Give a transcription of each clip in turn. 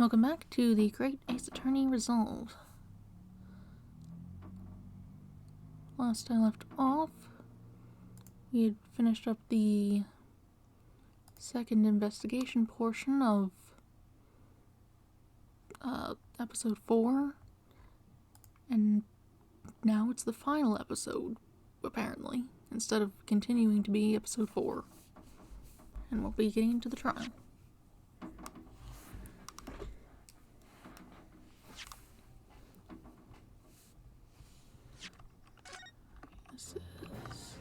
Welcome back to the Great Ace Attorney Resolve. Last I left off, we had finished up the second investigation portion of episode 4, and now it's the final episode, apparently, instead of continuing to be episode 4. And we'll be getting into the trial. This is...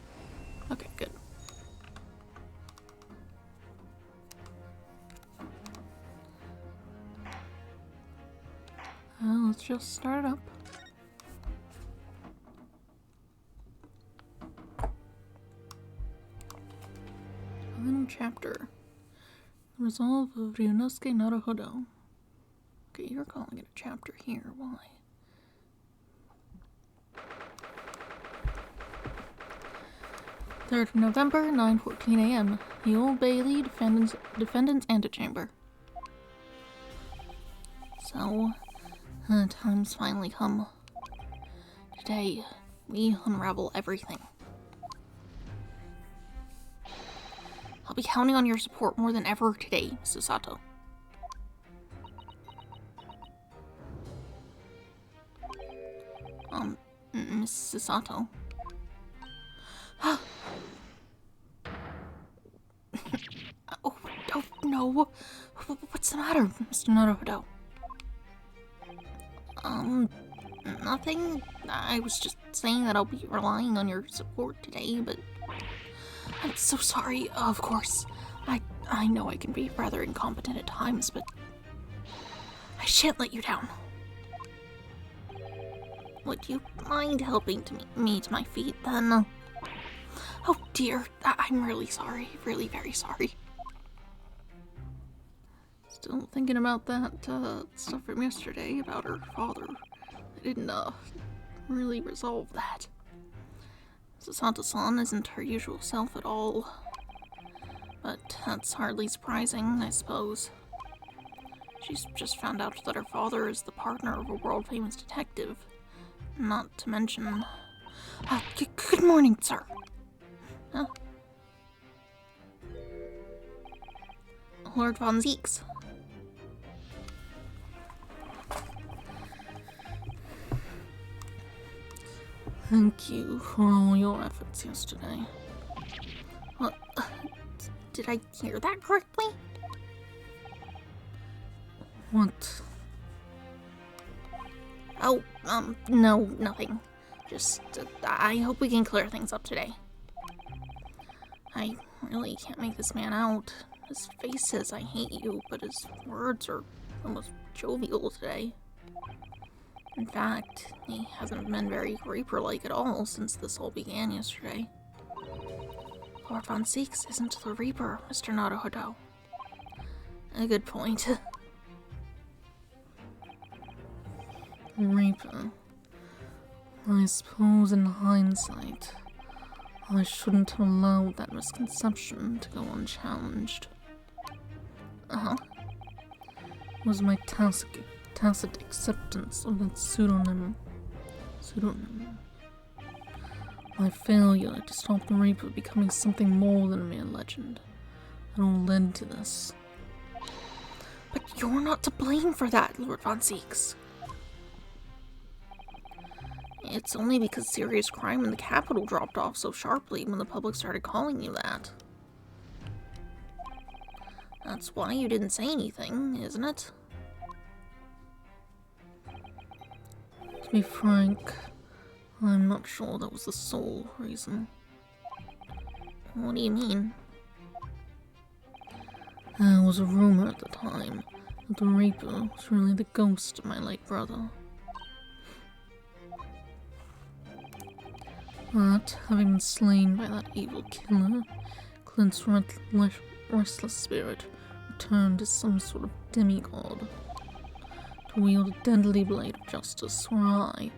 okay, good. Let's just start it up. Final chapter. Resolve of Ryunosuke Naruhodo. Okay, you're calling it a chapter here. Why? "3rd of November, 9:14 a.m. The Old Bailey Defendant's Antechamber. So, time's finally come. Today, we unravel everything. I'll be counting on your support more than ever today, Mrs. Sato. Mrs. Sato. Oh, no. What's the matter, Mr. Naruhodo? Nothing. I was just saying that I'll be relying on your support today, but I'm so sorry, of course. I know I can be rather incompetent at times, but I shan't let you down. Would you mind helping me to my feet, then? Oh dear, I'm really sorry. Really very sorry. Still thinking about that stuff from yesterday about her father. I didn't really resolve that. Sasato-san isn't her usual self at all. But that's hardly surprising, I suppose. She's just found out that her father is the partner of a world-famous detective. Not to mention... good morning, sir. Lord Von Zeeks. Thank you for all your efforts yesterday. What? Did I hear that correctly? What? Oh, no, nothing. Just, I hope we can clear things up today. I really can't make this man out. His face says I hate you, but his words are almost jovial today. In fact, he hasn't been very Reaper-like at all since this all began yesterday. Lord Von Zeeks isn't the Reaper, Mr. Naruhodo. A good point. Reaper. I suppose in hindsight, I shouldn't have allowed that misconception to go unchallenged. It was my tacit acceptance of that pseudonym. My failure to stop the Reaper becoming something more than a mere legend. It all led to this. But you're not to blame for that, Lord Von Zeeks. It's only because serious crime in the capital dropped off so sharply when the public started calling you that. That's why you didn't say anything, isn't it? To be frank, I'm not sure that was the sole reason. What do you mean? There was a rumor at the time that the Reaper was really the ghost of my late brother. But, having been slain by that evil killer, Clint's restless spirit returned as some sort of demigod, to wield a deadly blade of justice where I,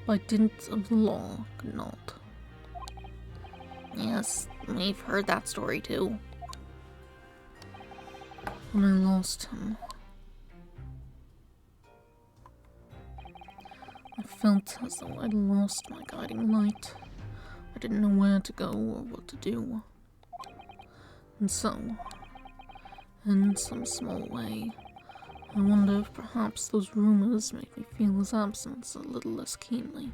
by dint of the law, could not. Yes, we've heard that story too. When I lost him, I felt as though I'd lost my guiding light. I didn't know where to go or what to do. And so, in some small way, I wonder if perhaps those rumors made me feel his absence a little less keenly.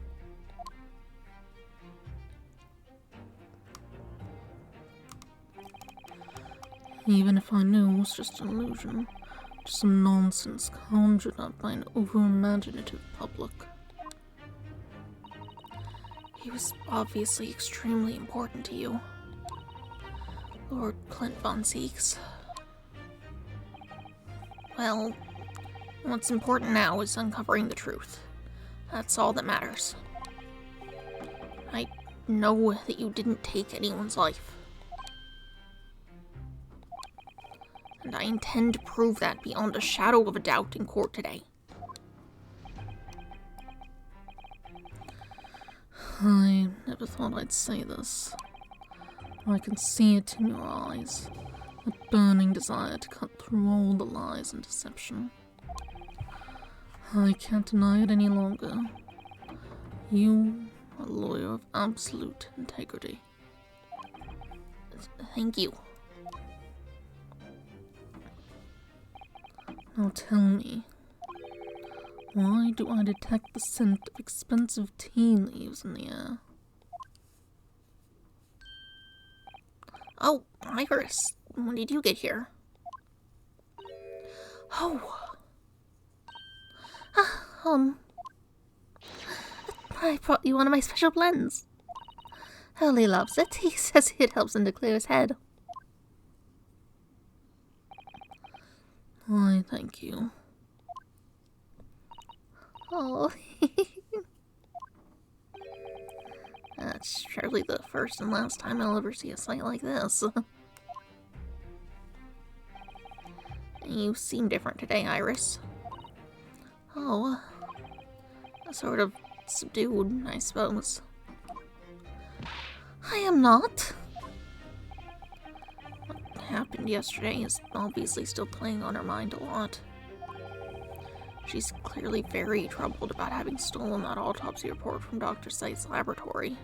Even if I knew it was just an illusion, just some nonsense conjured up by an over-imaginative public. He was obviously extremely important to you. Lord Clint Von Zieks. Well, what's important now is uncovering the truth. That's all that matters. I know that you didn't take anyone's life. And I intend to prove that beyond a shadow of a doubt in court today. I never thought I'd say this. I can see it in your eyes. A burning desire to cut through all the lies and deception. I can't deny it any longer. You are a lawyer of absolute integrity. Thank you. Now tell me, why do I detect the scent of expensive tea leaves in the air? Oh, Iris, when did you get here? Oh. I brought you one of my special blends. Hurley loves it. He says it helps him to clear his head. Why, thank you. Oh. That's surely the first and last time I'll ever see a sight like this. You seem different today, Iris. Oh. Sort of subdued, I suppose. I am not. What happened yesterday is obviously still playing on her mind a lot. She's clearly very troubled about having stolen that autopsy report from Dr. Sight's laboratory.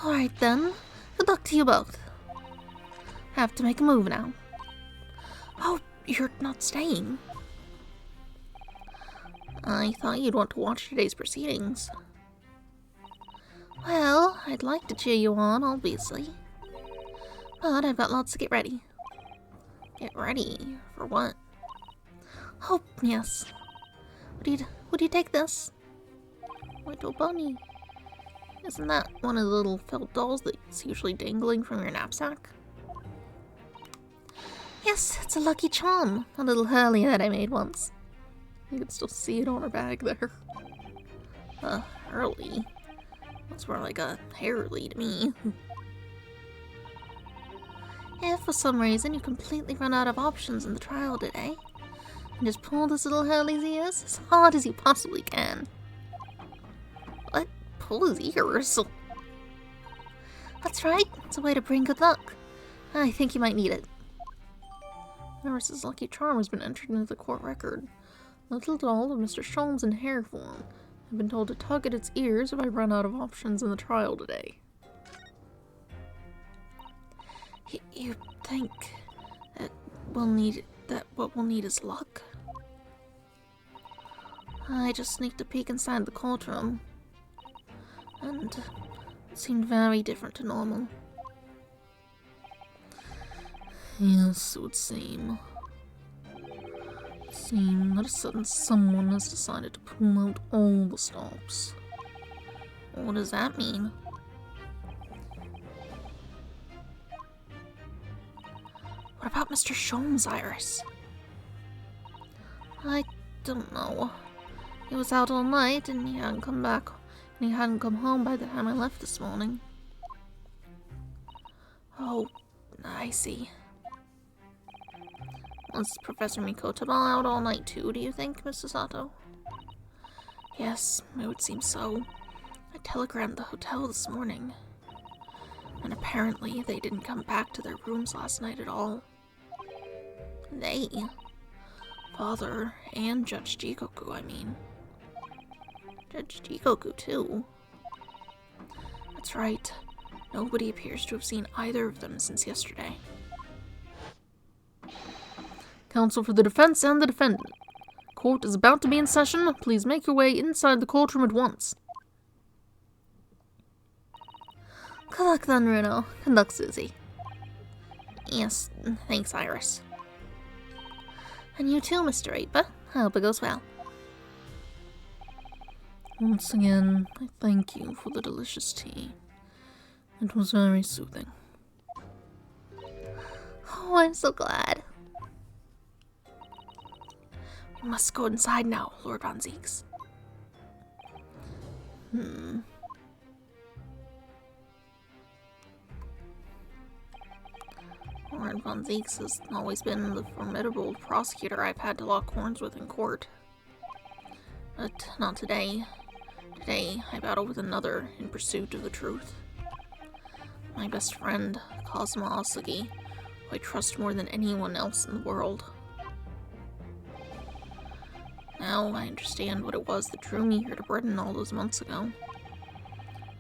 Alright then, good luck to you both. Have to make a move now. Oh, you're not staying. I thought you'd want to watch today's proceedings. Well, I'd like to cheer you on, obviously. But I've got lots to get ready. Get ready? For what? Oh, yes. Would you take this? Little bunny. Isn't that one of the little felt dolls that's usually dangling from your knapsack? Yes, it's a Lucky Charm. A little Hurley that I made once. You can still see it on her bag there. Hurley? That's more like a Hairly to me. If for some reason you completely run out of options in the trial today, and just pull this little Hurley's ears as hard as you possibly can. What? Pull his ears? That's right, it's a way to bring good luck. I think you might need it. Iris's lucky charm has been entered into the court record. A little doll of Mr. Sholmes in hair form. I've been told to tug at its ears if I run out of options in the trial today. You think that what we'll need is luck? I just sneaked a peek inside the courtroom, and it seemed very different to normal. Yes, it would seem. That a certain someone has decided to pull out all the stops. What does that mean? What about Mr. Sholmes, Iris? I don't know. He was out all night and he hadn't come back, and he hadn't come home by the time I left this morning. Oh, I see. Was Professor Mikoto out all night too, do you think, Mr. Sato? Yes, it would seem so. I telegrammed the hotel this morning. And apparently they didn't come back to their rooms last night at all. They? Father and Judge Jikoku, I mean. Judge Jikoku, too. That's right. Nobody appears to have seen either of them since yesterday. Counsel for the defense and the defendant. Court is about to be in session. Please make your way inside the courtroom at once. Good luck then, Runo. Conduct Susie. Yes, thanks, Iris. And you too, Mr. Appa. I hope it goes well. Once again, I thank you for the delicious tea. It was very soothing. Oh, I'm so glad. We must go inside now, Lord Von Zieks. Lord Von Zieks has always been the formidable prosecutor I've had to lock horns with in court. But not today. Today, I battle with another in pursuit of the truth. My best friend, Kazuma Asagi, who I trust more than anyone else in the world. Now I understand what it was that drew me here to Britain all those months ago.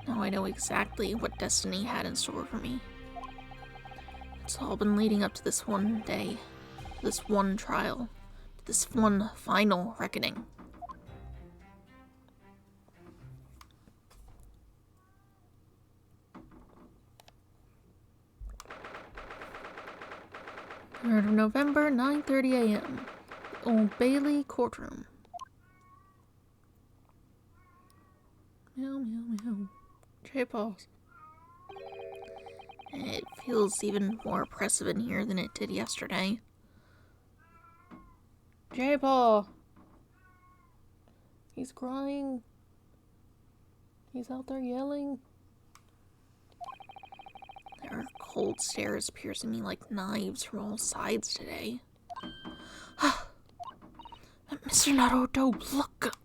Now I know exactly what destiny had in store for me. It's all been leading up to this one day, to this one trial, to this one final reckoning. Third of November, 9:30 a.m. Old Bailey Courtroom. Meow, meow, meow. J-Paws. It feels even more oppressive in here than it did yesterday. J-Paw! He's crying. He's out there yelling. There are cold stares piercing me like knives from all sides today. Mr. Naruto, look!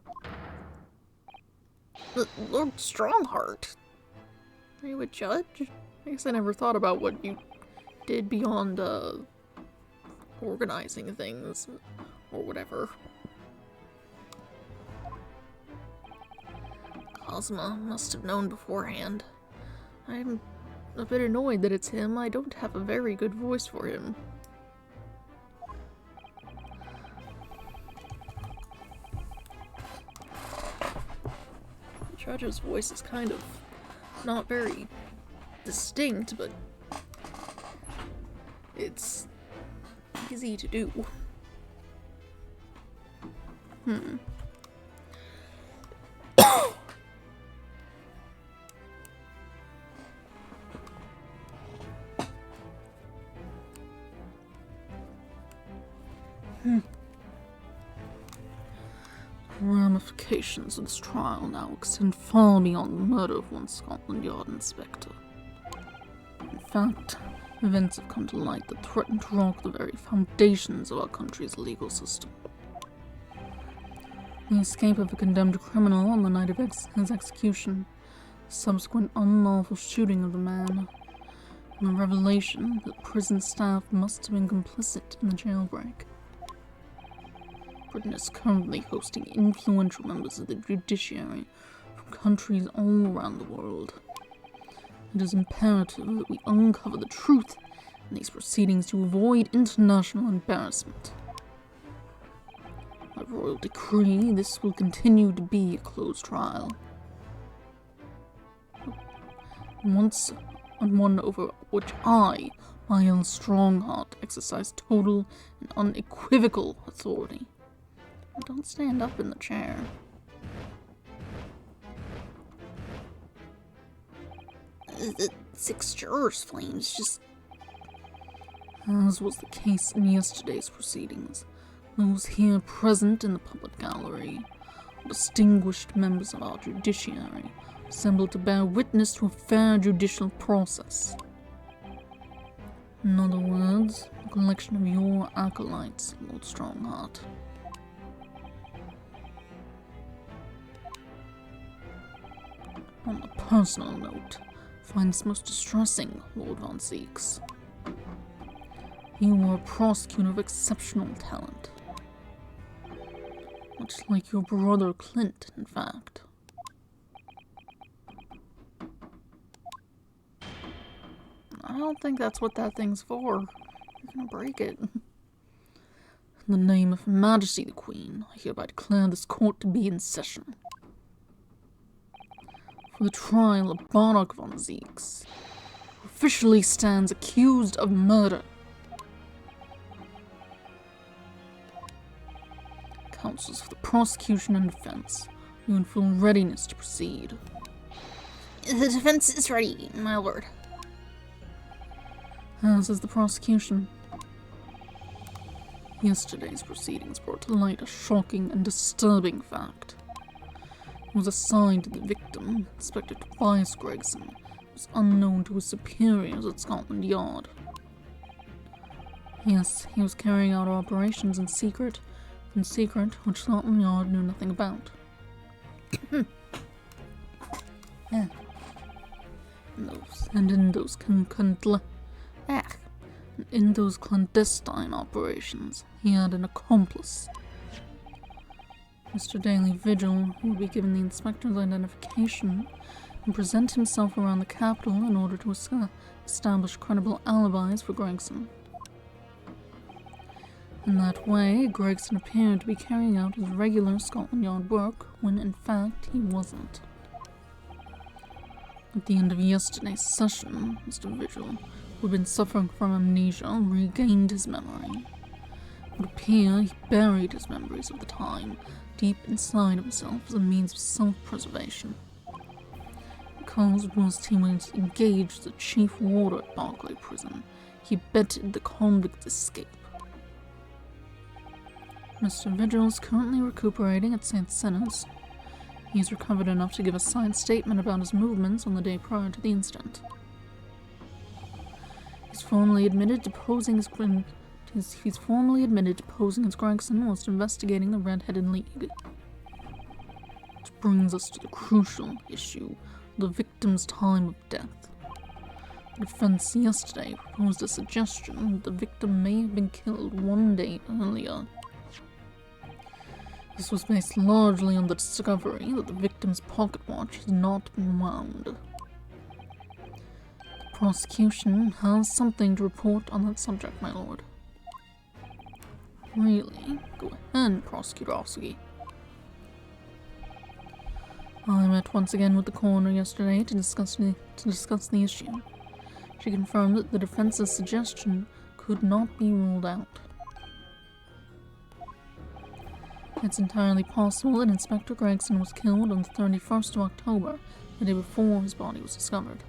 Lord Strongheart. Are you a judge? I guess I never thought about what you did beyond, organizing things, or whatever. Kazuma must have known beforehand. I'm a bit annoyed that it's him. I don't have a very good voice for him. The judge's voice is kind of not very distinct, but it's easy to do. The ramifications of this trial now extend far beyond the murder of one Scotland Yard inspector. In fact, events have come to light that threaten to rock the very foundations of our country's legal system. The escape of a condemned criminal on the night of his execution, the subsequent unlawful shooting of the man, and the revelation that prison staff must have been complicit in the jailbreak. Britain is currently hosting influential members of the judiciary from countries all around the world. It is imperative that we uncover the truth in these proceedings to avoid international embarrassment. By royal decree, this will continue to be a closed trial. Once and one over which I, Miles Strongheart, exercise total and unequivocal authority. Don't stand up in the chair. The 6 jurors' flames just... As was the case in yesterday's proceedings, those here present in the public gallery, distinguished members of our judiciary, assembled to bear witness to a fair judicial process. In other words, a collection of your acolytes, Lord Strongheart. On a personal note, I find this most distressing, Lord Von Zieks. You were a prosecutor of exceptional talent. Much like your brother Clint, in fact. I don't think that's what that thing's for. You're gonna break it. In the name of Her Majesty the Queen, I hereby declare this court to be in session. For the trial of Bardock von Zieks, who officially stands accused of murder. Counsels for the prosecution and defense, you in full readiness to proceed. The defense is ready, my lord. As is the prosecution. Yesterday's proceedings brought to light a shocking and disturbing fact. It was assigned to the victim, Inspector Tobias Gregson, who was unknown to his superiors at Scotland Yard. Yes, he was carrying out operations in secret which Scotland Yard knew nothing about. And in those clandestine operations, he had an accomplice. Mr. Daily Vigil, who would be given the inspector's identification and present himself around the capital in order to establish credible alibis for Gregson. In that way, Gregson appeared to be carrying out his regular Scotland Yard work, when in fact he wasn't. At the end of yesterday's session, Mr. Vigil, who had been suffering from amnesia, regained his memory. It would appear he buried his memories of the time deep inside himself as a means of self-preservation. Because whilst he was engaged as the chief warder at Barclay Prison, he abetted the convict's escape. Mr. Vigil is currently recuperating at St. Senna's. He has recovered enough to give a signed statement about his movements on the day prior to the incident. He's formally admitted to posing as Gregson whilst investigating the Red-Headed League. Which brings us to the crucial issue of the victim's time of death. The defense yesterday proposed a suggestion that the victim may have been killed one day earlier. This was based largely on the discovery that the victim's pocket watch has not been wound. The prosecution has something to report on that subject, my lord. Really? Go ahead, Prosecutor Osugi. I met once again with the coroner yesterday to discuss the issue. She confirmed that the defense's suggestion could not be ruled out. It's entirely possible that Inspector Gregson was killed on the 31st of October, the day before his body was discovered.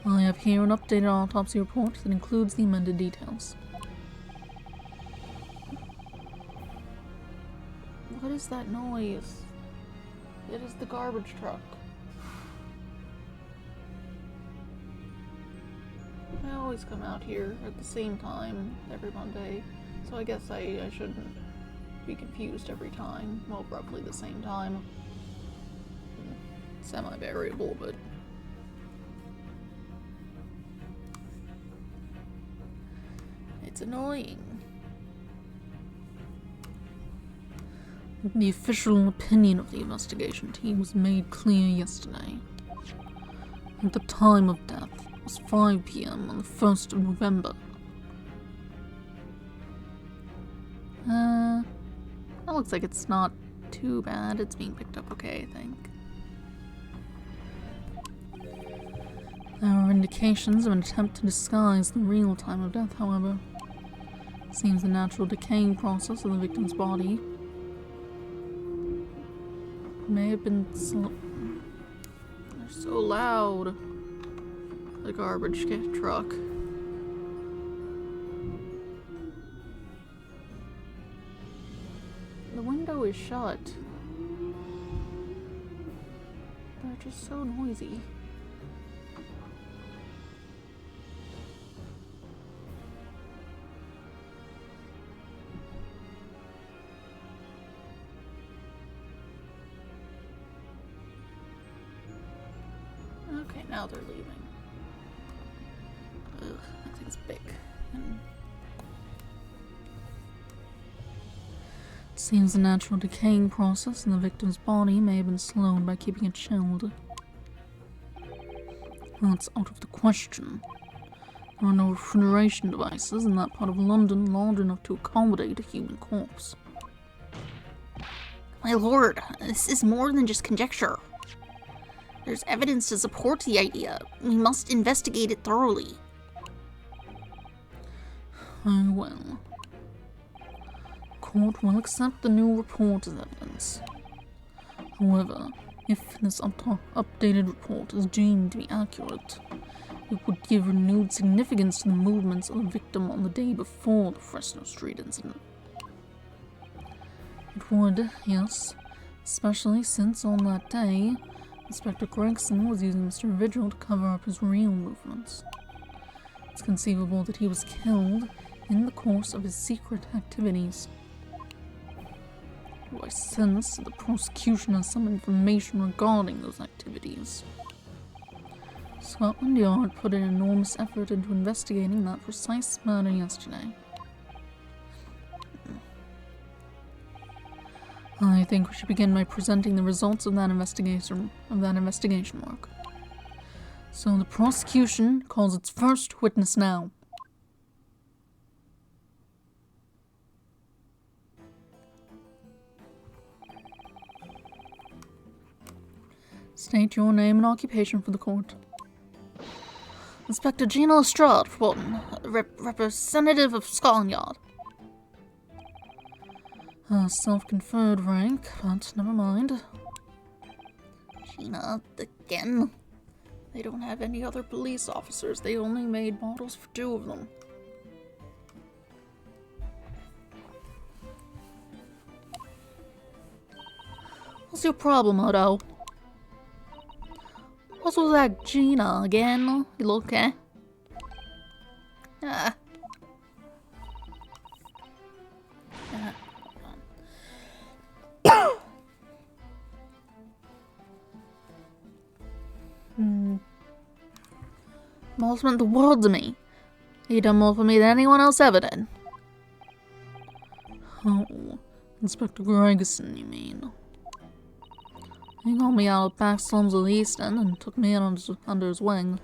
I have here an updated autopsy report that includes the amended details. What is that noise? It is the garbage truck. I always come out here at the same time every Monday. So I guess I shouldn't be confused every time. Well, roughly the same time. Semi-variable, but... it's annoying. The official opinion of the investigation team was made clear yesterday. At the time of death was 5 p.m. on the 1st of November. That looks like it's not too bad. It's being picked up okay, I think. There are indications of an attempt to disguise the real time of death, however. It seems the natural decaying process of the victim's body may have been They're so loud. The garbage truck. The window is shut. They're just so noisy. Okay, now they're leaving. Ugh, that thing's big. It seems the natural decaying process in the victim's body may have been slowed by keeping it chilled. That's out of the question. There are no refrigeration devices in that part of London large enough to accommodate a human corpse. My lord, this is more than just conjecture. There's evidence to support the idea. We must investigate it thoroughly. Very well. Court will accept the new report as evidence. However, if this updated report is deemed to be accurate, it would give renewed significance to the movements of the victim on the day before the Fresno Street incident. It would, yes, especially since on that day, Inspector Gregson was using Mr. Vigil to cover up his real movements. It's conceivable that he was killed in the course of his secret activities. I sense that the prosecution has some information regarding those activities. Scotland Yard put an enormous effort into investigating that precise matter yesterday. I think we should begin by presenting the results of that investigation work. So the prosecution calls its first witness now. State your name and occupation for the court. Inspector Gina Lestrade, reporting. Representative of Scotland Yard. Self-conferred rank, but never mind. Gina, again? They don't have any other police officers. They only made models for 2 of them. What's your problem, Odo? What's with that Gina again? You look okay? Moss meant the world to me. He done more for me than anyone else ever did. Oh, Inspector Gregson, you mean? He got me out of back slums of the East End and took me in under his wing.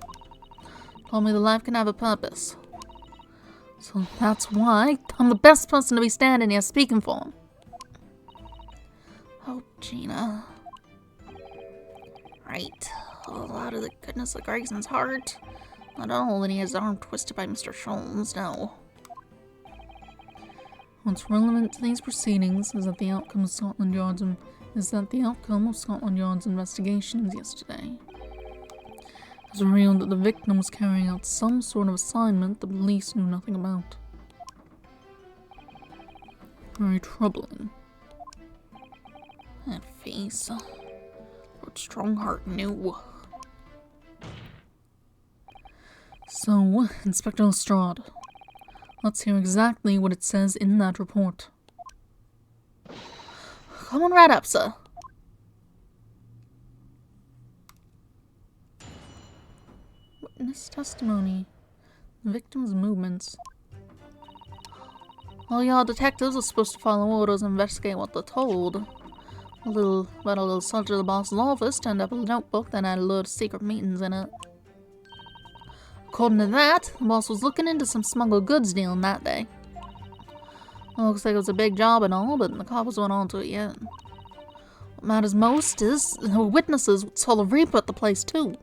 Told me that life can have a purpose. So that's why I'm the best person to be standing here speaking for him. Oh, Gina. Right. All out of the goodness of Gregson's heart. Not all that he has his arm twisted by Mr. Sholmes, no. What's relevant to these proceedings is that the outcome of Scotland Yard's investigations yesterday has revealed that the victim was carrying out some sort of assignment the police knew nothing about. Very troubling. That face. Lord Strongheart knew. So, Inspector Lestrade, let's hear exactly what it says in that report. Come on right up, sir. Witness testimony. The victim's movements. All y'all detectives are supposed to follow orders and investigate what they're told. A little search of the boss's office turned up a notebook that had a load of secret meetings in it. According to that, the boss was looking into some smuggled goods dealing that day. It looks like it was a big job and all, but the cops weren't onto it yet. What matters most is there were witnesses who saw the Reaper at the place too.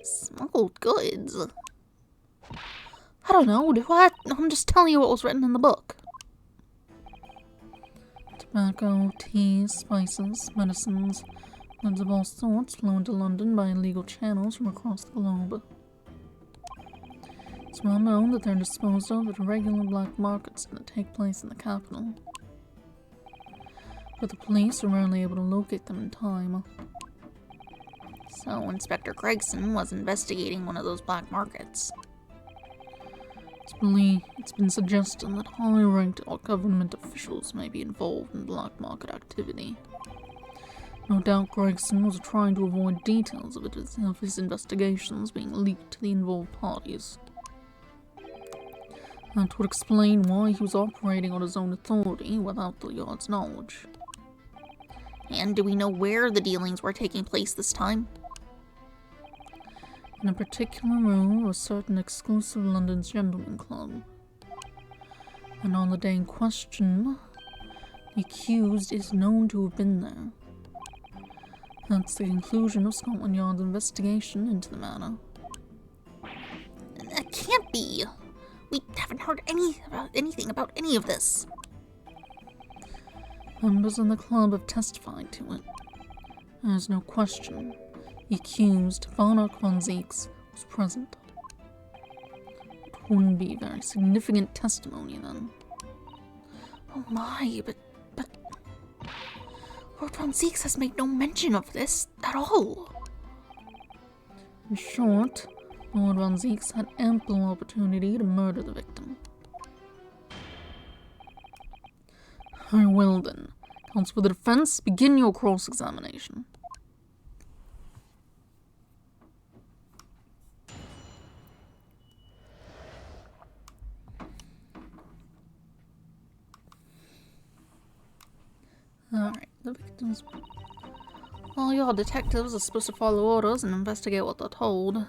Smuggled goods? I don't know, do I? I'm just telling you what was written in the book. Tobacco, tea, spices, medicines, goods of all sorts flow into London by illegal channels from across the globe. It's well known that they're disposed of at regular black markets that take place in the capital. But the police are rarely able to locate them in time. So Inspector Gregson was investigating one of those black markets. It's been suggested that high-ranked government officials may be involved in black market activity. No doubt Gregson was trying to avoid details of his investigations being leaked to the involved parties. That would explain why he was operating on his own authority without the Yard's knowledge. And do we know where the dealings were taking place this time? In a particular room of a certain exclusive London's gentleman club. And on the day in question, the accused is known to have been there. That's the conclusion of Scotland Yard's investigation into the matter. That can't be. We haven't heard anything about any of this. Members of the club have testified to it. There's no question. The accused, Varnock von Zieks, was present. It wouldn't be very significant testimony then. Oh my, but Lord von Zieks has made no mention of this at all. In short, Lord von Zieks had ample opportunity to murder the victim. Very well then. Counsel for the defense, begin your cross-examination. Alright, the victims. Well, your detectives are supposed to follow orders and investigate what they're told.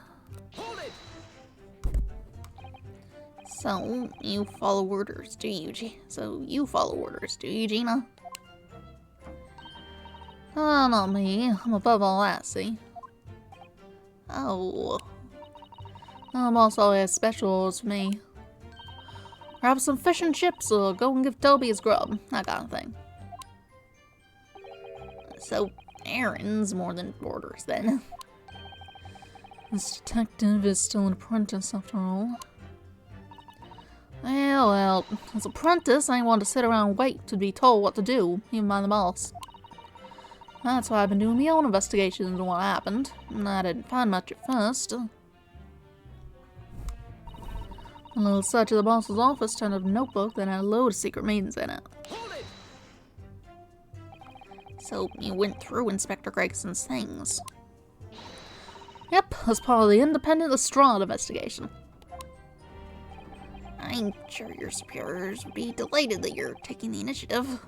So, you follow orders, do you, Gina? Oh, not me. I'm above all that, see? Oh. My boss always has special orders for me. Grab some fish and chips or go and give Toby his grub, that kind of thing. So, errands more than orders, then. This detective is still an apprentice, after all. Well, as apprentice, I ain't one to sit around and wait to be told what to do, even by the boss. That's why I've been doing my own investigations into what happened. I didn't find much at first. A little search of the boss's office turned up a notebook that had a load of secret meetings in it. So, you went through Inspector Gregson's things. Yep, as part of the independent Lestrade investigation. I'm sure your superiors would be delighted that you're taking the initiative.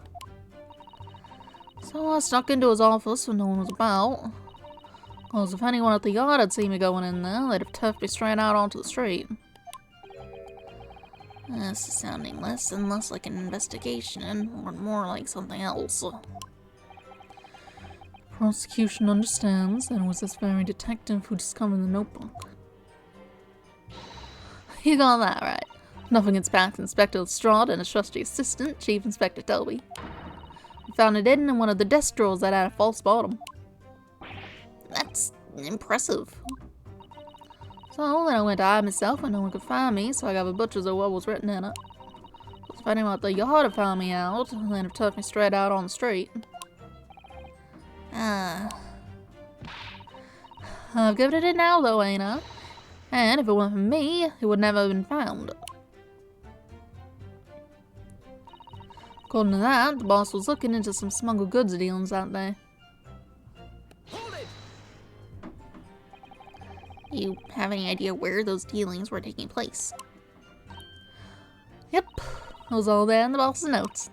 So I snuck into his office when no one was about. Because if anyone at the yard had seen me going in there, they'd have turfed me straight out onto the street. This is sounding less and less like an investigation and more like something else. Prosecution understands that it was this very detective who discovered the notebook. You got that right. Nothing against past Inspector Lestrade and his trusty assistant, Chief Inspector Toby. We found it hidden in one of the desk drawers that had a false bottom. That's impressive. So then I went to hide myself and no one could find me, so I got the butchers of what was written in it. If anyone at the yard had found me out, they'd have took me straight out on the street. I've given it now though, ain't I? And if it weren't for me, it would never have been found. According to that, the boss was looking into some smuggled goods dealings out there. You have any idea where those dealings were taking place? Yep, it was all there in the boss's notes.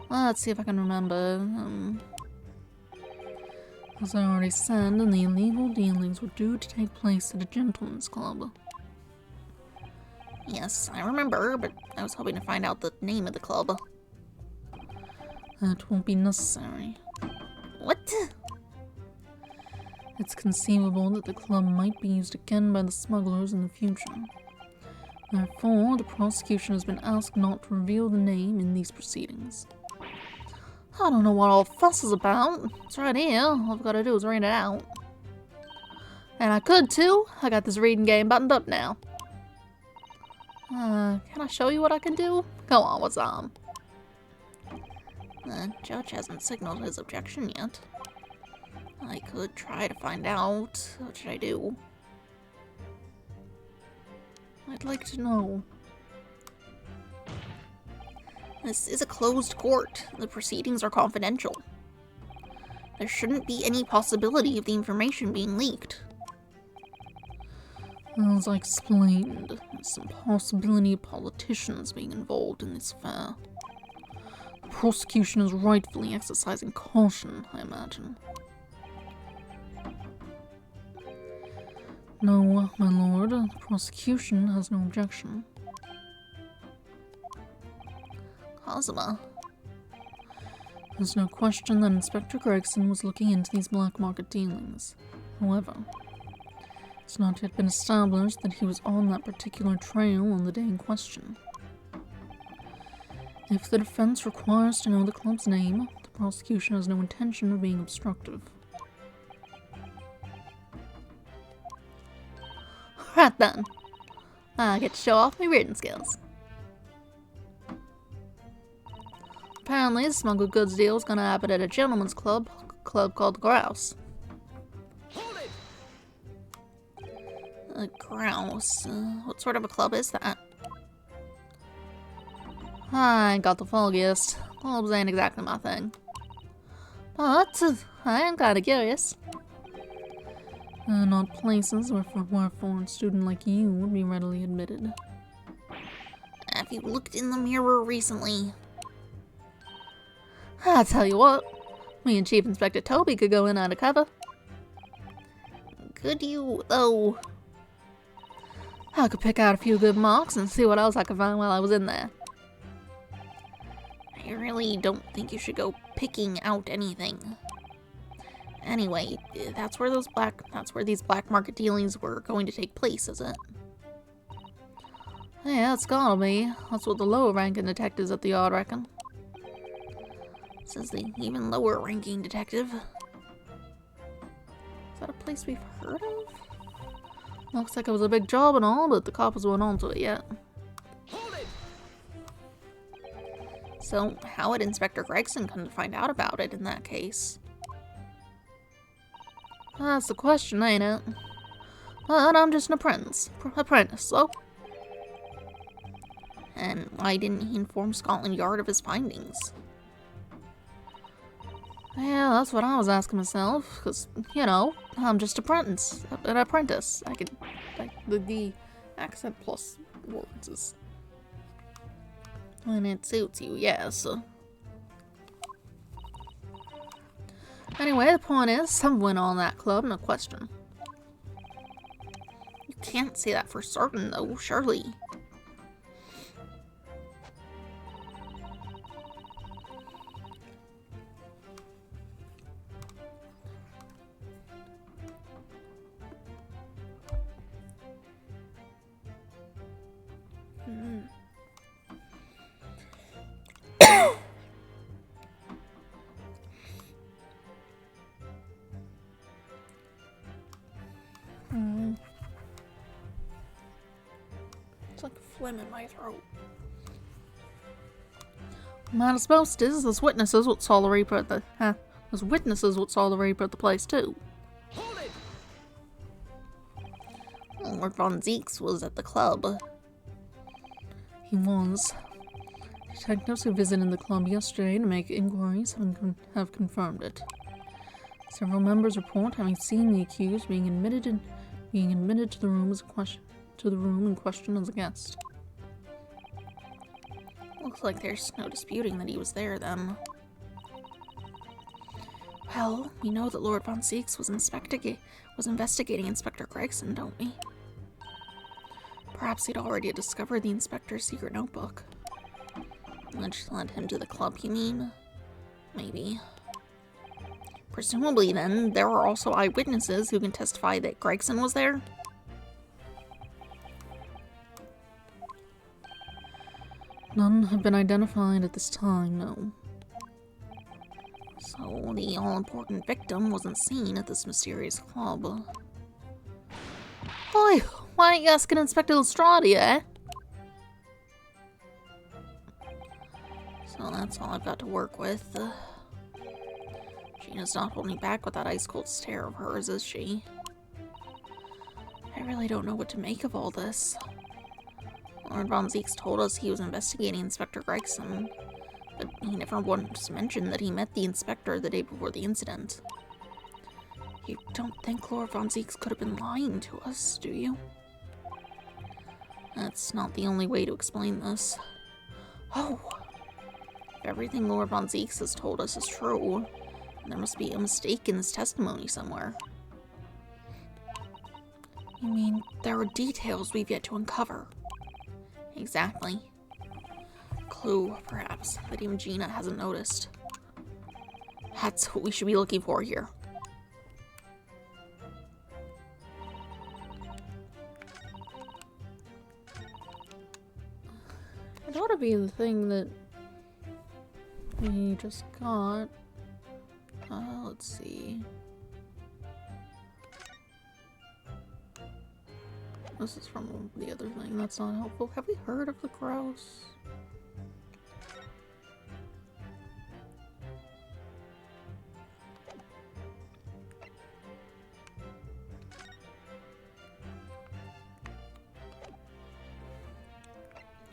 Let's see if I can remember. As I already said, the illegal dealings were due to take place at a gentleman's club. Yes, I remember, but I was hoping to find out the name of the club. That won't be necessary. What? It's conceivable that the club might be used again by the smugglers in the future. Therefore, the prosecution has been asked not to reveal the name in these proceedings. I don't know what all the fuss is about. It's right here. All I've got to do is read it out. And I could too. I got this reading game buttoned up now. Can I show you what I can do? Go on, what's on? The judge hasn't signaled his objection yet. I could try to find out. What should I do? I'd like to know. This is a closed court. The proceedings are confidential. There shouldn't be any possibility of the information being leaked. As I explained, there's some possibility of politicians being involved in this affair. The prosecution is rightfully exercising caution, I imagine. No, my lord, the prosecution has no objection. Kazuma. There's no question that Inspector Gregson was looking into these black market dealings. However, it's not yet been established that he was on that particular trail on the day in question. If the defense requires to know the club's name, the prosecution has no intention of being obstructive. Right then. I get to show off my reading skills. Apparently, the smuggled goods deal is gonna happen at a gentleman's club called the Grouse. A Grouse? What sort of a club is that? I ain't got the foggiest. Clubs ain't exactly my thing. But I am kinda curious. Not places where a foreign student like you would be readily admitted. Have you looked in the mirror recently? I'll tell you what. Me and Chief Inspector Toby could go in undercover. Could you, though? I could pick out a few good marks and see what else I could find while I was in there. I really don't think you should go picking out anything. Anyway, that's where these black market dealings were going to take place, is it? Yeah, it's gotta be. That's what the lower ranking detectives at the yard reckon. Says the even lower ranking detective. Is that a place we've heard of? Looks like it was a big job and all, but the coppers weren't onto it yet. So, how would Inspector Gregson come to find out about it in that case? That's the question, ain't it? But I'm just an apprentice, so. And why didn't he inform Scotland Yard of his findings? Yeah, that's what I was asking myself, because, you know, I'm just an apprentice. I could, like, the accent plus words is... when it suits you, yes. Anyway, the point is, something went on in that club, no question. You can't say that for certain, though, surely. It's like a phlegm in my throat. Not supposed to. There's witnesses what saw the Reaper at the There's witnesses what saw the Reaper at the place too. Lord Von Zeeks was at the club. He was. Detectives who visited the club yesterday to make inquiries have confirmed it. Several members report having seen the accused being admitted to the room in question as a guest. Looks like there's no disputing that he was there then. Well, we know that Lord Von Zeeks was investigating Inspector Gregson, don't we? Perhaps he'd already discovered the inspector's secret notebook. Which led him to the club, you mean? Maybe. Presumably, then, there are also eyewitnesses who can testify that Gregson was there? None have been identified at this time, no. So, the all-important victim wasn't seen at this mysterious club. Boy, why aren't you asking Inspector Lestrade, eh? So that's all I've got to work with. Gina's not holding back with that ice-cold stare of hers, is she? I really don't know what to make of all this. Lord Von Zeeks told us he was investigating Inspector Gregson, but he never once mentioned that he met the inspector the day before the incident. You don't think Lord Von Zeeks could have been lying to us, do you? That's not the only way to explain this. Oh! everything Lord Von Zeeks has told us is true, there must be a mistake in his testimony somewhere. You mean there are details we've yet to uncover? Exactly. A clue, perhaps, that even Gina hasn't noticed. That's what we should be looking for here. It ought to be the thing that we just got. Let's see. This is from the other thing. That's not helpful. Have we heard of the grouse?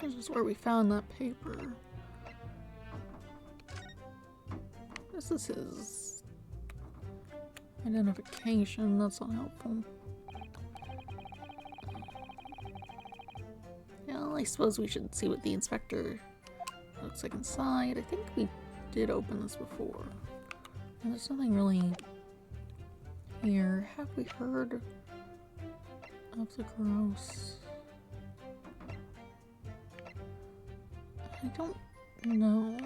This is where we found that paper. This is his identification. That's not helpful. Yeah, well, I suppose we should see what the inspector looks like inside. I think we did open this before. And there's nothing really here. Have we heard of the grouse? I don't know.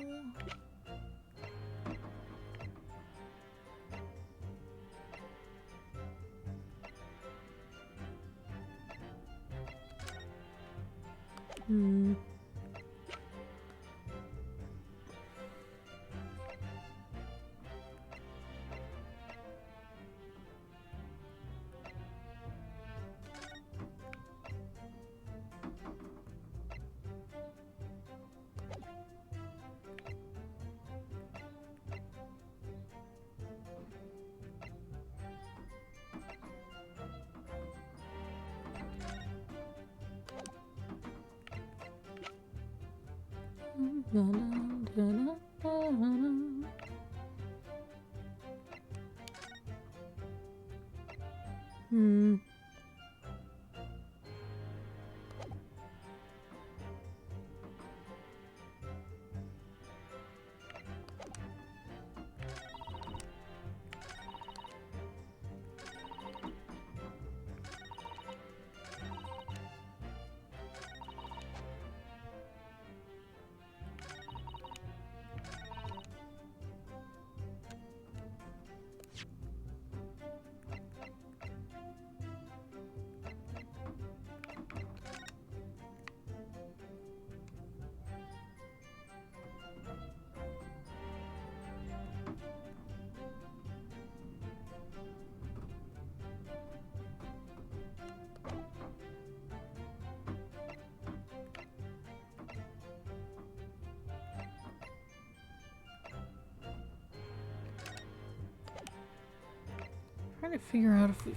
Trying to figure out if we've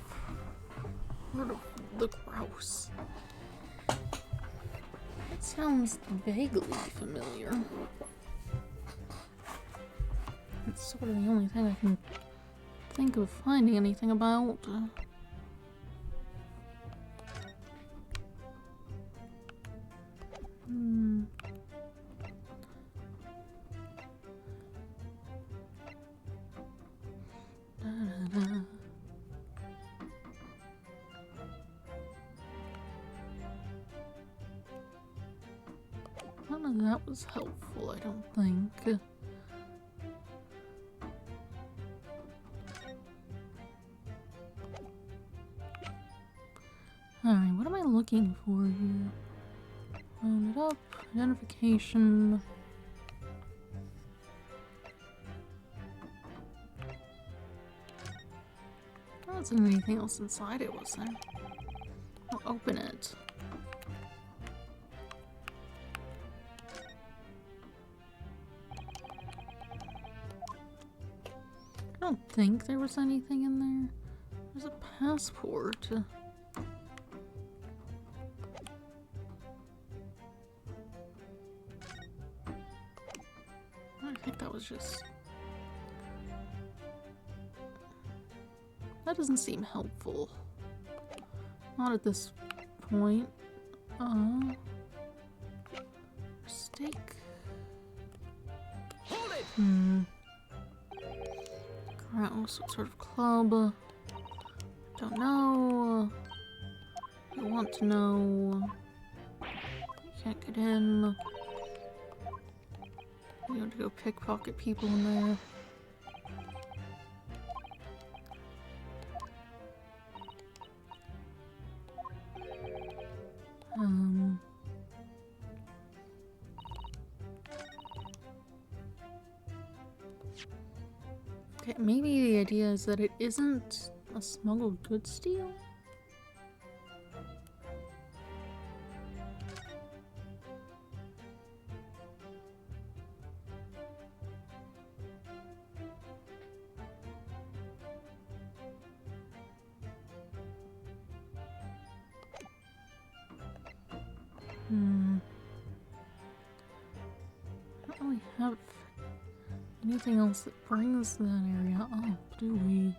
heard of the grouse. It sounds vaguely familiar. It's sort of the only thing I can think of finding anything about. None of that was helpful, I don't think. Alright, what am I looking for here? Round it up, identification. There wasn't anything else inside it, was there? I'll open it. I don't think there was anything in there. There's a passport. I think that was just... That doesn't seem helpful. Not at this point. Steak. Grouse, what sort of club? Don't know. You want to know. You can't get in. You have to go pickpocket people in there. Okay, maybe the idea is that it isn't a smuggled goods deal? I don't really have anything else that brings that area up, do we?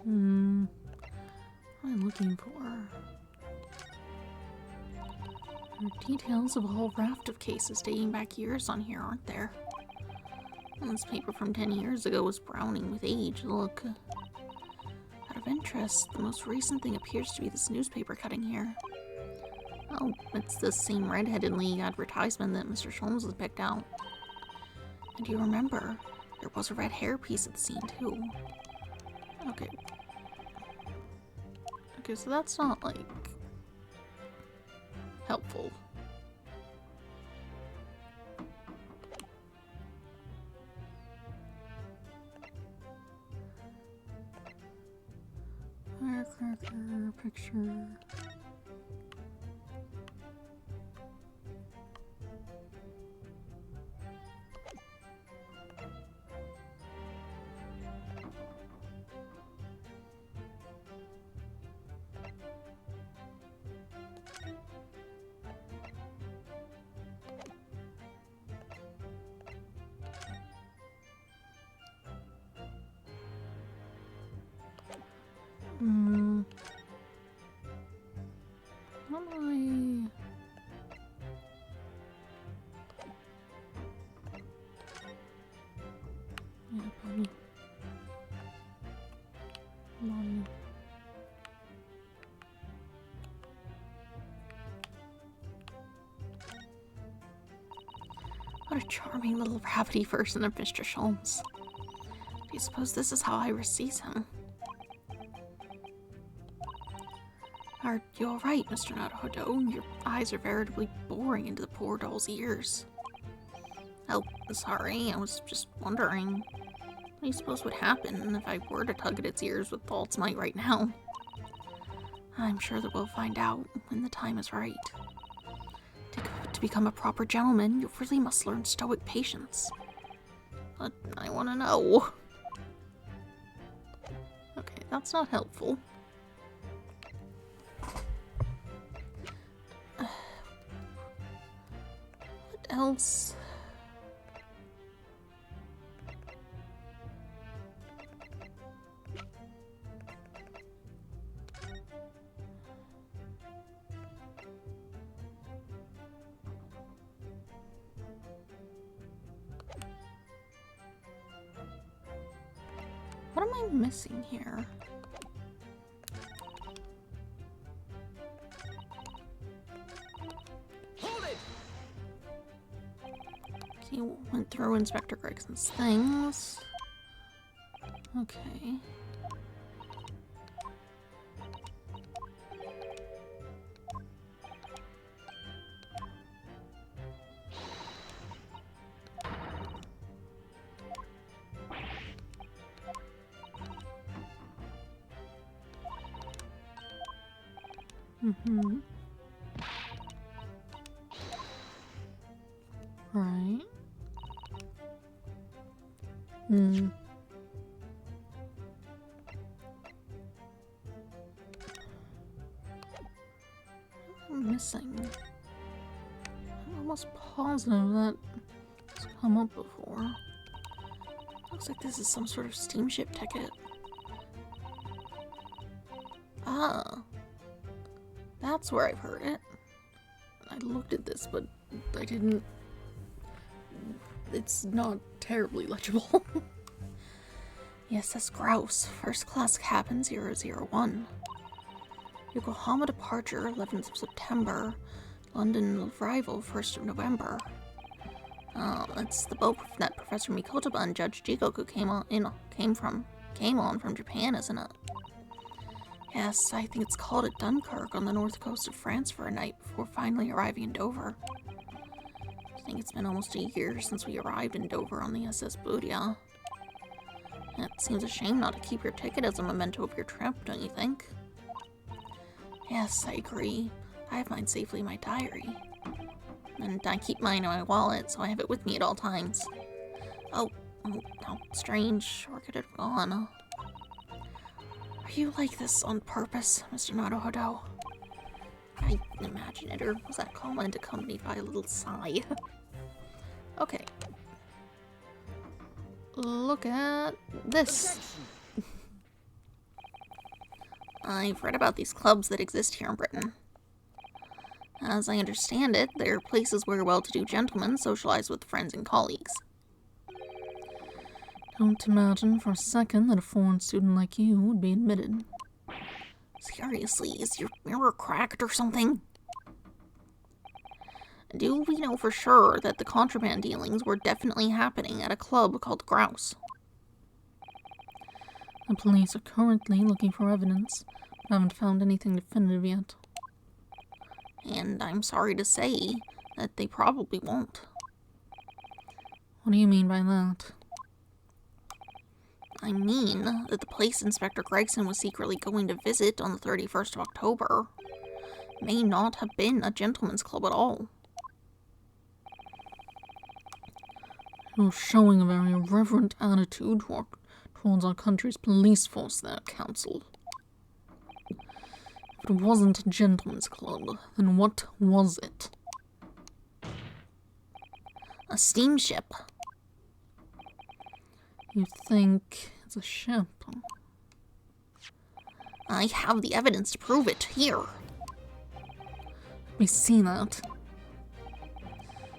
What am I looking for? There are details of a whole raft of cases dating back years on here, aren't there? And this paper from 10 years ago was browning with age. Look. Out of interest, the most recent thing appears to be this newspaper cutting here. Oh, it's the same Red-Headed League advertisement that Mr. Sholmes has picked out. And you remember, there was a red hair piece at the scene, too. Okay. Okay, so that's not, like, helpful. Firecracker picture. How do I... Yeah, buddy. Money. What a charming little rabbity version of Mr. Sholmes. Do you suppose this is how Iris sees him? Are you alright, Mr. Naruhodo? Your eyes are veritably boring into the poor doll's ears. Oh, sorry, I was just wondering. What do you suppose would happen if I were to tug at its ears with all its might right now? I'm sure that we'll find out when the time is right. To become a proper gentleman, you really must learn stoic patience. But I want to know. Okay, that's not helpful. What else? What am I missing here? Hold it! He went through Inspector Gregson's things. Okay. Right. missing. I'm almost positive that it's come up before. Looks like this is some sort of steamship ticket. Ah. That's where I've heard it. I looked at this, but I didn't... It's not terribly legible. USS Grouse, first class cabin 001. Yokohama departure 11th of September. London arrival 1st of November. Oh, that's the boat that Professor Mikotoba and Judge Jigoku came on from Japan, isn't it? Yes, I think it's called at Dunkirk on the north coast of France for a night before finally arriving in Dover. I think it's been almost a year since we arrived in Dover on the SS Boodia. It seems a shame not to keep your ticket as a memento of your trip, don't you think? Yes, I agree. I have mine safely in my diary. And I keep mine in my wallet, so I have it with me at all times. Oh, how strange. Where could it have gone? Are you like this on purpose, Mr. Naruhodo? I imagine it, or was that comment accompanied by a little sigh? Okay. Look at this. I've read about these clubs that exist here in Britain. As I understand it, they're places where well-to-do gentlemen socialize with friends and colleagues. Don't imagine for a second that a foreign student like you would be admitted. Seriously, is your mirror cracked or something? Do we know for sure that the contraband dealings were definitely happening at a club called Grouse? The police are currently looking for evidence, but haven't found anything definitive yet. And I'm sorry to say that they probably won't. What do you mean by that? I mean that the place Inspector Gregson was secretly going to visit on the 31st of October may not have been a gentleman's club at all. You're showing a very irreverent attitude towards our country's police force there, Counsel. If it wasn't a gentleman's club, then what was it? A steamship. You think it's a ship? I have the evidence to prove it here. Let me see that.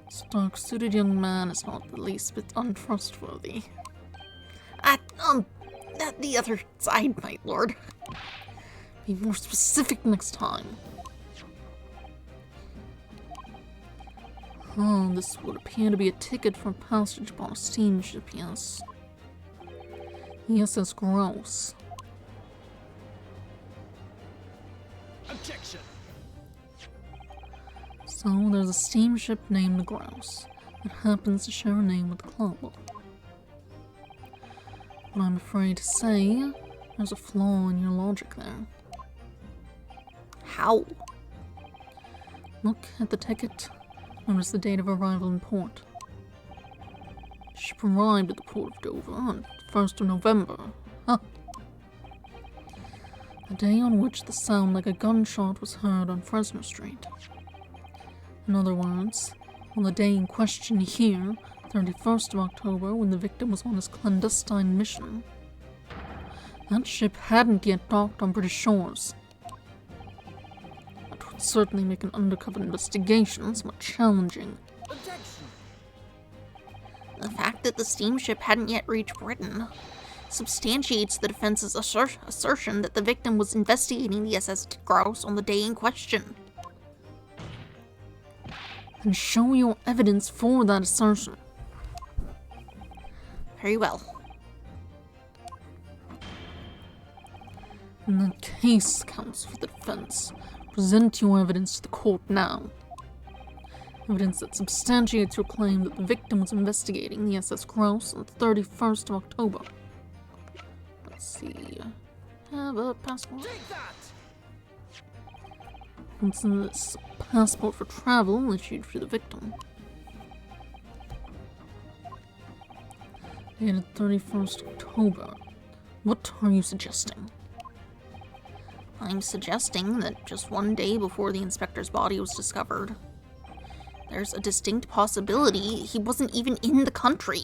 This dark-suited young man is not the least bit untrustworthy. The other side, my lord. Be more specific next time. Oh, this would appear to be a ticket for passage upon a steamship, yes. USS Grouse. Objection! So, there's a steamship named the Grouse that happens to share a name with the club. But I'm afraid to say, there's a flaw in your logic there. How? Look at the ticket. Notice the date of arrival in port. Ship arrived at the port of Dover on 1st of November. Huh. A day on which the sound like a gunshot was heard on Fresno Street. In other words, on the day in question here, 31st of October, when the victim was on his clandestine mission, that ship hadn't yet docked on British shores. That would certainly make an undercover investigation somewhat challenging. Objection! The fact that the steamship hadn't yet reached Britain substantiates the defense's assertion that the victim was investigating the SS Grouse on the day in question. And show your evidence for that assertion. Very well. In that case, counsel for the defense, present your evidence to the court now. Evidence that substantiates your claim that the victim was investigating the SS Grouse on the 31st of October. Let's see. Have a passport. Take that! What's this? Passport for travel issued to the victim. Dated 31st October. What are you suggesting? I'm suggesting that just one day before the inspector's body was discovered, there's a distinct possibility he wasn't even in the country.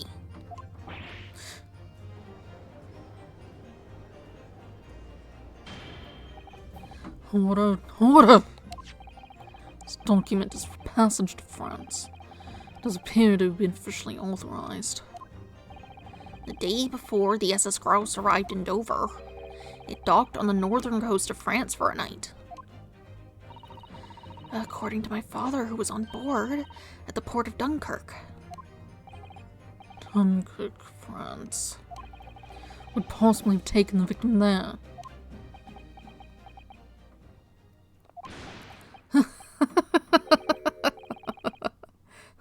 Order! This document is for passage to France. It does appear to have been officially authorized. The day before the SS Grouse arrived in Dover, it docked on the northern coast of France for a night. According to my father, who was on board at the port of Dunkirk. Dunkirk, France. Would possibly have taken the victim there.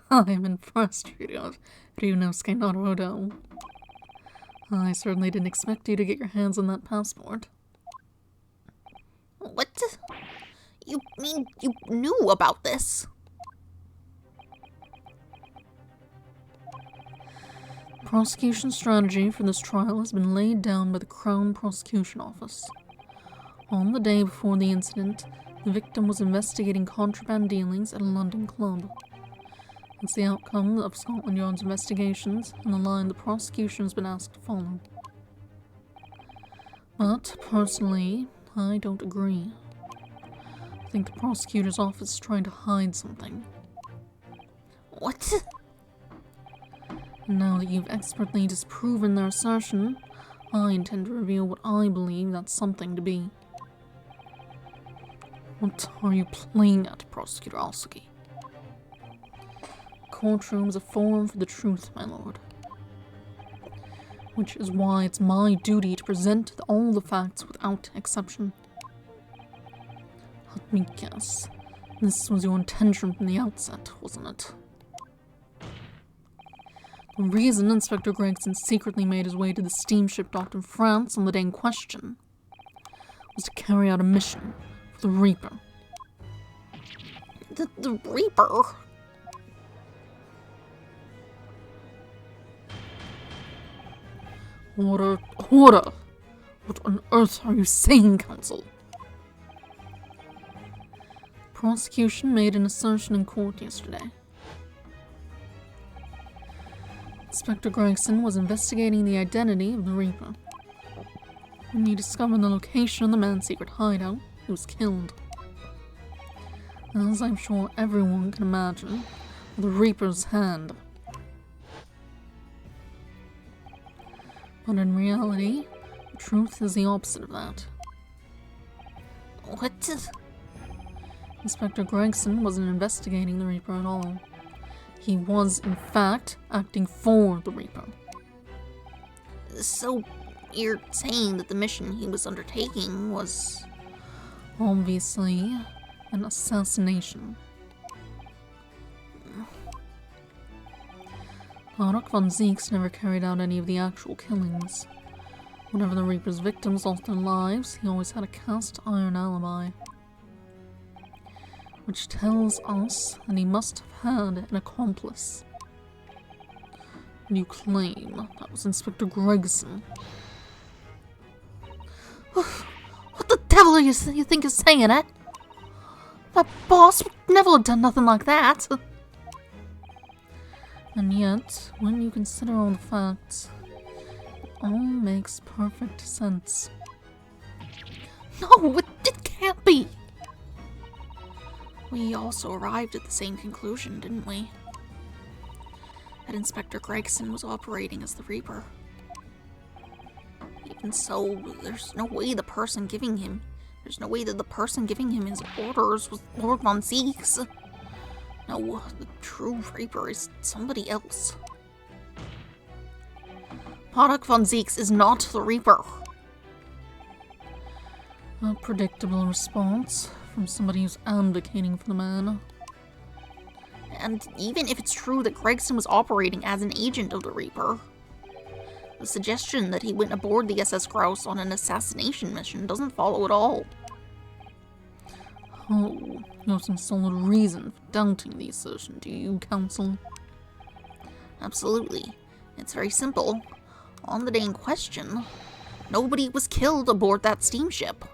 I am impressed, Ryunosuke Naruto. I certainly didn't expect you to get your hands on that passport. What? You mean you knew about this? Prosecution strategy for this trial has been laid down by the Crown Prosecution Office. On the day before the incident, the victim was investigating contraband dealings at a London club. It's the outcome of Scotland Yard's investigations and the line the prosecution has been asked to follow. But, personally, I don't agree. I think the prosecutor's office is trying to hide something. What? Now that you've expertly disproven their assertion, I intend to reveal what I believe that something to be. What are you playing at, Prosecutor Alsugi? Courtroom is a forum for the truth, my lord. Which is why it's my duty to present all the facts without exception. Let me guess. This was your intention from the outset, wasn't it? The reason Inspector Gregson secretly made his way to the steamship docked in France on the day in question was to carry out a mission for the Reaper. The Reaper? Order! What on earth are you saying, counsel? Prosecution made an assertion in court yesterday. Inspector Gregson was investigating the identity of the Reaper. When he discovered the location of the man's secret hideout, he was killed. As I'm sure everyone can imagine, the Reaper's hand. But in reality, the truth is the opposite of that. What? Inspector Gregson wasn't investigating the Reaper at all. He was, in fact, acting for the Reaper. So, you're saying that the mission he was undertaking was... Obviously, an assassination. Barak von Zieks never carried out any of the actual killings. Whenever the Reaper's victims lost their lives, he always had a cast iron alibi. Which tells us that he must have had an accomplice. You claim that was Inspector Gregson. What the devil you think you're saying, eh? That boss would never have done nothing like that. And yet, when you consider all the facts, it all makes perfect sense. No, it can't be. We also arrived at the same conclusion, didn't we? That Inspector Gregson was operating as the Reaper. Even so, there's no way that the person giving him his orders was Lord von Zieks. No, the true Reaper is somebody else. Barak von Zieks is not the Reaper. A predictable response from somebody who's advocating for the man. And even if it's true that Gregson was operating as an agent of the Reaper, the suggestion that he went aboard the SS Grouse on an assassination mission doesn't follow at all. Oh, you have some solid reason for doubting the assertion, do you, counsel? Absolutely. It's very simple. On the day in question, nobody was killed aboard that steamship.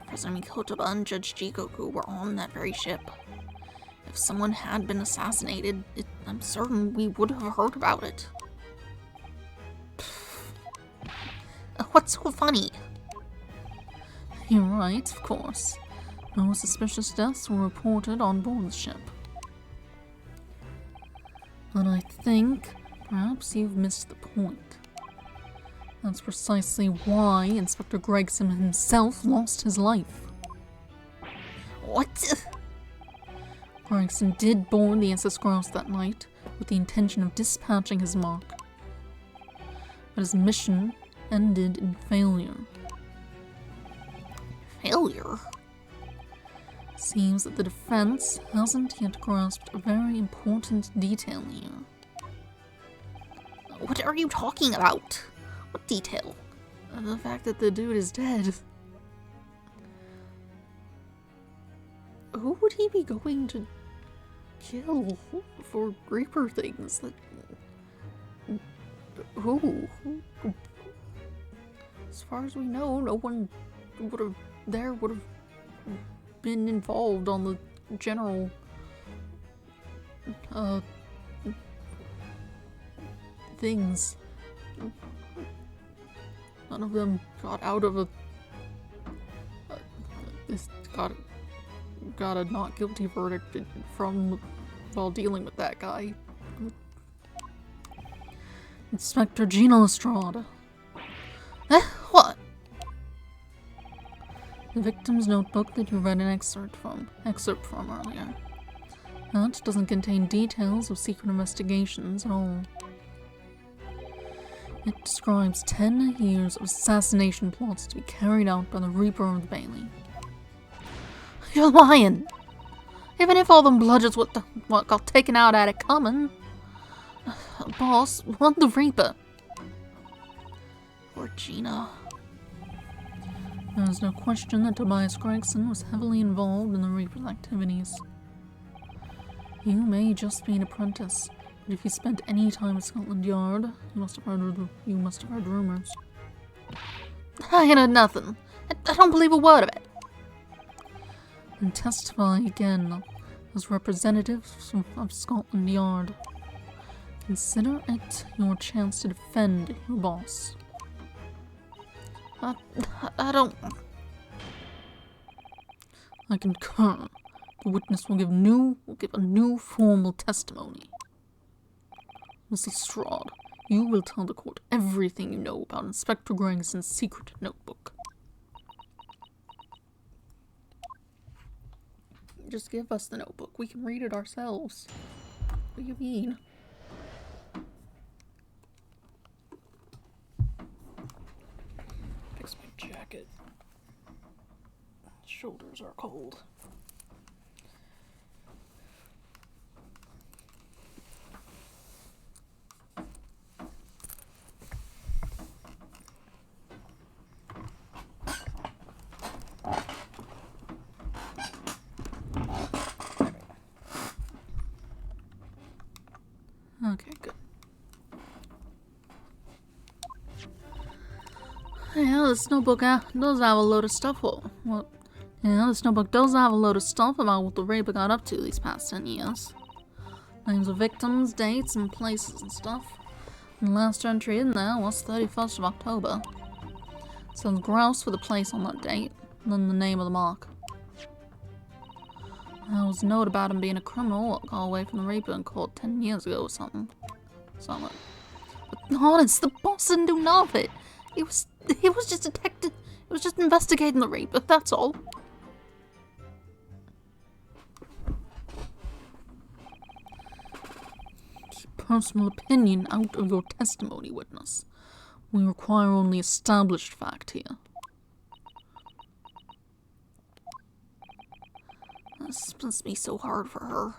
Professor Mikotoba and Judge Jikoku were on that very ship. If someone had been assassinated, I'm certain we would have heard about it. What's so funny? You're right, of course. No suspicious deaths were reported on board the ship. But I think perhaps you've missed the point. That's precisely why Inspector Gregson himself lost his life. What? Gregson did board the SS Grouse that night with the intention of dispatching his mark. But his mission ended in failure. Failure? Seems that the defense hasn't yet grasped a very important detail here. What are you talking about? What detail? The fact that the dude is dead. Who would he be going to kill for Reaper things? Who? As far as we know, no one would have been involved on the general things. None of them got out of got a not guilty verdict from while dealing with that guy. Inspector Gino Estrada. What? The victim's notebook that you read an excerpt from earlier. That doesn't contain details of secret investigations at all. It describes 10 years of assassination plots to be carried out by the Reaper of the Bailey. You're lying! Even if all them bludgeons what got taken out at it coming. Boss, what the Reaper? Or Gina. There is no question that Tobias Gregson was heavily involved in the Reaper's activities. You may just be an apprentice, but if you spent any time at Scotland Yard, you must have heard rumors. I ain't heard nothing. I don't believe a word of it. And testify again as representatives of Scotland Yard. Consider it your chance to defend your boss. I don't... I concur. The witness will give a new formal testimony. Mrs. Strahd, you will tell the court everything you know about Inspector Gregson's secret notebook. Just give us the notebook. We can read it ourselves. What do you mean? Fix my jacket. Shoulders are cold. Okay, good. Yeah, this notebook does have a load of stuff. This notebook does have a load of stuff about what the Reaper got up to these past 10 years. Names of victims, dates, and places and stuff. And the last entry in there was 31st of October. Sounds grouse for the place on that date, and then the name of the mark. There was a note about him being a criminal that got away from the Reaper in court 10 years ago or something. But honest, the boss didn't do none of it. He was just detecting. He was just investigating the Reaper, that's all. Keep personal opinion out of your testimony, witness. We require only established fact here. This must be so hard for her.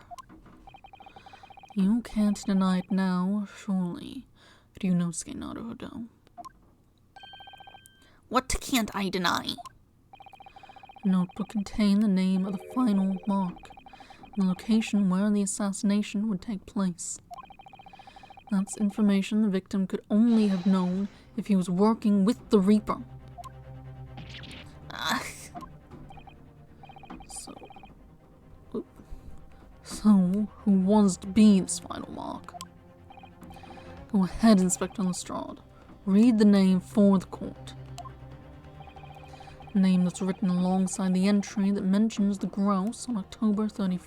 You can't deny it now, surely. Ryunosuke Naruhodo. What can't I deny? The notebook contained the name of the final mark, and the location where the assassination would take place. That's information the victim could only have known if he was working with the Reaper. So, who was to be this final mark? Go ahead, Inspector Lestrade. Read the name for the court. The name that's written alongside the entry that mentions the grouse on October 30,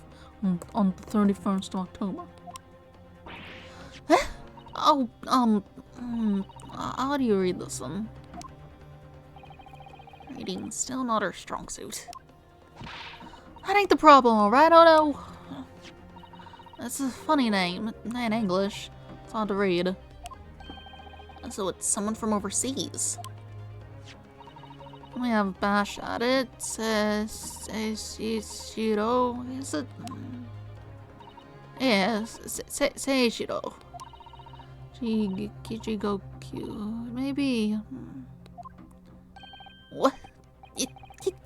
on the 31st of October. Oh, how do you read this one? Reading still not her strong suit. That ain't the problem, alright, Odo? That's a funny name in English. It's hard to read. So it's someone from overseas. We have a bash at it. Seishiro, is it? Yes, Seishiro. Jigoku, maybe. What? It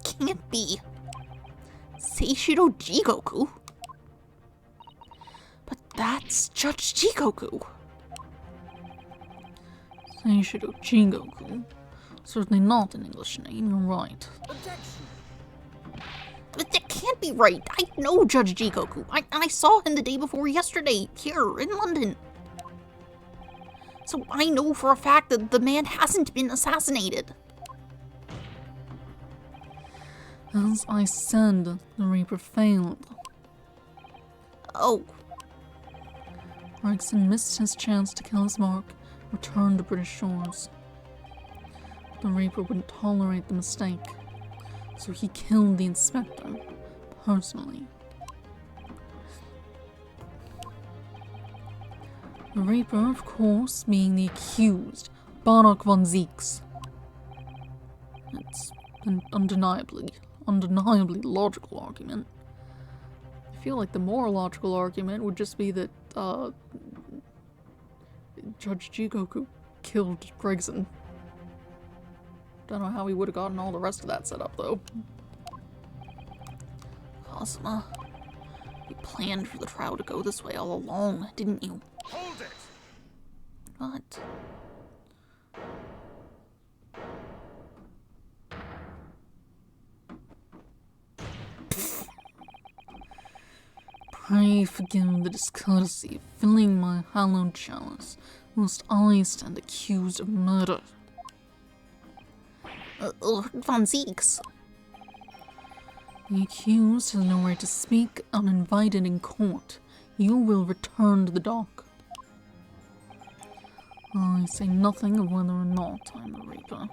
can't be. Seishiro Jigoku? But that's Judge Jigoku. Seishiro Jigoku. Certainly not an English name, you're right. Objection. But that can't be right. I know Judge Jigoku. I saw him the day before yesterday, here in London. So I know for a fact that the man hasn't been assassinated. As I said, the Reaper failed. Oh, Gregson missed his chance to kill his mark, returned to British shores. The Reaper wouldn't tolerate the mistake, so he killed the inspector, personally. The Reaper, of course, being the accused, Barak von Zieks. It's an undeniably logical argument. I feel like the more logical argument would just be that, Judge Jigoku killed Gregson. Don't know how he would have gotten all the rest of that set up, though. Cosma, you planned for the trial to go this way all along, didn't you? Hold it! What? Pray forgive the discourtesy of filling my hallowed chalice, whilst I stand accused of murder. Von Zieks. The accused has no right to speak uninvited in court. You will return to the dock. I say nothing of whether or not I'm the Reaper.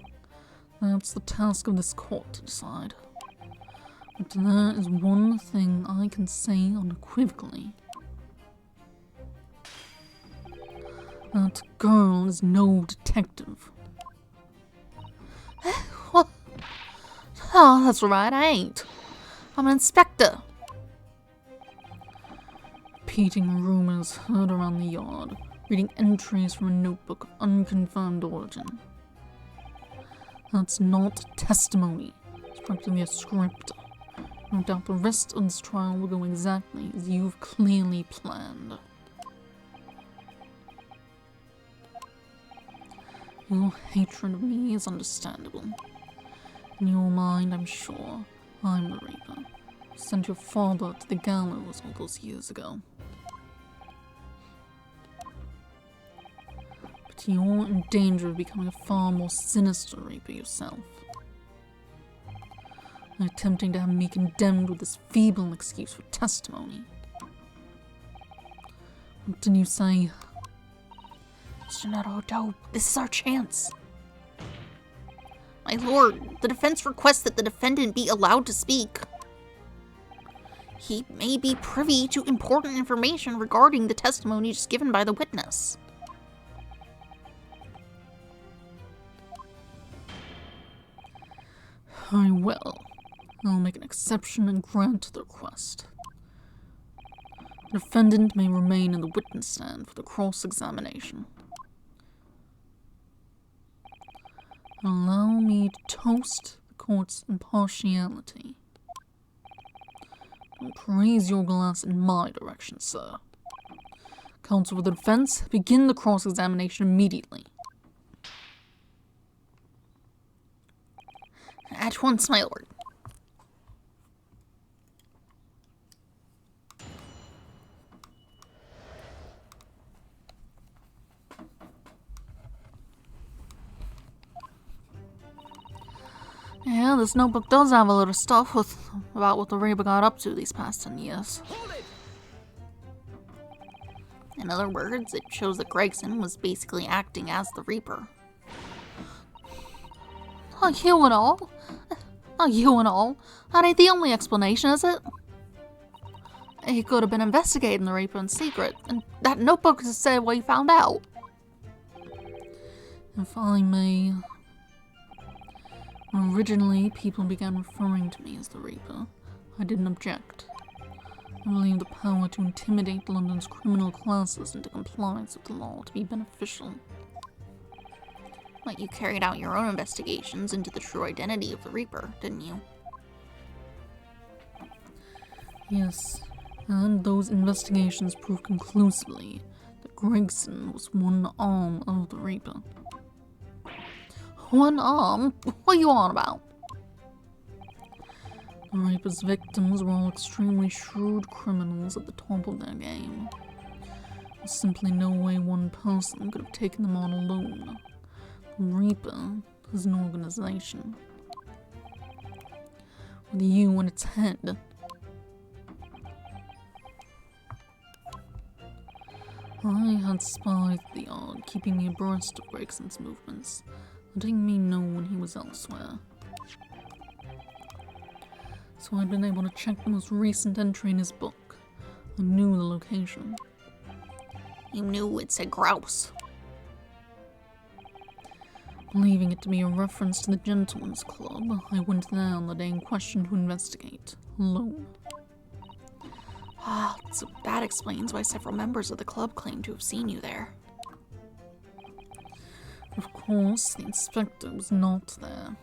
That's the task of this court to decide. But there is one thing I can say unequivocally. That girl is no detective. What? Oh, that's right, I ain't. I'm an inspector. Repeating rumors heard around the yard, reading entries from a notebook of unconfirmed origin. That's not testimony. It's practically a script. No doubt the rest of this trial will go exactly as you've clearly planned. Your hatred of me is understandable. In your mind, I'm sure, I'm the Reaper. You sent your father to the gallows all those years ago. But you're in danger of becoming a far more sinister Reaper yourself. Attempting to have me condemned with this feeble excuse for testimony. What did you say? Mr. Naruto, this is our chance. My lord, the defense requests that the defendant be allowed to speak. He may be privy to important information regarding the testimony just given by the witness. Very well. I'll make an exception and grant the request. The defendant may remain in the witness stand for the cross-examination. Allow me to toast the court's impartiality. Don't raise your glass in my direction, sir. Counsel for the defense, begin the cross-examination immediately. At once, my lord. Yeah, this notebook does have a lot of stuff about what the Reaper got up to these past 10 years. Hold it! In other words, it shows that Gregson was basically acting as the Reaper. Are you and all? Are you and all? That ain't the only explanation, is it? He could have been investigating the Reaper in secret, and that notebook said what he found out. If I may... When originally people began referring to me as the Reaper, I didn't object. I believed the power to intimidate London's criminal classes into compliance with the law to be beneficial. But you carried out your own investigations into the true identity of the Reaper, didn't you? Yes, and those investigations proved conclusively that Gregson was one arm of the Reaper. One arm? What are you on about? The Reaper's victims were all extremely shrewd criminals at the top of their game. There's simply no way one person could have taken them on alone. The Reaper is an organization, with you at its head. I had spies at the yard, keeping me abreast of Gregson's movements, letting me know when he was elsewhere. So I'd been able to check the most recent entry in his book. I knew the location. You knew it said grouse. Believing it to be a reference to the Gentleman's Club, I went there on the day in question to investigate, alone. Ah, so that explains why several members of the club claim to have seen you there. Of course, the inspector was not there.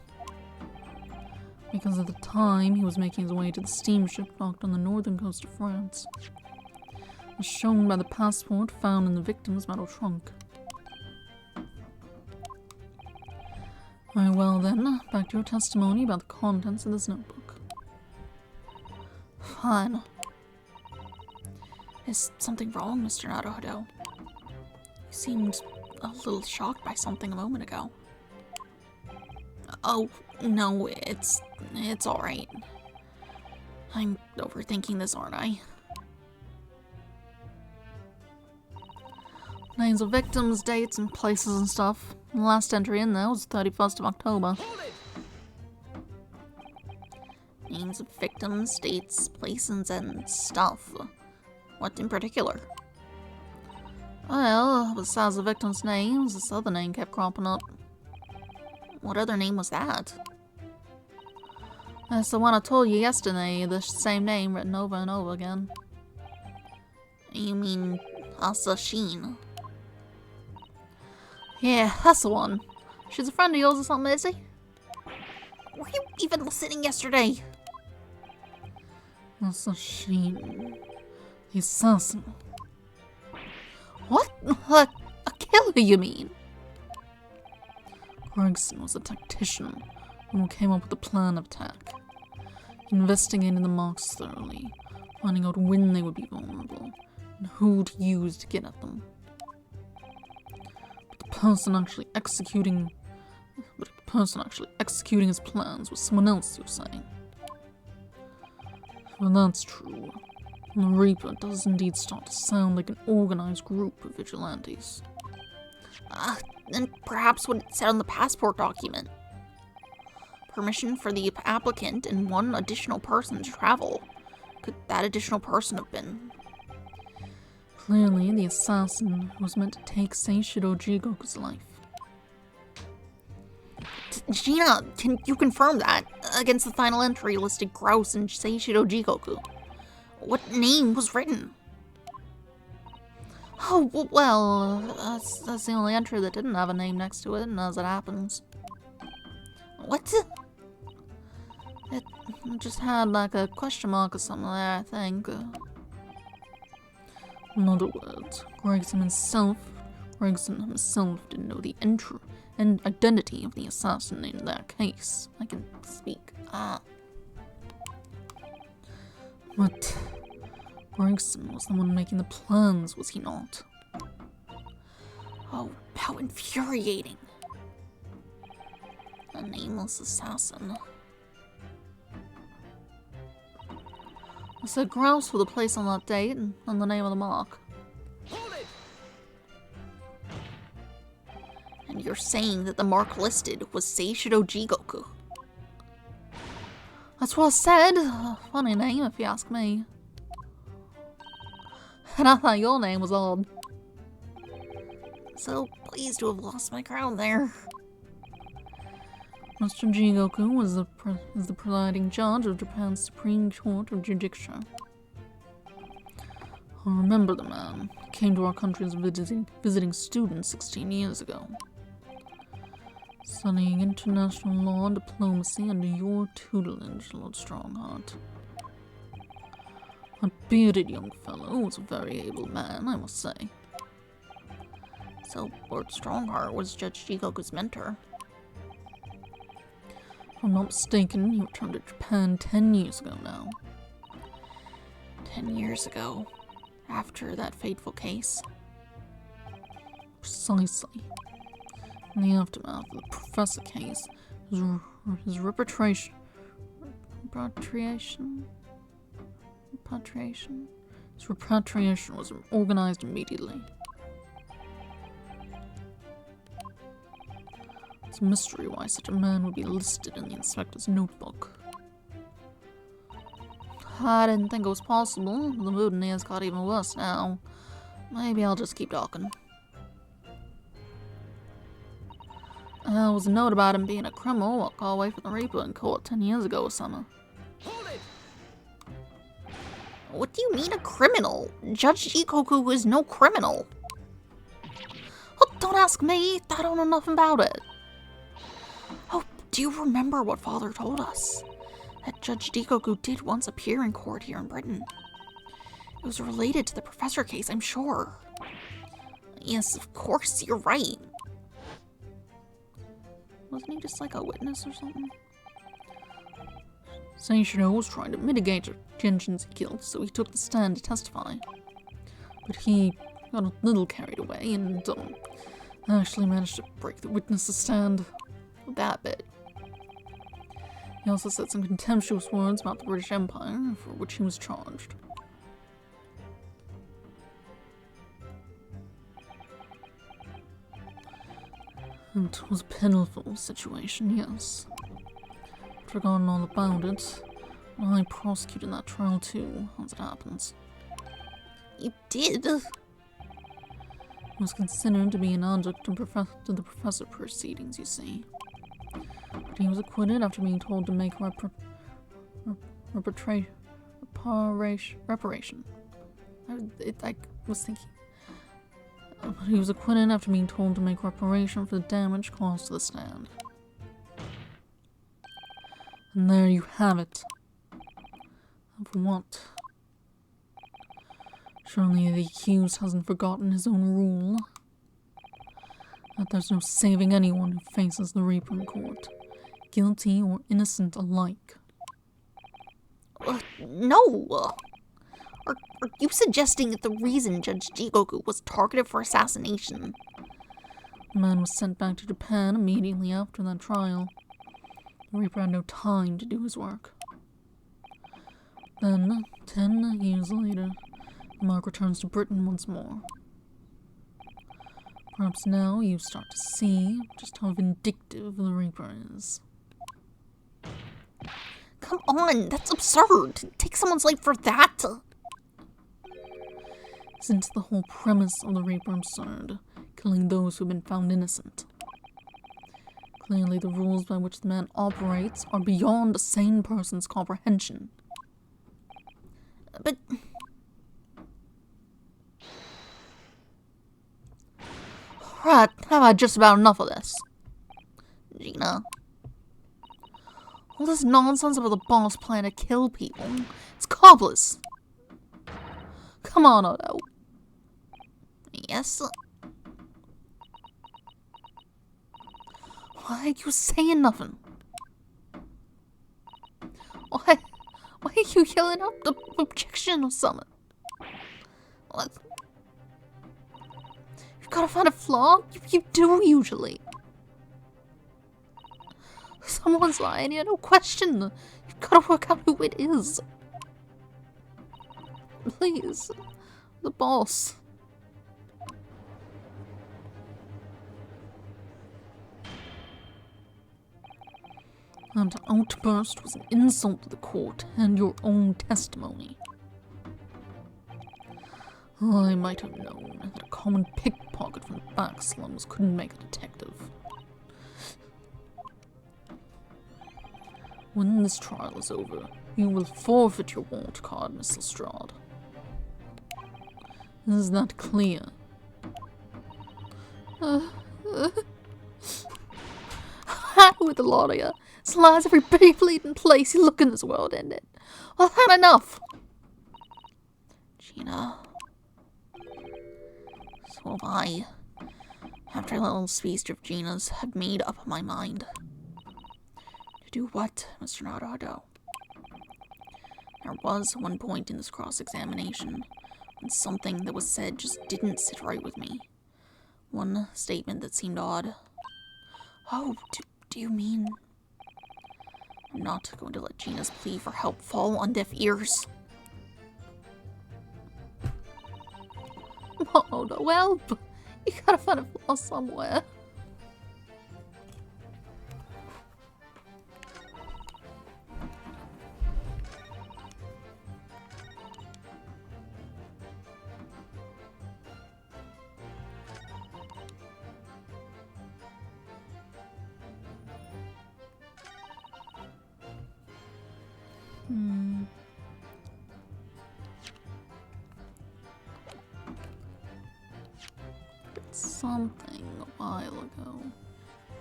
Because at the time, he was making his way to the steamship docked on the northern coast of France, as shown by the passport found in the victim's metal trunk. Very well then, back to your testimony about the contents of this notebook. Fine. Is something wrong, Mr. Naruhodo? You seemed a little shocked by something a moment ago. Oh, no, it's alright. I'm overthinking this, aren't I? Names of victims, dates, and places and stuff. The last entry in there was the 31st of October. Hold it! Names of victims, dates, places, and stuff. What in particular? Well, besides the victims' names, this other name kept cropping up. What other name was that? That's the one I told you yesterday, the same name written over and over again. You mean Asashin? Yeah, that's the one. She's a friend of yours or something, is she? Were you even listening yesterday? Asashin. The assassin. What? A killer, you mean? Gregson was a tactician who came up with the plan of attack. Investigating the marks thoroughly, finding out when they would be vulnerable, and who to use to get at them. But the person actually executing his plans was someone else, you're saying. Well, that's true. The Reaper does indeed start to sound like an organized group of vigilantes. Then perhaps what it said on the passport document. Permission for the applicant and one additional person to travel. Could that additional person have been? Clearly, the assassin was meant to take Seishiro Jigoku's life. Gina, can you confirm that? Against the final entry listed Grouse and Seishiro Jigoku. What name was written? Oh, well, that's the only entry that didn't have a name next to it, and as it happens. What? It just had like a question mark or something there, I think. In other words, Gregson himself didn't know the entry and identity of the assassin in that case. I can speak. But Gregson was the one making the plans, was he not? Oh, how infuriating. A nameless assassin. I said grouse for the place on that date and the name of the mark. Hold it! And you're saying that the mark listed was Seishiro Jigoku? That's what I said. Funny name, if you ask me. And I thought your name was odd. So pleased to have lost my crown there. Mr. Jigoku was the presiding judge of Japan's Supreme Court of Judicature. I remember the man. He came to our country as a visiting student 16 years ago. Studying international law and diplomacy under your tutelage, Lord Strongheart. A bearded young fellow was a very able man, I must say. So Lord Strongheart was Judge Jigoku's mentor. If I'm not mistaken, he returned to Japan 10 years ago now. 10 years ago, after that fateful case. Precisely. In the aftermath of the Professor case, his repatriation was organized immediately. It's a mystery why such a man would be listed in the inspector's notebook. I didn't think it was possible. The mood in has got even worse now. Maybe I'll just keep talking. There was a note about him being a criminal walked all the way from the Reaper in court 10 years ago or something. Hold it! What do you mean a criminal? Judge Jigoku is no criminal. Oh, don't ask me. I don't know nothing about it. Oh, do you remember what Father told us? That Judge Jigoku did once appear in court here in Britain. It was related to the Professor case, I'm sure. Yes, of course, you're right. Wasn't he just like a witness or something? Seishiro was trying to mitigate Genshin's guilt, so he took the stand to testify. But he got a little carried away and actually managed to break the witness's stand. That bit. He also said some contemptuous words about the British Empire, for which he was charged. It was a pitiful situation, yes. I've forgotten all about it. I prosecuted that trial too, as it happens. You did? It was considered to be an adjunct to the professor proceedings, you see. But he was acquitted after being told to make reparation. I was thinking. He was acquitted after being told to make reparation for the damage caused to the stand. And there you have it. Of what? Surely the accused hasn't forgotten his own rule. That there's no saving anyone who faces the Reaper in court, guilty or innocent alike. No! Are you suggesting that the reason Judge Jigoku was targeted for assassination? The man was sent back to Japan immediately after that trial. The Reaper had no time to do his work. Then, 10 years later, the mark returns to Britain once more. Perhaps now you start to see just how vindictive the Reaper is. Come on, that's absurd. Take someone's life for that. Isn't the whole premise of the Reaper absurd, killing those who have been found innocent? Clearly the rules by which the man operates are beyond a sane person's comprehension. But... Right, I've had just about enough of this. Gina... All this nonsense about the boss plan to kill people, it's cobblers. Come on, Odo. Yes? Why are you saying nothing? Why are you yelling up the objection or something? What? You've gotta find a flaw? You do usually. Someone's lying here, no question. You've gotta work out who it is. Please. The boss. That outburst was an insult to the court and your own testimony. I might have known that a common pickpocket from the back slums couldn't make a detective. When this trial is over, you will forfeit your warrant card, Miss Lestrade. Is that clear? With the lot of you. Slides every big bleeding place you look in this world, isn't it? Well, I've had enough. Gina. So have I. After a little speech of Gina's, have made up my mind. To do what, Mr. Naruto? There was one point in this cross-examination when something that was said just didn't sit right with me. One statement that seemed odd. Oh, do you mean... I'm not going to let Gina's plea for help fall on deaf ears. Oh, no, well, you gotta find a flaw somewhere. Something a while ago.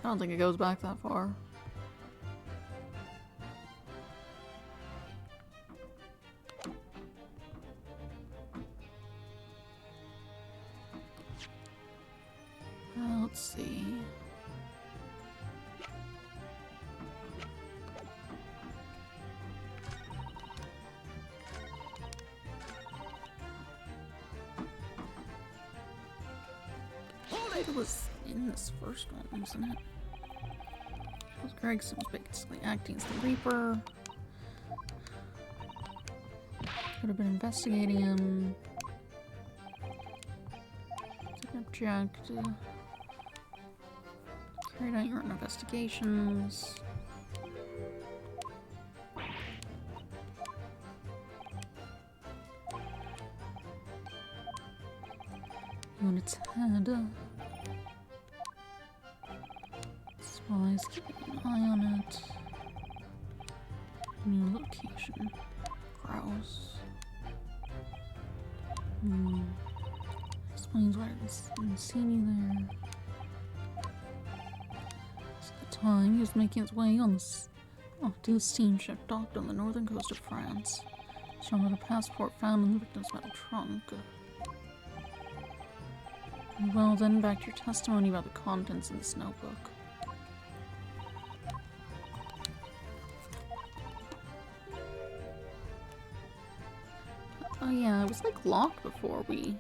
I don't think it goes back that far. Let's see. It was in this first one, wasn't it? Because Gregson was basically acting as the Reaper. Could have been investigating him. Didn't object. Carried out your own investigations. Unit's head. Spies keeping an eye on it. New location. Grouse. Explains why I didn't see you there. At the time, he was making his way on to a steamship docked on the northern coast of France. Shown with a passport found in the victim's metal trunk. Well, then back to your testimony about the contents in this notebook. Oh yeah, it was like locked before we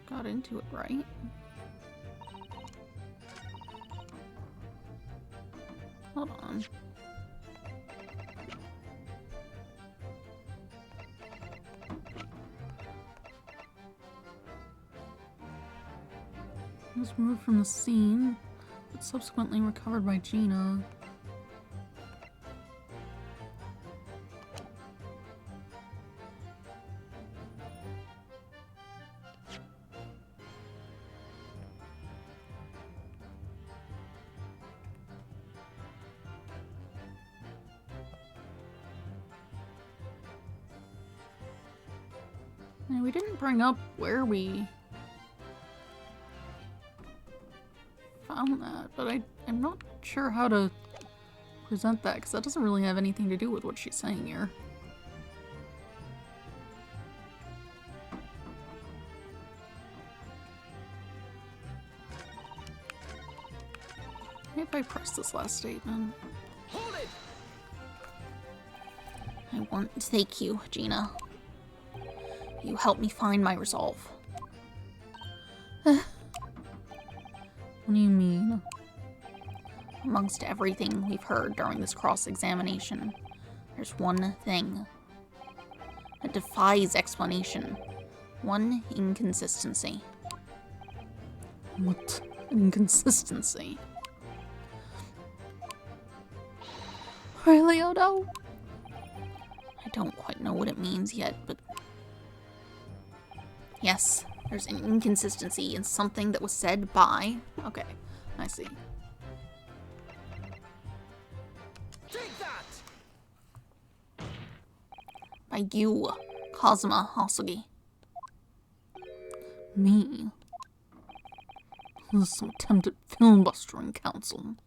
got into it, right? Hold on. It was removed from the scene, but subsequently recovered by Gina. And we didn't bring up where we found that, but I'm not sure how to present that, because that doesn't really have anything to do with what she's saying here. If I press this last statement. Hold it! I want to thank you, Gina. You helped me find my resolve. What do you mean? Amongst everything we've heard during this cross-examination, there's one thing. that defies explanation. One inconsistency. What an inconsistency. Really, Odo? I don't quite know what it means yet, but... Yes, there's an inconsistency in something that was said by... Okay, I see. Take that! By you, Kazuma Hosogi. Me? This is some attempt at filibustering, Council.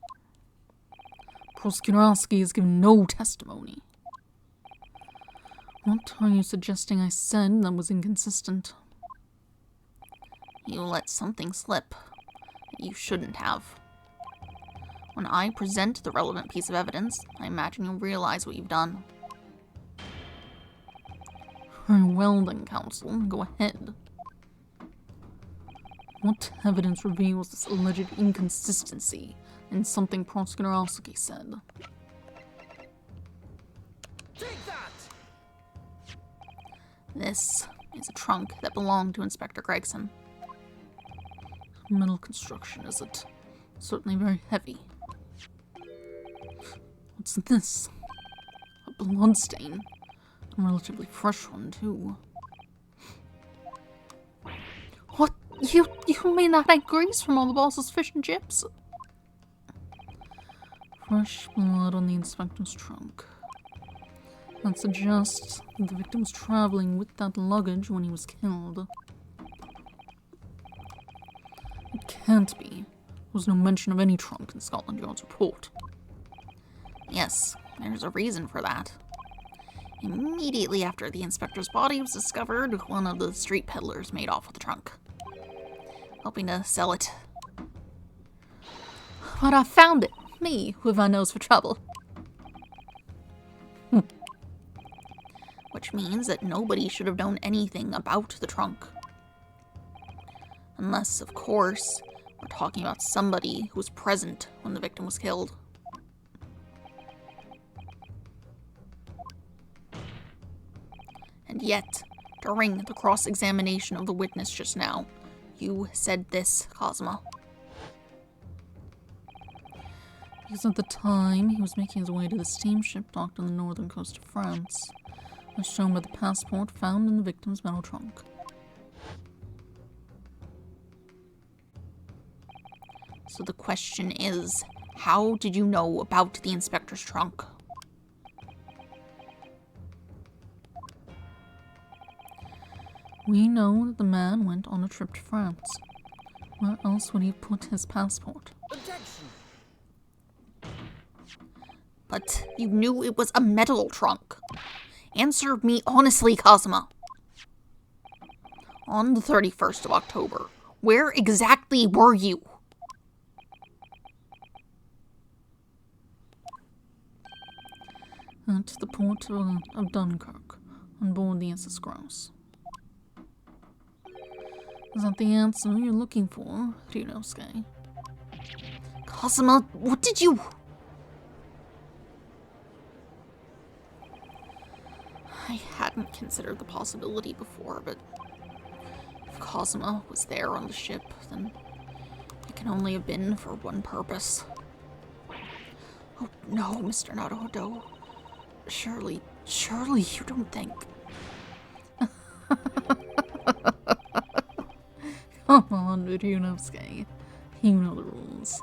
Prosecutor Oski has given no testimony. What are you suggesting I said that was inconsistent? You let something slip that you shouldn't have. When I present the relevant piece of evidence, I imagine you'll realize what you've done. Very well then, Counsel. Go ahead. What evidence reveals this alleged inconsistency in something Prosecutor Osuki said? Take that! This is a trunk that belonged to Inspector Gregson. Metal construction, is it? Certainly very heavy. What's this? A bloodstain. A relatively fresh one, too. What? You mean that ain't grease from all the boss's fish and chips? Fresh blood on the inspector's trunk. That suggests that the victim was traveling with that luggage when he was killed. It can't be. There was no mention of any trunk in Scotland Yard's report. Yes, there's a reason for that. Immediately after the inspector's body was discovered, one of the street peddlers made off with the trunk, hoping to sell it. But I found it. Me, with my nose for trouble. Which means that nobody should have known anything about the trunk. Unless, of course, we're talking about somebody who was present when the victim was killed. And yet, during the cross-examination of the witness just now, you said this, Kazuma. Because at the time, he was making his way to the steamship docked on the northern coast of France, as shown by the passport found in the victim's metal trunk. So the question is, how did you know about the inspector's trunk? We know that the man went on a trip to France. Where else would he put his passport? Objection! But you knew it was a metal trunk. Answer me honestly, Kazuma. On the 31st of October, where exactly were you? At the port of Dunkirk, on board the SS Grouse. Is that the answer you're looking for, Ryunosuke? Kazuma, what did you... I hadn't considered the possibility before, but if Kazuma was there on the ship, then it can only have been for one purpose. Oh no, Mr. Naruto. Surely you don't think... Come on, Ryunosuke. You know the rules.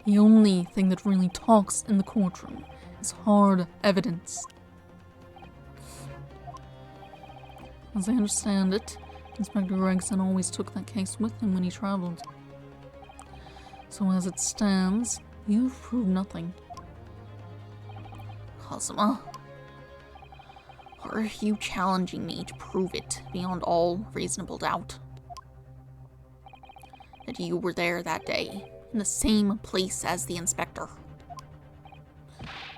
The only thing that really talks in the courtroom is hard evidence. As I understand it, Inspector Gregson always took that case with him when he traveled. So as it stands, you've proved nothing. Kazuma, are you challenging me to prove it beyond all reasonable doubt? That you were there that day, in the same place as the inspector?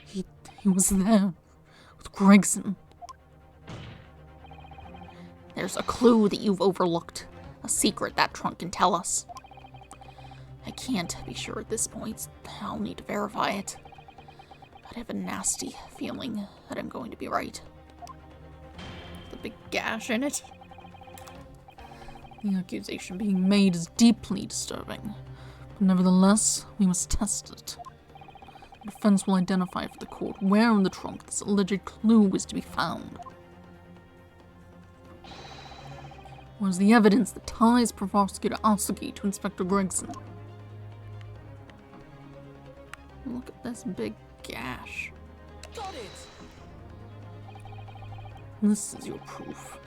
He was there, with Gregson. There's a clue that you've overlooked, a secret that trunk can tell us. I can't be sure at this point, I'll need to verify it. I have a nasty feeling that I'm going to be right. The big gash in it. The accusation being made is deeply disturbing, but nevertheless, we must test it. The defense will identify for the court where in the trunk this alleged clue is to be found. What is the evidence that ties Prosecutor Asugi to Inspector Gregson? Look at this big gash. Got it! This is your proof.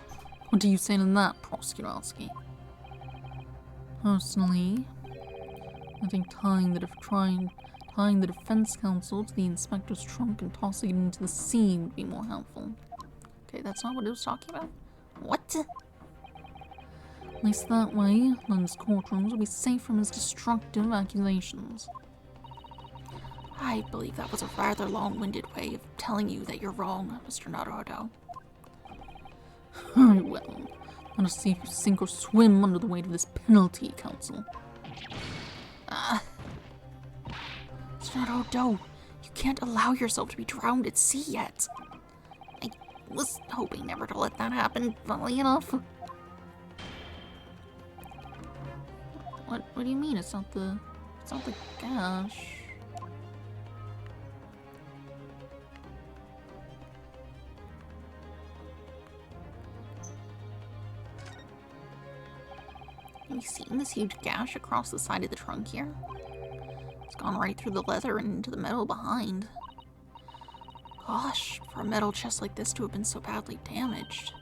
What do you say to that, Prosecutor Asugi? Personally, I think tying the defense counsel to the inspector's trunk and tossing it into the sea would be more helpful. Okay, that's not what it was talking about. What? At least that way, Lund's courtrooms will be safe from his destructive accusations. I believe that was a rather long-winded way of telling you that you're wrong, Mr. Naruto. Very well. Let us see if you sink or swim under the weight of this penalty, counsel. Mr. Naruto, you can't allow yourself to be drowned at sea yet. I was hoping never to let that happen, funnily enough. What do you mean? It's not the gash. Have you seen this huge gash across the side of the trunk here? It's gone right through the leather and into the metal behind. Gosh, for a metal chest like this to have been so badly damaged.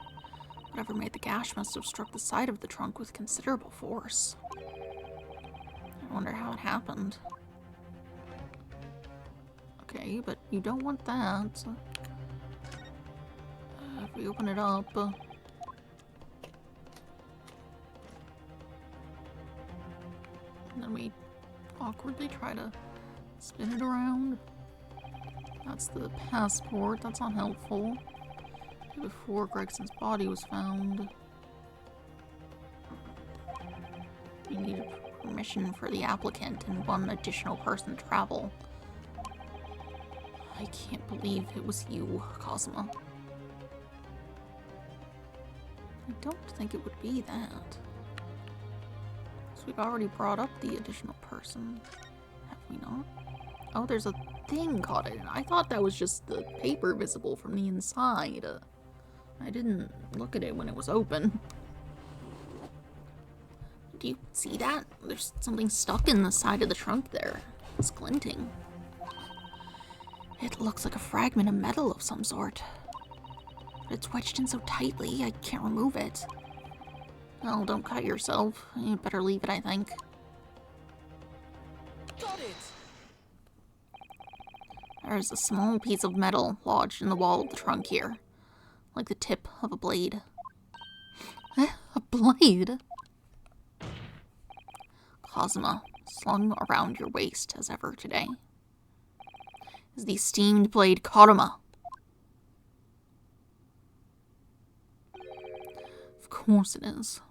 Whatever made the gash must have struck the side of the trunk with considerable force. I wonder how it happened. Okay, but you don't want that. If we open it up... and then we awkwardly try to spin it around. That's the passport. That's unhelpful. Before Gregson's body was found, we needed permission for the applicant and one additional person to travel. I can't believe it was you, Cosmo. I don't think it would be that. We've already brought up the additional person, have we not? Oh, there's a thing caught in it. I thought that was just the paper visible from the inside. I didn't look at it when it was open. Do you see that? There's something stuck in the side of the trunk there. It's glinting. It looks like a fragment of metal of some sort. But it's wedged in so tightly, I can't remove it. Well, don't cut yourself. You better leave it, I think. Got it! There's a small piece of metal lodged in the wall of the trunk here. Like the tip of a blade. A blade? Cosmo, slung around your waist as ever today, is the esteemed blade Karuma. Of course it is.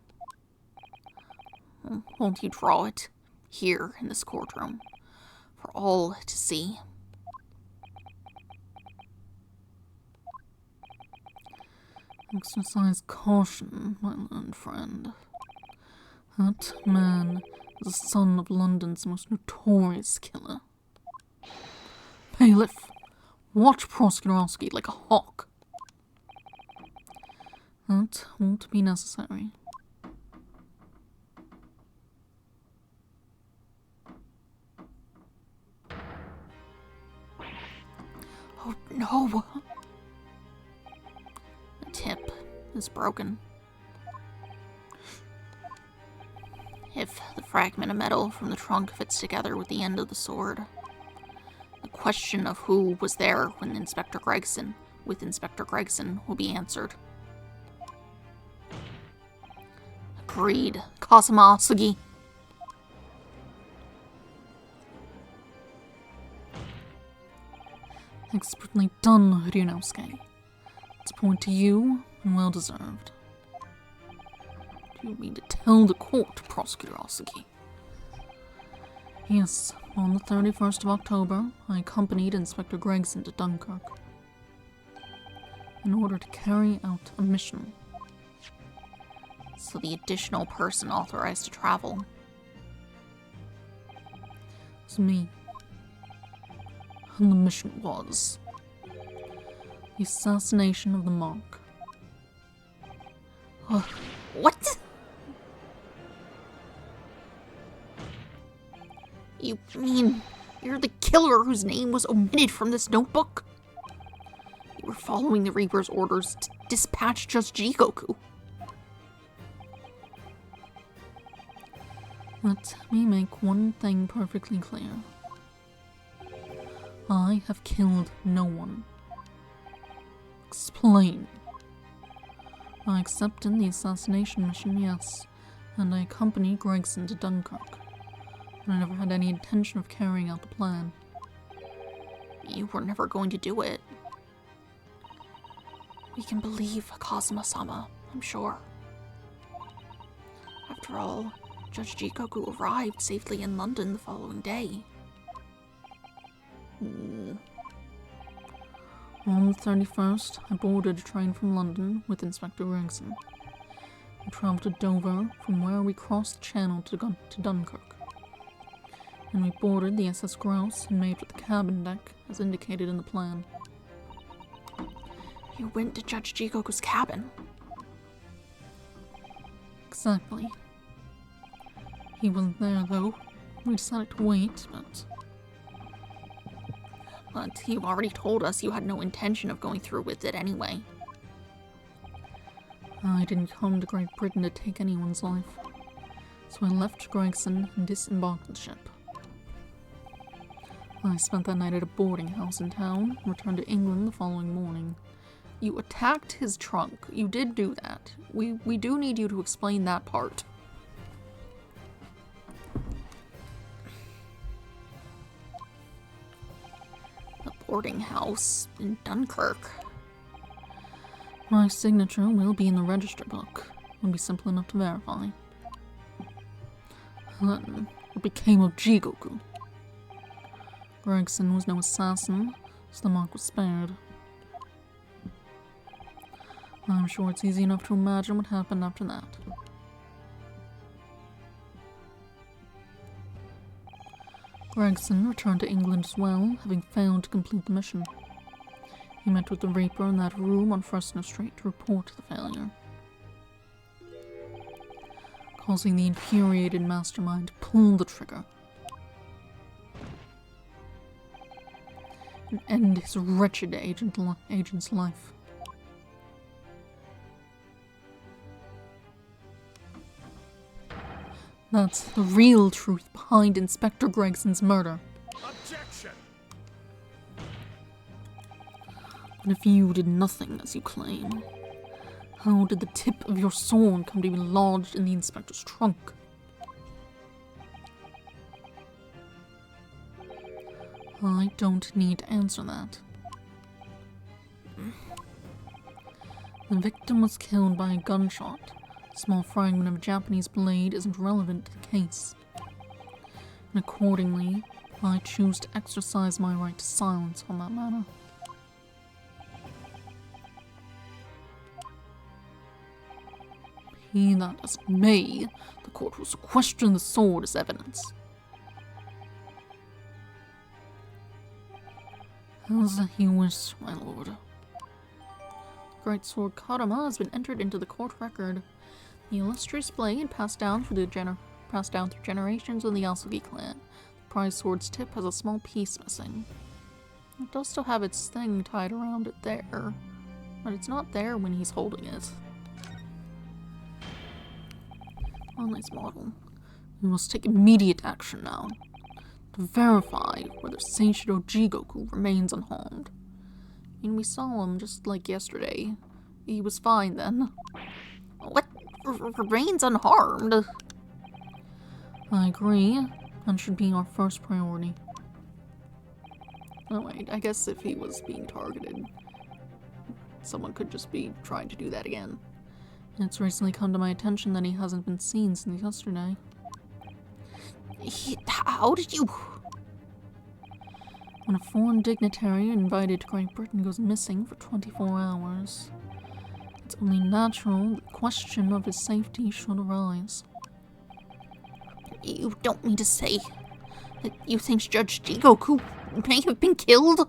Won't you draw it here in this courtroom for all to see? Exercise caution, my learned friend. That man is the son of London's most notorious killer. Bailiff, watch Prosecutor Asugi like a hawk. That won't be necessary. Oh no! The tip is broken. If the fragment of metal from the trunk fits together with the end of the sword, the question of who was there with Inspector Gregson will be answered. Agreed, Kazuma Asugi. Expertly done, Ryunosuke. It's a point to you, and well deserved. Do you mean to tell the court, Prosecutor Asugi? Yes, on the 31st of October, I accompanied Inspector Gregson to Dunkirk in order to carry out a mission. So the additional person authorized to travel. It was me. And the mission was the assassination of the Mark. What? You mean you're the killer whose name was omitted from this notebook? You were following the Reaper's orders to dispatch Judge Jigoku. Let me make one thing perfectly clear. I have killed no one. Explain. I accepted the assassination mission, yes, and I accompanied Gregson to Dunkirk. But I never had any intention of carrying out the plan. You were never going to do it. We can believe Kazuma-sama, I'm sure. After all, Judge Jigoku arrived safely in London the following day. On the 31st, I boarded a train from London with Inspector Gregson. We travelled to Dover, from where we crossed the Channel to Dunkirk. And we boarded the SS Grouse and made for the cabin deck, as indicated in the plan. You went to Judge Jigoku's cabin. Exactly. He wasn't there, though. We decided to wait, But you already told us you had no intention of going through with it anyway. I didn't come to Great Britain to take anyone's life. So I left Gregson and disembarked the ship. I spent that night at a boarding house in town and returned to England the following morning. You attacked his trunk. You did do that. We do need you to explain that part. A boarding house in Dunkirk. My signature will be in the register book. It will be simple enough to verify. Then, what became of Jigoku? Gregson was no assassin, so the Mark was spared. I'm sure it's easy enough to imagine what happened after that. Gregson returned to England as well, having failed to complete the mission. He met with the Reaper in that room on Fresno Street to report the failure, causing the infuriated mastermind to pull the trigger and end his wretched agent's life. That's the real truth behind Inspector Gregson's murder. Objection! But if you did nothing, as you claim, how did the tip of your sword come to be lodged in the inspector's trunk? I don't need to answer that. The victim was killed by a gunshot. A small fragment of a Japanese blade isn't relevant to the case. And accordingly, I choose to exercise my right to silence on that matter. Be that as it may, the court will question the sword as evidence. As you wish, my lord. The great sword Karama has been entered into the court record. The illustrious blade passed down through generations of the Yasugi clan. The prize sword's tip has a small piece missing. It does still have its thing tied around it there, but it's not there when he's holding it. Oh, nice model. We must take immediate action now to verify whether Seishiro Jigoku remains unharmed. I mean, we saw him just like yesterday. He was fine then. What? Remains unharmed? I agree. That should be our first priority. Oh wait, I guess if he was being targeted, someone could just be trying to do that again. It's recently come to my attention that he hasn't been seen since yesterday. How did you... When a foreign dignitary invited to Great Britain goes missing for 24 hours, it's only natural the question of his safety should arise. You don't mean to say that you think Judge Jigoku may have been killed?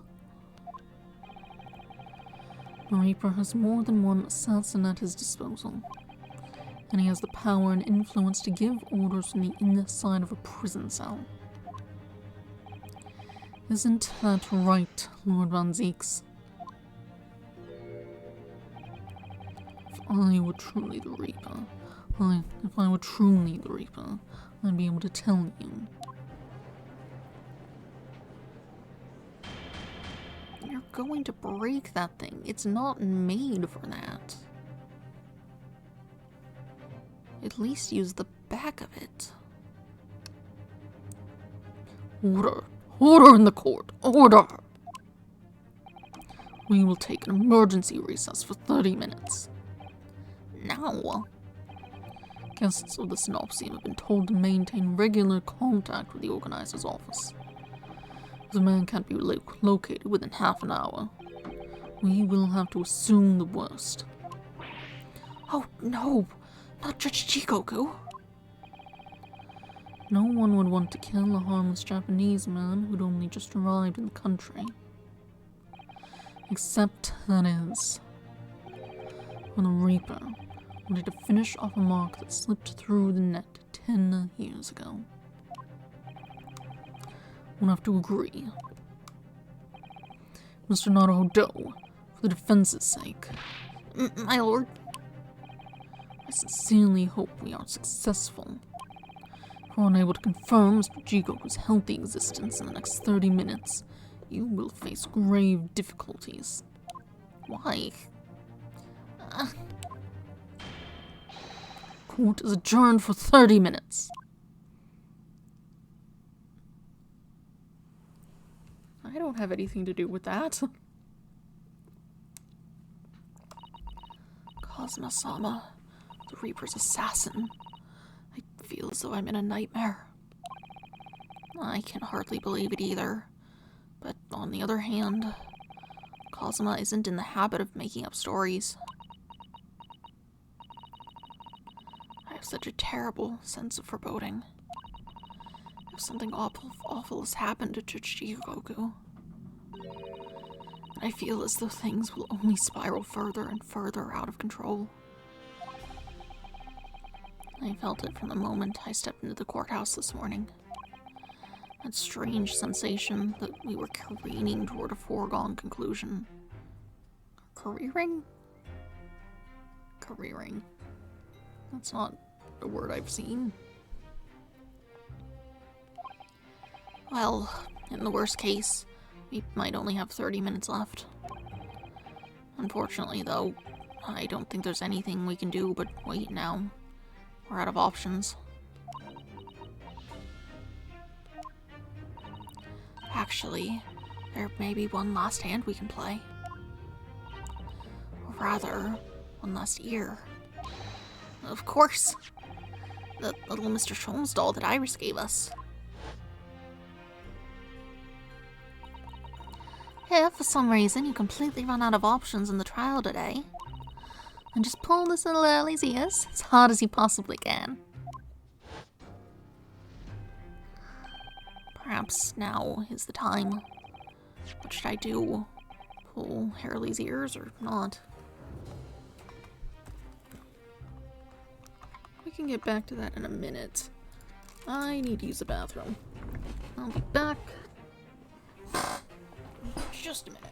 The Reaper has more than one assassin at his disposal, and he has the power and influence to give orders from the inside of a prison cell. Isn't that right, Lord Van Zieks? If I were truly the Reaper, I'd be able to tell you. You're going to break that thing. It's not made for that. At least use the back of it. Order! Order in the court! Order! We will take an emergency recess for 30 minutes. Now? Guests of the Synopsium have been told to maintain regular contact with the organizer's office. The man can't be located within half an hour. We will have to assume the worst. Oh, no! Not Judge Jigoku! No one would want to kill a harmless Japanese man who'd only just arrived in the country. Except, that is, when the Reaper wanted to finish off a mark that slipped through the net 10 years ago. We'll have to agree. Mr. Naruhodo, for the defense's sake. My lord. I sincerely hope we are successful. If we're unable to confirm Mr. Jigoku's healthy existence in the next 30 minutes, you will face grave difficulties. Why? Court is adjourned for 30 minutes. I don't have anything to do with that. Kazuma-sama, the Reaper's assassin. I feel as though I'm in a nightmare. I can hardly believe it either. But on the other hand, Kazuma isn't in the habit of making up stories. I have such a terrible sense of foreboding. If something awful has happened to Judge Jigoku, I feel as though things will only spiral further and further out of control. I felt it from the moment I stepped into the courthouse this morning. That strange sensation that we were careening toward a foregone conclusion. Careering? Careering. That's not a word I've seen. Well, in the worst case, we might only have 30 minutes left. Unfortunately, though, I don't think there's anything we can do but wait now. We're out of options. Actually, there may be one last hand we can play. Or rather, one last ear. Of course! The little Mr. Sholmes doll that Iris gave us. If for some reason you completely run out of options in the trial today, then just pull this little Early's ears as hard as you possibly can. Perhaps now is the time. What should I do? Pull Hurley's ears or not? We can get back to that in a minute. I need to use the bathroom. I'll be back. Just a minute.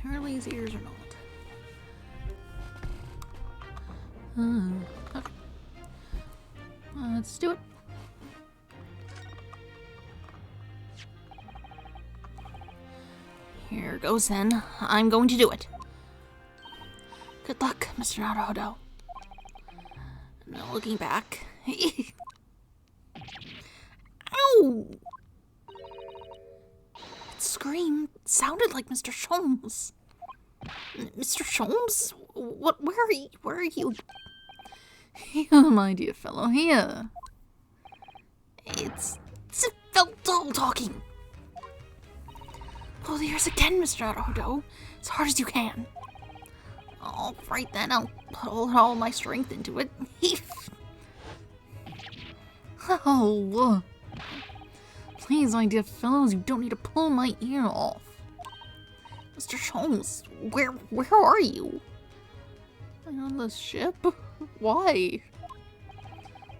Hurley's ears or not. Okay. Let's do it. Here goes then. I'm going to do it. Good luck, Mr. Naruhodo. No looking back. Ow! That scream sounded like Mr. Sholmes. Mr. Sholmes? What? Where are you? Where are you? Here, my dear fellow, here. It's a Veltal talking. Pull the ears again, Mr. Naruhodo. As hard as you can. All right then, I'll put all my strength into it. Oh, please, my dear fellows, you don't need to pull my ear off. Mr. Sholmes, where are you? I'm on the ship? Why?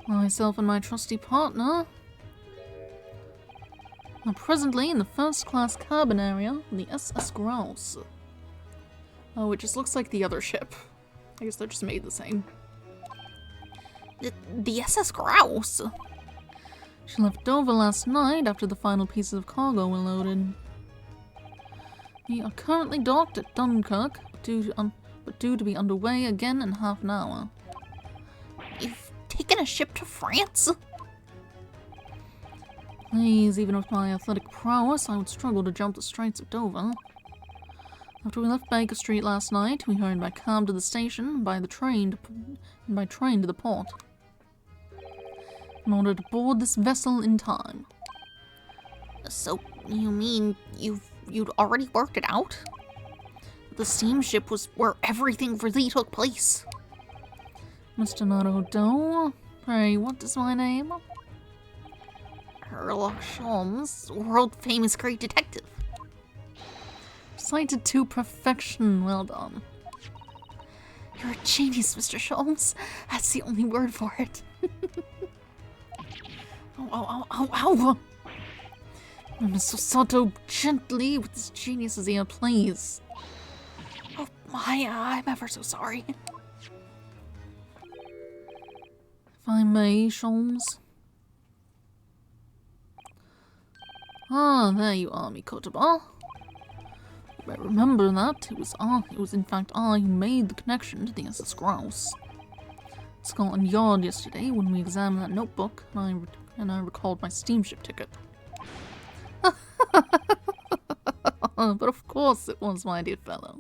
Myself and my trusty partner are presently in the first-class cabin area of the SS Grouse. Oh, it just looks like the other ship. I guess they're just made the same. The SS Grouse? She left Dover last night after the final pieces of cargo were loaded. We are currently docked at Dunkirk, but due to be underway again in half an hour. You've taken a ship to France? Please, even with my athletic prowess, I would struggle to jump the Straits of Dover. After we left Baker Street last night, we hurried by cab to the station and by train to the port, in order to board this vessel in time. So, you mean you'd already worked it out? The steamship was where everything really took place. Mr. Naruhodo, pray, what is my name? Sherlock Sholmes, world-famous great detective. Recited to perfection, well done. You're a genius, Mr. Sholmes. That's the only word for it. Ow. Mr. Sato, gently with this genius's ear, please. Oh, I'm ever so sorry. If I may, Sholmes. Ah, there you are, Mikotoba. I remember that it was in fact I who made the connection to the SS Grouse. Scotland Yard yesterday when we examined that notebook, and I recalled my steamship ticket. But of course it was, my dear fellow.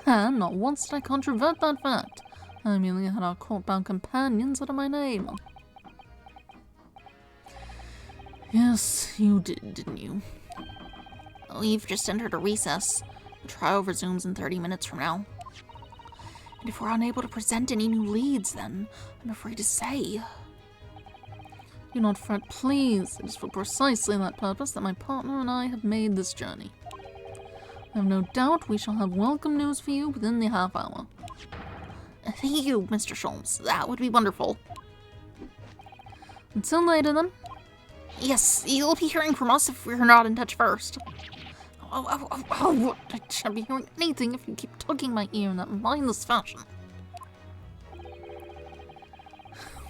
And not once did I controvert that fact. I merely had our court-bound companions under my name. Yes, you did, didn't you? We've just entered a recess. The trial resumes in 30 minutes from now. And if we're unable to present any new leads, then I'm afraid to say. Do not fret, please. It is for precisely that purpose that my partner and I have made this journey. I have no doubt we shall have welcome news for you within the half hour. Thank you, Mr. Sholmes. That would be wonderful. Until later, then. Yes, you'll be hearing from us if we're not in touch first. I shan't be hearing anything if you keep tugging my ear in that mindless fashion.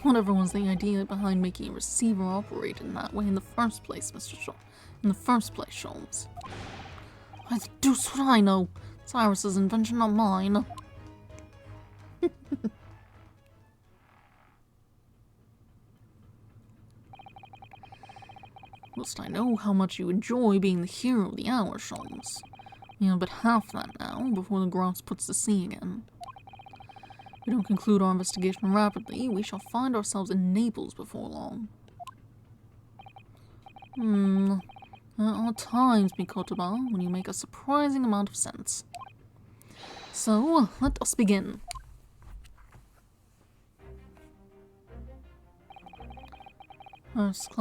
Whatever was the idea behind making a receiver operate in that way in the first place, Sholmes? Why the deuce would I know? It's Iris's invention, not mine. Whilst I know how much you enjoy being the hero of the hour, Sholmes. We have but half that now, before the Grouse puts to sea again. If we don't conclude our investigation rapidly, we shall find ourselves in Naples before long. There are times, Mikotoba, when you make a surprising amount of sense. So, let us begin. First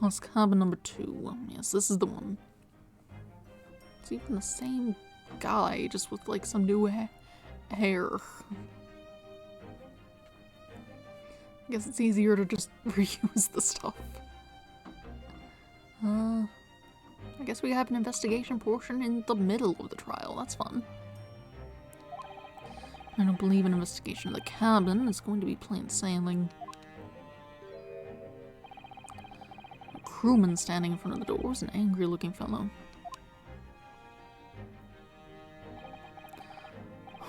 class cabin number 2. Yes, this is the one. It's even the same guy, just with like some new hair. I guess it's easier to just reuse the stuff. I guess we have an investigation portion in the middle of the trial. That's fun. I don't believe an investigation of the cabin is going to be plain sailing. A crewman standing in front of the door is an angry-looking fellow.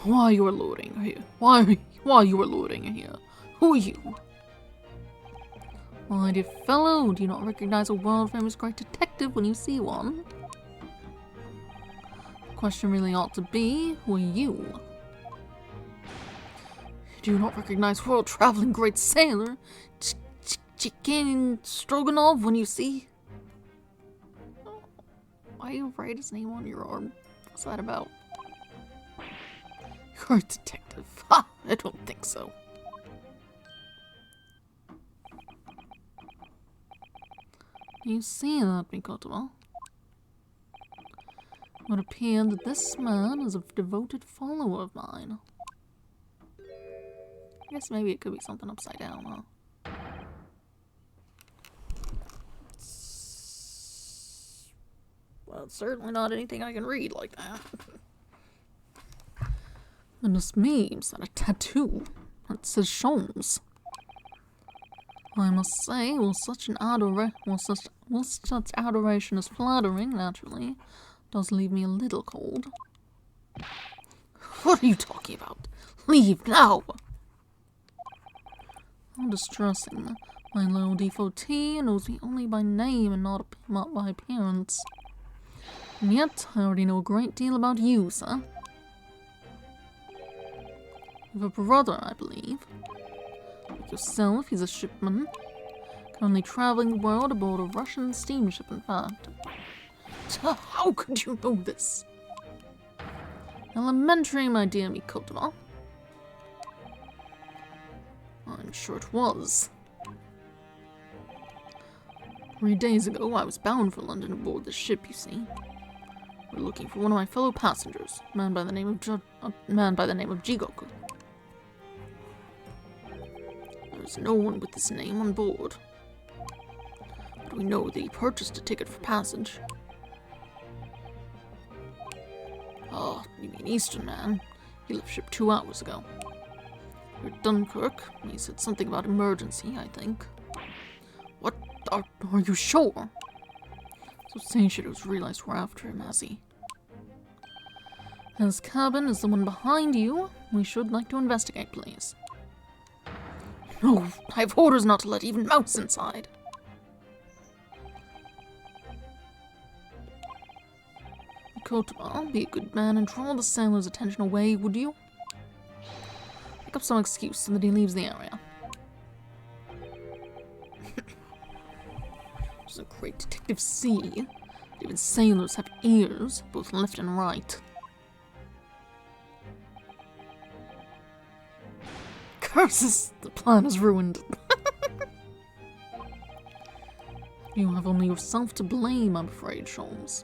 Why you are loitering here? Why you are loitering here? Who are you? My dear fellow, do you not recognize a world-famous great detective when you see one? The question really ought to be, who are you? Do you not recognize world-traveling great sailor Chicken Stroganov when you see? Why you write his name on your arm? What's that about? You're a detective. Ha! I don't think so. You see that, Mikoto? It would appear that this man is a devoted follower of mine. I guess maybe it could be something upside down, huh? Well, it's certainly not anything I can read like that. Goodness me, is that a tattoo? That says Sholmes. I must say, while such adoration is flattering, naturally, does leave me a little cold. What are you talking about? Leave now! How distressing. My loyal devotee knows me only by name and not by appearance. And yet, I already know a great deal about you, sir. You have a brother, I believe. Like yourself, he's a shipman. Currently traveling the world aboard a Russian steamship, in fact. How could you know this? Elementary, my dear Mikoto. I'm sure it was. 3 days ago, I was bound for London aboard the ship, you see. We're looking for one of my fellow passengers, a man by the name of Jigoku. There's no one with this name on board. But we know that he purchased a ticket for passage. Oh, you mean Eastern man? He left ship 2 hours ago. We're at Dunkirk. He said something about emergency, I think. What? Are you sure? So Seishiro's realized we're after him, has he? His cabin is the one behind you. We should like to investigate, please. No, I have orders not to let even mouse inside. Kotoba, be a good man and draw the sailor's attention away, would you? Make up some excuse so that he leaves the area. Does a great detective see? Even sailors have ears, both left and right. Curses! The plan is ruined. You have only yourself to blame, I'm afraid, Sholmes.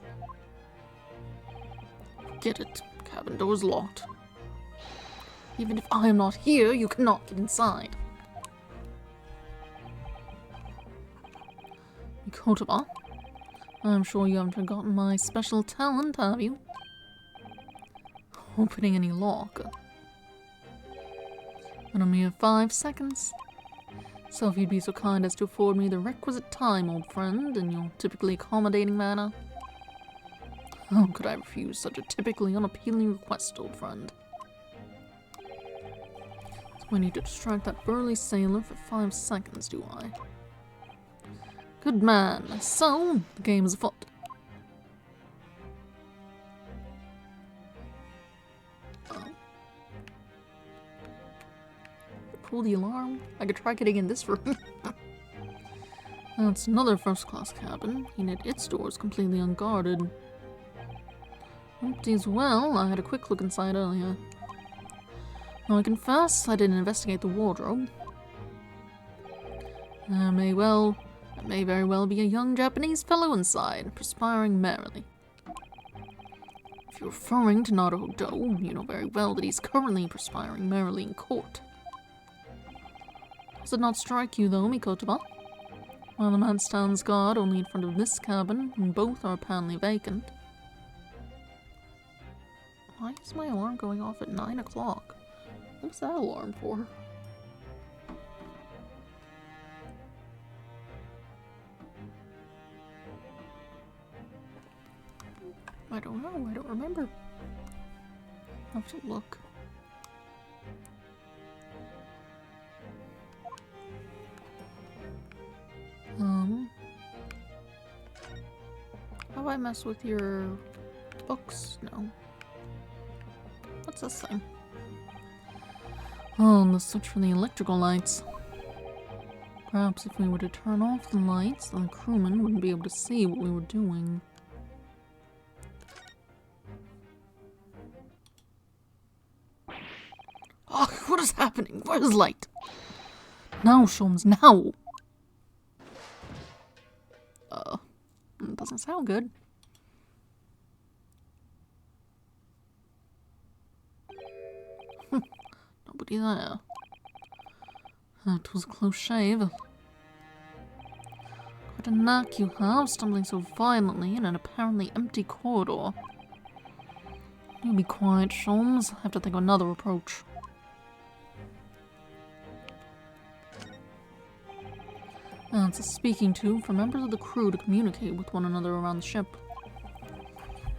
Get it. Cabin door's locked. Even if I am not here, you cannot get inside. Kotoba, I'm sure you haven't forgotten my special talent, have you? Opening any lock. In a mere 5 seconds. So if you'd be so kind as to afford me the requisite time, old friend, in your typically accommodating manner. How could I refuse such a typically unappealing request, old friend? So I need to distract that burly sailor for 5 seconds, do I? Good man. So, the game is afoot. Pull the alarm? I could try getting in this room. That's another first-class cabin, and its door is completely unguarded. Empty as well. I had a quick look inside earlier. Now I confess I didn't investigate the wardrobe. There may very well be a young Japanese fellow inside, perspiring merrily. If you're referring to Naruhodo, you know very well that he's currently perspiring merrily in court. Does it not strike you, though, Mikotoba? While the man stands guard only in front of this cabin, and both are apparently vacant. Why is my alarm going off at 9 o'clock? What's that alarm for? I don't know, I don't remember. I'll have to look. Have I messed with your books? No. What's this thing? Oh, the switch for the electrical lights. Perhaps if we were to turn off the lights, then the crewmen wouldn't be able to see what we were doing. Oh, what is happening? Where's light? Now, Sholmes, now! Doesn't sound good. Nobody there. That was a close shave. Quite a knack you have, stumbling so violently in an apparently empty corridor. You be quiet, Sholmes. I have to think of another approach. It's a speaking tube for members of the crew to communicate with one another around the ship.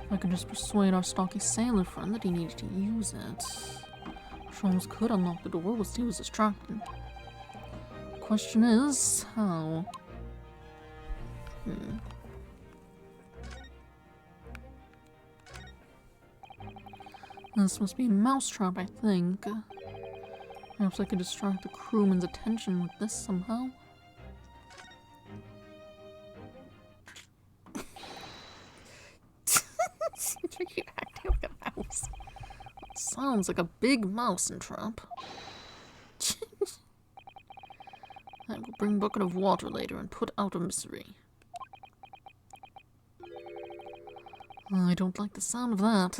If I could just persuade our stocky sailor friend that he needed to use it. Sholmes could unlock the door whilst he was distracted. The question is, how? This must be a mousetrap, I think. Perhaps I could distract the crewman's attention with this somehow. You're acting like a mouse. Sounds like a big mouse and trap. I will bring a bucket of water later and put out a misery. I don't like the sound of that.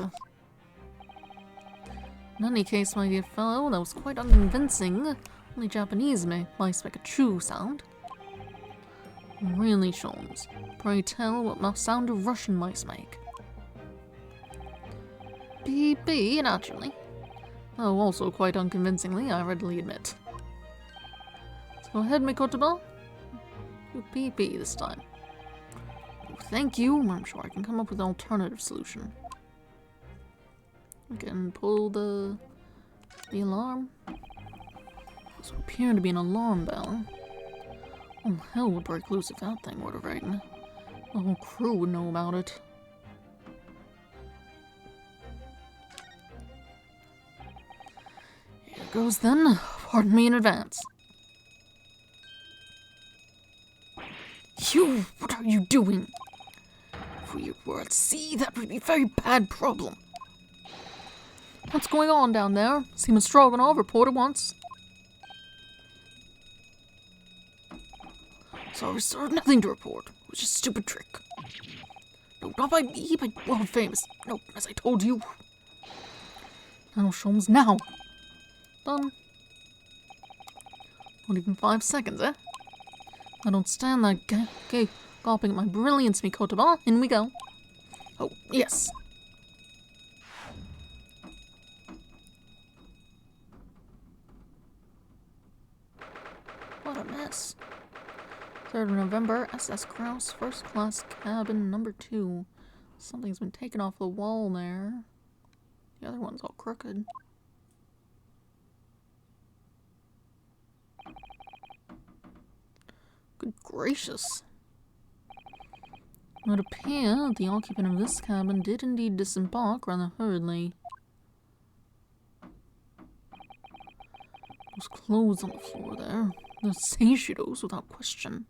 In any case, my dear fellow, that was quite unconvincing. Only Japanese mice make a true sound. Really, Sholmes, pray tell what sound do Russian mice make? Beep, naturally. Oh, also quite unconvincingly, I readily admit. So go ahead, Mikotoba. Do beep this time. Oh, thank you. I'm sure I can come up with an alternative solution. I can pull the alarm. This would appear to be an alarm bell. Oh, hell would break loose if that thing were to ring. The whole crew would know about it. Here goes then. Pardon me in advance. You! What are you doing? If we were at sea, that would be a very bad problem. What's going on down there? Seaman Stroganoff, report at once. Sorry, sir, nothing to report. It was just a stupid trick. No, not by me, by world famous. No, as I told you. Now, Sholmes, now. Done. Not even 5 seconds, eh? I don't stand there gawping at my brilliance, Mikotoba. In we go. Oh, yes. What a mess. 3rd of November, SS Krauss, first class cabin number 2. Something's been taken off the wall there. The other one's all crooked. Good gracious. It would appear the occupant of this cabin did indeed disembark rather hurriedly. Those clothes on the floor there. They're Seishiro's without question.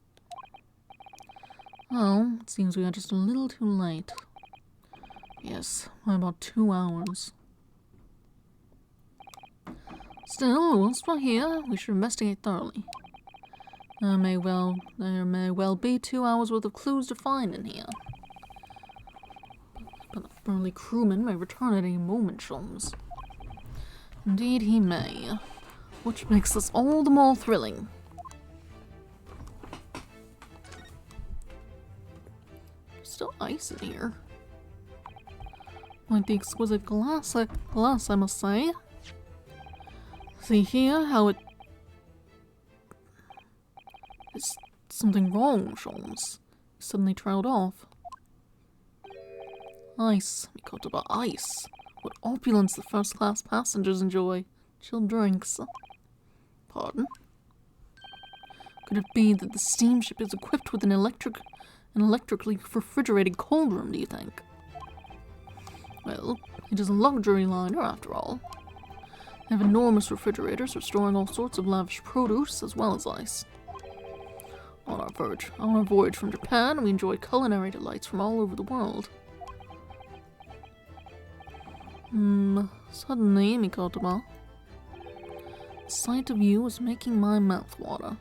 Well, it seems we are just a little too late. Yes, by about 2 hours. Still, whilst we're here, we should investigate thoroughly. There may well be 2 hours worth of clues to find in here. But the burly crewman may return at any moment, Sholmes. Indeed he may. Which makes this all the more thrilling. Still ice in here. Quite the exquisite glass, I must say. See here how it... Is something wrong, Sholmes? He suddenly trailed off. Ice, Mikotoba, ice. What opulence the first-class passengers enjoy. Chilled drinks. Pardon? Could it be that the steamship is equipped with an electrically refrigerated cold room, do you think? Well, it is a luxury liner, after all. They have enormous refrigerators for storing all sorts of lavish produce, as well as ice. On our voyage from Japan, we enjoy culinary delights from all over the world. Suddenly, Mikotoba, the sight of you is making my mouth water.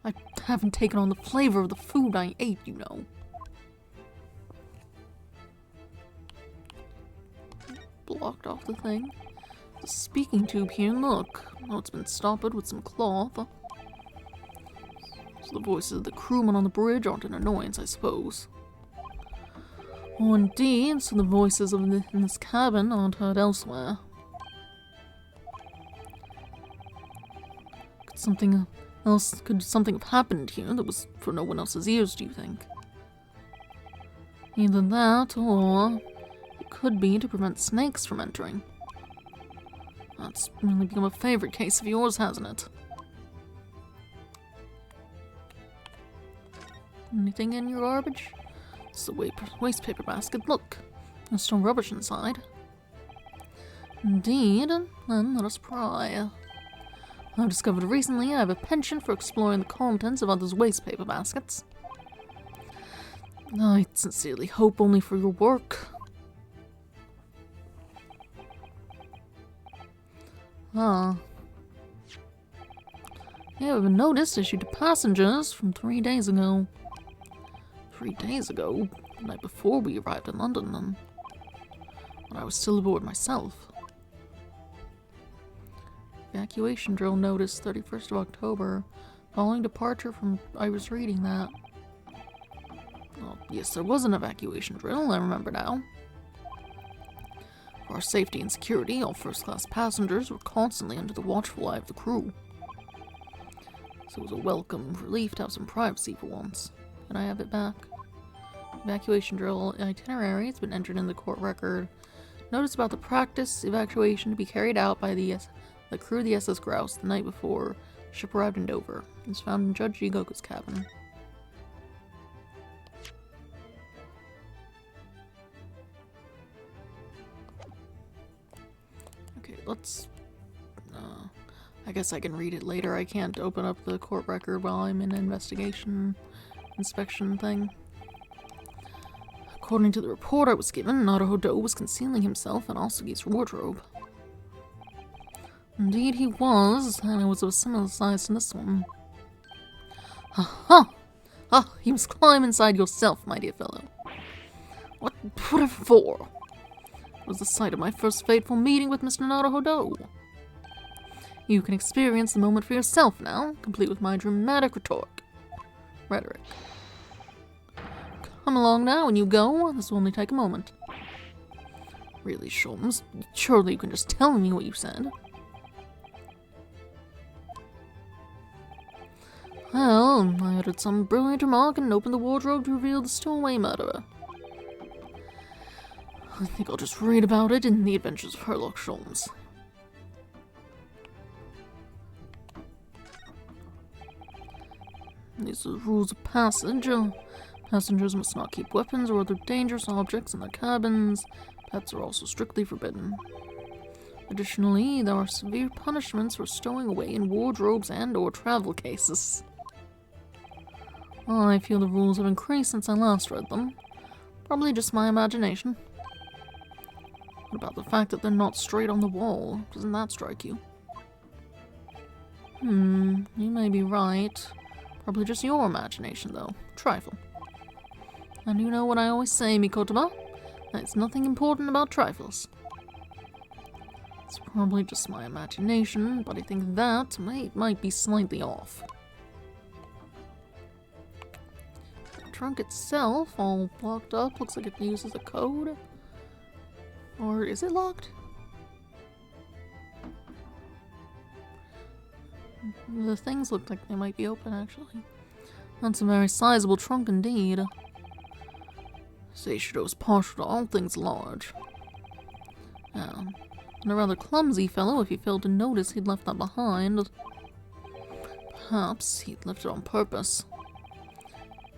I haven't taken on the flavor of the food I ate, you know. Blocked off the thing. The speaking tube here, look. Oh, it's been stopped with some cloth. So the voices of the crewmen on the bridge aren't an annoyance, I suppose. Oh, indeed, so the voices in this cabin aren't heard elsewhere. Could something have happened here that was for no one else's ears, do you think? Either that, or it could be to prevent snakes from entering. That's really become a favorite case of yours, hasn't it? Anything in your garbage? It's the waste paper basket. Look, there's still rubbish inside. Indeed, then let us pry. I've discovered recently I have a penchant for exploring the contents of others' waste paper baskets. I sincerely hope only for your work. Ah. You have a notice issued to passengers from 3 days ago. 3 days ago? The night before we arrived in London, then. When I was still aboard myself. Evacuation drill notice, 31st of October. Following departure from... I was reading that. Well, yes, there was an evacuation drill, I remember now. For our safety and security, all first-class passengers were constantly under the watchful eye of the crew. So it was a welcome relief to have some privacy for once. Can I have it back? Evacuation drill itinerary has been entered in the court record. Notice about the practice evacuation to be carried out by the crew of the SS Grouse the night before the ship arrived in Dover. It's found in Judge Jigoku's cabin. Okay, let's... I guess I can read it later. I can't open up the court record while I'm in an inspection thing. According to the report I was given, Naruhodo was concealing himself in Asugi's wardrobe. Indeed he was, and it was of a similar size to this one. Aha! Ah, you must climb inside yourself, my dear fellow. Whatever for? It was the site of my first fateful meeting with Mr. Naruhodo. You can experience the moment for yourself now, complete with my dramatic rhetoric. Come along now, and you go. This will only take a moment. Really, Sholmes, surely you can just tell me what you said. Well, I uttered some brilliant remark and opened the wardrobe to reveal the stowaway murderer. I think I'll just read about it in The Adventures of Sherlock Sholmes. These are the rules of passage. Passengers must not keep weapons or other dangerous objects in their cabins. Pets are also strictly forbidden. Additionally, there are severe punishments for stowing away in wardrobes and/or travel cases. I feel the rules have increased since I last read them. Probably just my imagination. What about the fact that they're not straight on the wall? Doesn't that strike you? You may be right. Probably just your imagination, though. Trifle. And you know what I always say, Mikotoba? There's nothing important about trifles. It's probably just my imagination, but I think that might be slightly off. trunk itself, all blocked up. Looks like it uses a code. Or is it locked? The things look like they might be open, actually. That's a very sizable trunk indeed. Seishido's partial to all things large. And a rather clumsy fellow if he failed to notice he'd left that behind. Perhaps he'd left it on purpose.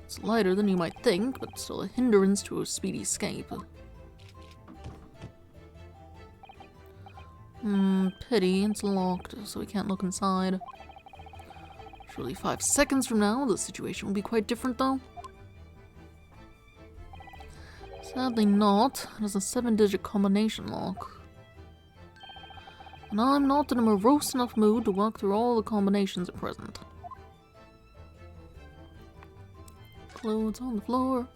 It's lighter than you might think, but still a hindrance to a speedy escape. Pity, it's locked, so we can't look inside. Surely 5 seconds from now, the situation will be quite different, though. Sadly not. It is a 7-digit combination lock. And I'm not in a morose enough mood to work through all the combinations at present. Clothes on the floor.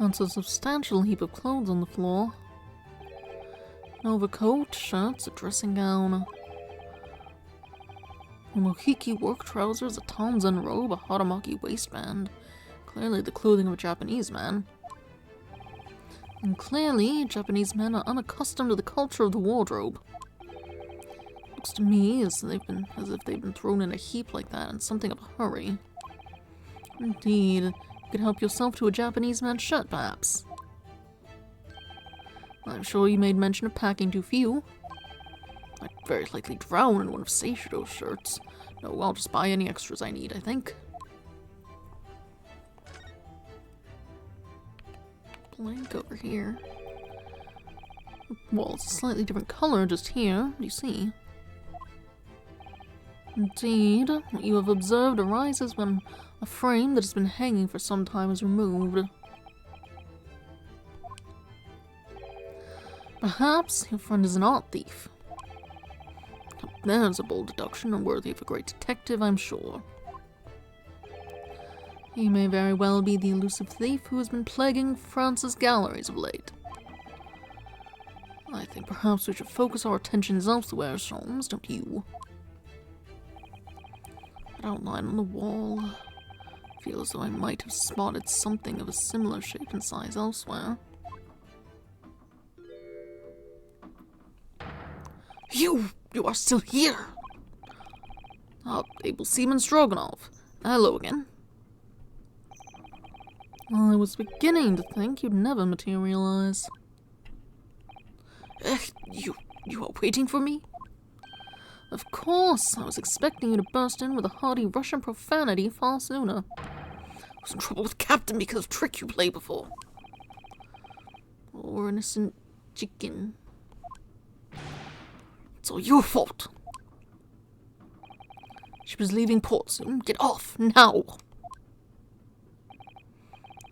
That's a substantial heap of clothes on the floor. An overcoat, shirts, a dressing gown. A mohiki work trousers, a Tanzan robe, a haramaki waistband. Clearly the clothing of a Japanese man. And clearly, Japanese men are unaccustomed to the culture of the wardrobe. Looks to me as if they've been thrown in a heap like that in something of a hurry. Indeed, you could help yourself to a Japanese man's shirt, perhaps. I'm sure you made mention of packing too few. I'd very likely drown in one of Seishido's shirts. No, I'll just buy any extras I need, I think. Blank over here. Well, it's a slightly different color just here. Do you see? Indeed, what you have observed arises when a frame that has been hanging for some time is removed. Perhaps your friend is an art thief. There's a bold deduction and worthy of a great detective, I'm sure. He may very well be the elusive thief who has been plaguing France's galleries of late. I think perhaps we should focus our attentions elsewhere, Sholmes, don't you? That outline on the wall. I feel as though I might have spotted something of a similar shape and size elsewhere. You are still here! Able Seaman Stroganoff. Hello again. I was beginning to think you'd never materialize. You are waiting for me? Of course, I was expecting you to burst in with a hearty Russian profanity far sooner. I was in trouble with Captain because of trick you played before. Or innocent chicken. It's all your fault. She was leaving port soon. Get off, now!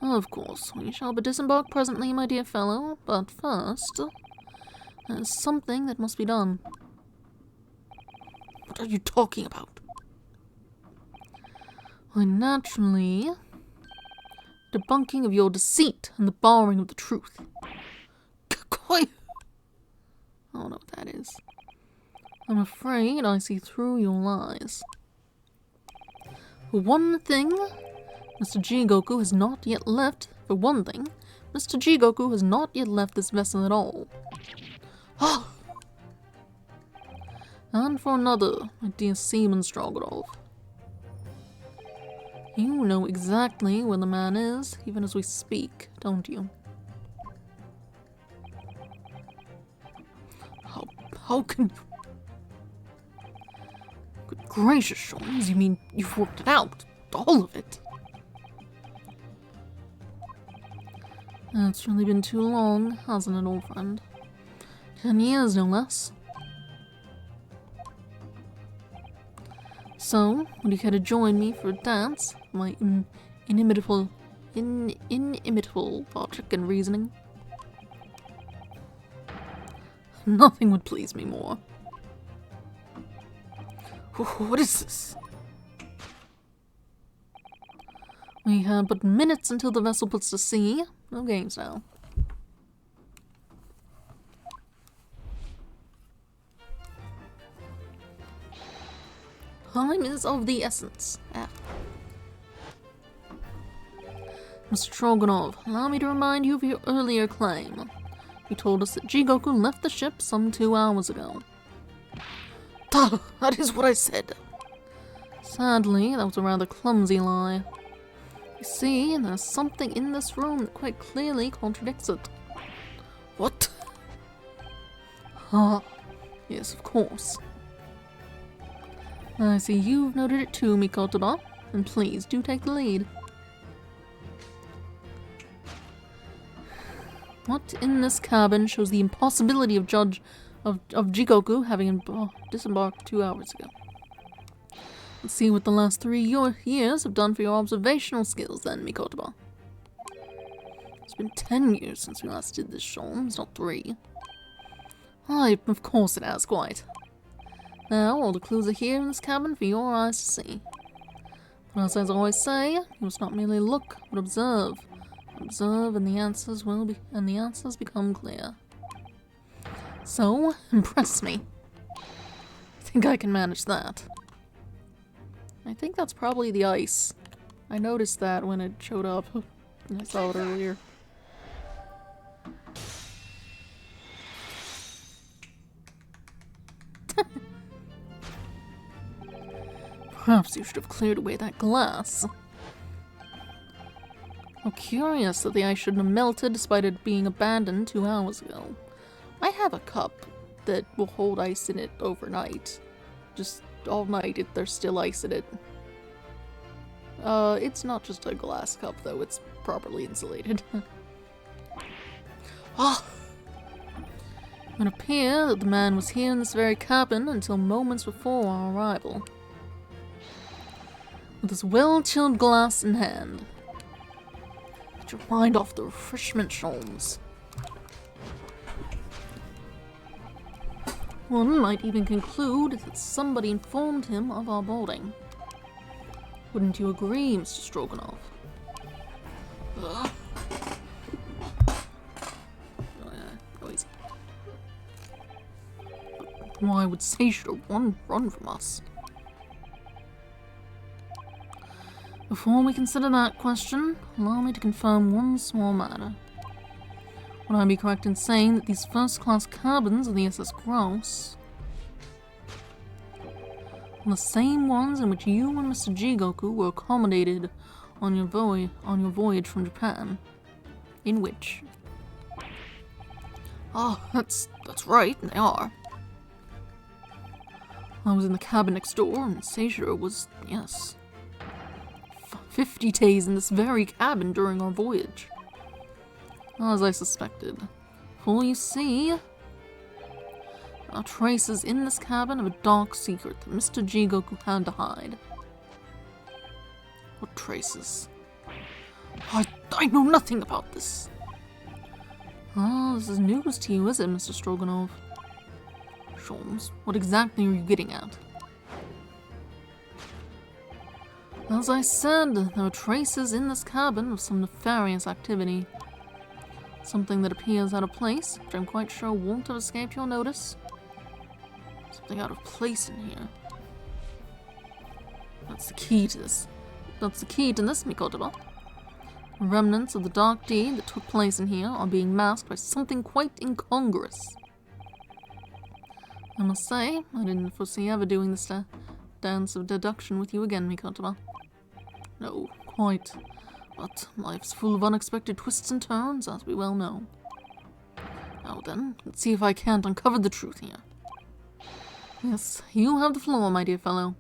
Of course, we shall but disembark presently, my dear fellow, but first, there's something that must be done. What are you talking about? Why, naturally, debunking of your deceit and the barring of the truth. Quiet! I don't know what that is. I'm afraid I see through your lies. For one thing, Mr. Jigoku has not yet left. For one thing, Mr. Jigoku has not yet left this vessel at all. And for another, my dear Seaman Stroganoff, you know exactly where the man is, even as we speak, don't you? How can you? Good gracious, Sholmes, you mean you've worked it out? All of it? It's really been too long, hasn't it, old friend? 10 years, no less. So, would you care to join me for a dance? My inimitable logic and reasoning? Nothing would please me more. What is this? We have but minutes until the vessel puts to sea. No games now. Time is of the essence. Mr. Stroganov, allow me to remind you of your earlier claim. You told us that Jigoku left the ship some 2 hours ago. That is what I said. Sadly, that was a rather clumsy lie. You see, there's something in this room that quite clearly contradicts it. What? Ah, yes, of course. I see you've noted it too, Mikotoba, and please do take the lead. What in this cabin shows the impossibility of Jigoku having disembarked 2 hours ago? Let's see what the last 3 years have done for your observational skills then, Mikotoba. It's been 10 years since we last did this, Sholmes, not 3. Aye, of course it has, quite. Now, all the clues are here in this cabin for your eyes to see. But as I always say, you must not merely look, but observe. Observe, and the answers become clear. So, impress me. I think I can manage that. I think that's probably the ice. I noticed that when it showed up. I saw it earlier. Perhaps you should have cleared away that glass. How curious that the ice shouldn't have melted despite it being abandoned 2 hours ago. I have a cup that will hold ice in it overnight. Just all night there's still ice in it. It's not just a glass cup though, it's properly insulated. Ah! It would appear that the man was here in this very cabin until moments before our arrival. With this well-chilled glass in hand. Get your mind off the refreshment, Sholmes. One might even conclude that somebody informed him of our boarding. Wouldn't you agree, Mr. Stroganov? Easy. Why would Seishiro run from us? Before we consider that question, allow me to confirm one small matter. Would I be correct in saying that these first-class cabins of the SS Grouse are the same ones in which you and Mr. Jigoku were accommodated on your voyage from Japan? In which? Oh, that's right, they are. I was in the cabin next door, and Seishiro was, yes, 50 days in this very cabin during our voyage. As I suspected. For you see, there are traces in this cabin of a dark secret that Mr. Jigoku had to hide. What traces? I know nothing about this. Ah, this is news to you, is it, Mr. Stroganov? Sholmes, what exactly are you getting at? As I said, there are traces in this cabin of some nefarious activity. Something that appears out of place, which I'm quite sure won't have escaped your notice. Something out of place in here. That's the key to this. That's the key to this, Mikotoba. Remnants of the dark deed that took place in here are being masked by something quite incongruous. I must say, I didn't foresee ever doing this dance of deduction with you again, Mikotoba. No, quite. But life's full of unexpected twists and turns, as we well know. Now then, let's see if I can't uncover the truth here. Yes, you have the floor, my dear fellow.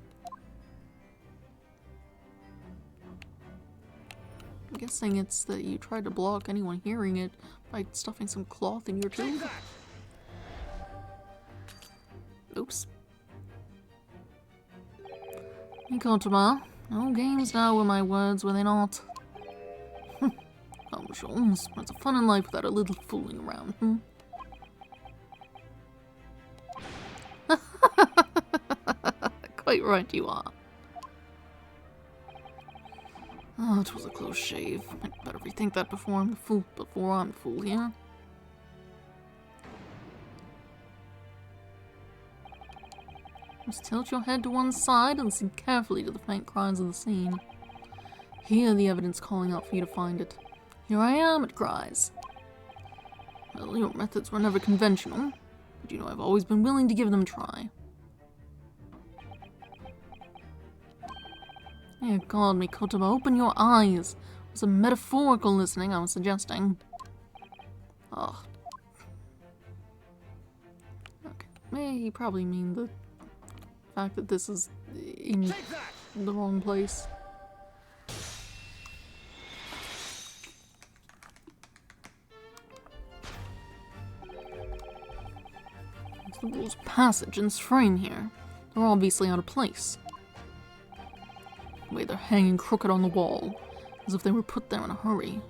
I'm guessing it's that you tried to block anyone hearing it by stuffing some cloth in your tube. Oops. Mikotoba, no games now were my words, were they not? Oh, Sholmes, what's the fun in life without a little fooling around, hmm? Quite right you are. Oh, it was a close shave. I'd better rethink that before I'm the fool here. Just tilt your head to one side and listen carefully to the faint cries of the scene. Hear the evidence calling out for you to find it. Here I am, it cries. Well, your methods were never conventional, but you know I've always been willing to give them a try. Dear God, Mikotoba, open your eyes. It was a metaphorical listening I was suggesting. Ugh. Okay, you probably mean the fact that this is in the wrong place. The rules of passage in this frame here. They're obviously out of place. The way they're hanging crooked on the wall, as if they were put there in a hurry.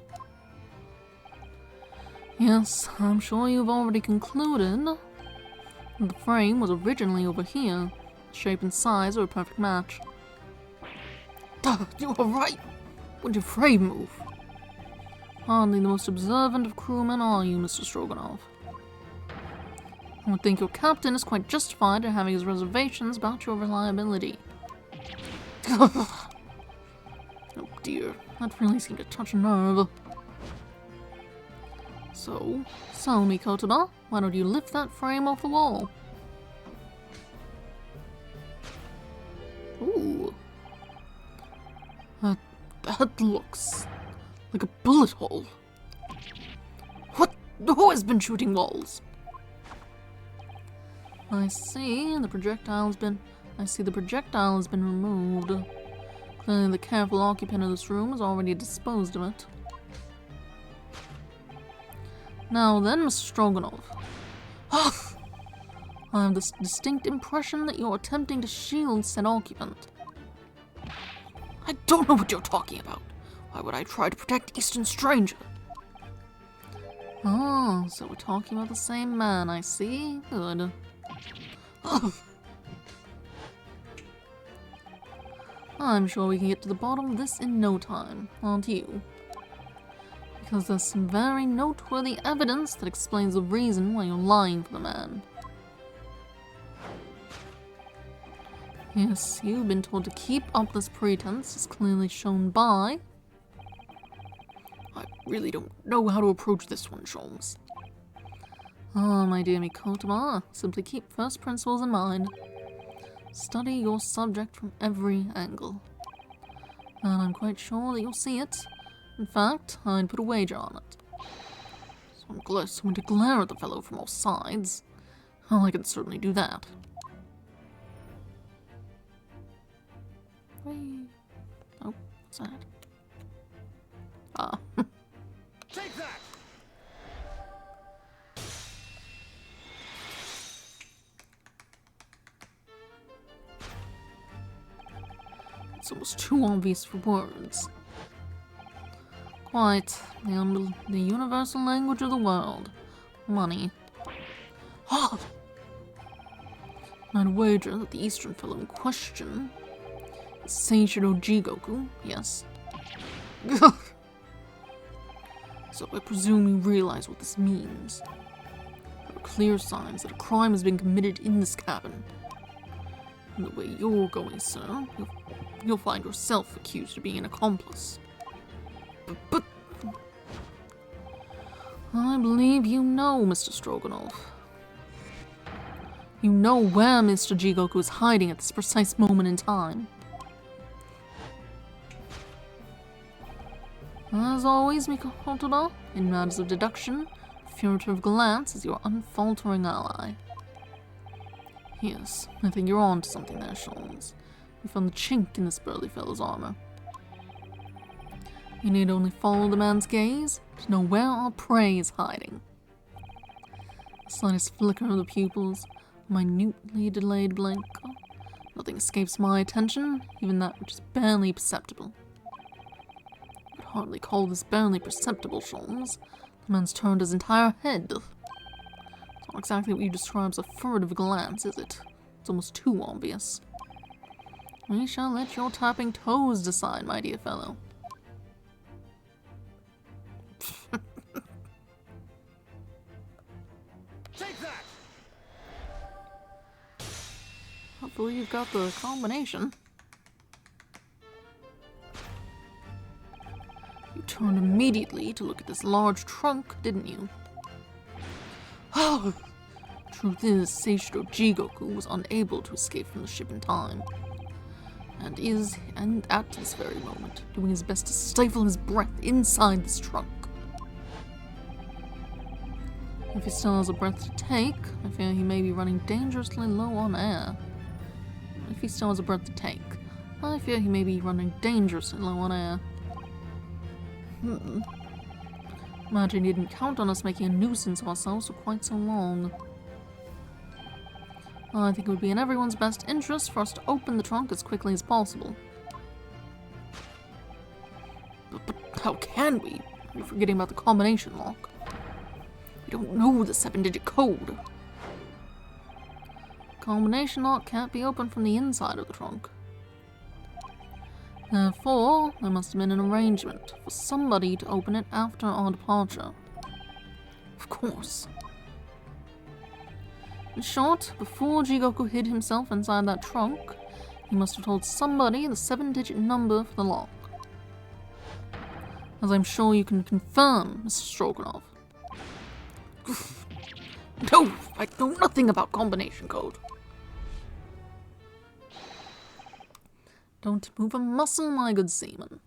Yes, I'm sure you've already concluded that the frame was originally over here. The shape and size are a perfect match. Duh, you were right! When did your frame move? Hardly the most observant of crewmen are you, Mr. Stroganoff. I would think your captain is quite justified in having his reservations about your reliability. Oh dear, that really seemed to touch a nerve. So, Mikotoba, why don't you lift that frame off the wall? Ooh. That looks like a bullet hole. What? Who has been shooting walls? I see the projectile has been removed. Clearly the careful occupant of this room has already disposed of it. Now then, Mr. Stroganoff. I have this distinct impression that you're attempting to shield said occupant. I don't know what you're talking about. Why would I try to protect Eastern Stranger? Oh, so we're talking about the same man, I see. Good. I'm sure we can get to the bottom of this in no time, aren't you? Because there's some very noteworthy evidence that explains the reason why you're lying for the man. Yes, you've been told to keep up this pretense, as clearly shown by... I really don't know how to approach this one, Sholmes. Ah, my dear Mikotoba, simply keep first principles in mind. Study your subject from every angle. And I'm quite sure that you'll see it. In fact, I'd put a wager on it. So I'm going to glare at the fellow from all sides. Well, I can certainly do that. Whee. Oh, what's that? Ah. Take that! It's almost too obvious for words. Quite the universal language of the world. Money. Oh! I'd wager that the Eastern fellow in question is Seishiro Jigoku, yes. So I presume you realize what this means. There are clear signs that a crime has been committed in this cabin. And the way you're going, sir, you'll find yourself accused of being an accomplice. But I believe you know, Mr. Stroganoff. You know where Mr. Jigoku is hiding at this precise moment in time. As always, Mikotoba, in matters of deduction, a furtive glance is your unfaltering ally. Yes, I think you're on to something there, Sholmes. You found the chink in this burly fellow's armor. You need only follow the man's gaze to know where our prey is hiding. The slightest flicker of the pupils, a minutely delayed blink. Nothing escapes my attention, even that which is barely perceptible. I would hardly call this barely perceptible, Sholmes. The man's turned his entire head. It's not exactly what you describe as a furtive glance, is it? It's almost too obvious. We shall let your tapping toes decide, my dear fellow. Take that! Hopefully you've got the combination. You turned immediately to look at this large trunk, didn't you? Oh! Truth is, Seishiro Jigoku was unable to escape from the ship in time. And at this very moment, doing his best to stifle his breath inside this trunk. If he still has a breath to take, I fear he may be running dangerously low on air. If he still has a breath to take, I fear he may be running dangerously low on air. Imagine he didn't count on us making a nuisance of ourselves for quite so long. I think it would be in everyone's best interest for us to open the trunk as quickly as possible. But how can we? You're forgetting about the combination lock. We don't know the 7-digit code. Combination lock can't be opened from the inside of the trunk. Therefore, there must have been an arrangement for somebody to open it after our departure. Of course. In short, before Jigoku hid himself inside that trunk, he must have told somebody the 7-digit number for the lock. As I'm sure you can confirm, Mr. Stroganov. No, I know nothing about combination code. Don't move a muscle, my good seaman.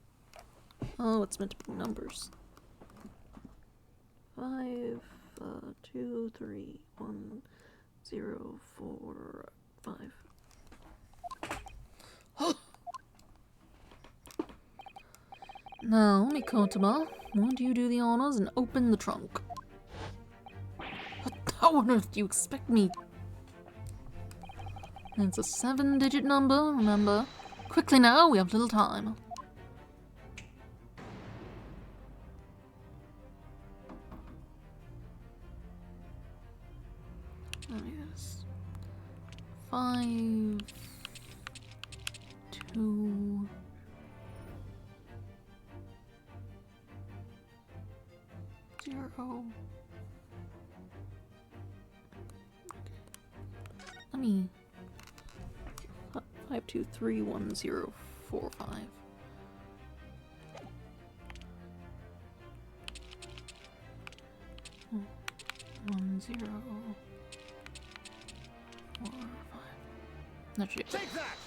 Oh, it's meant to be numbers. 5, 2, 3, 1, 0, 4, 5. Now, Mikotama, won't you do the honors and open the trunk? How on earth do you expect me? It's a 7-digit number, remember? Quickly now, we have little time. Yes. 5, 2, 0. Let me 5, 2, 3, 1, 0, 4, 5. 1, 0, 4, 5. That's it. Take that!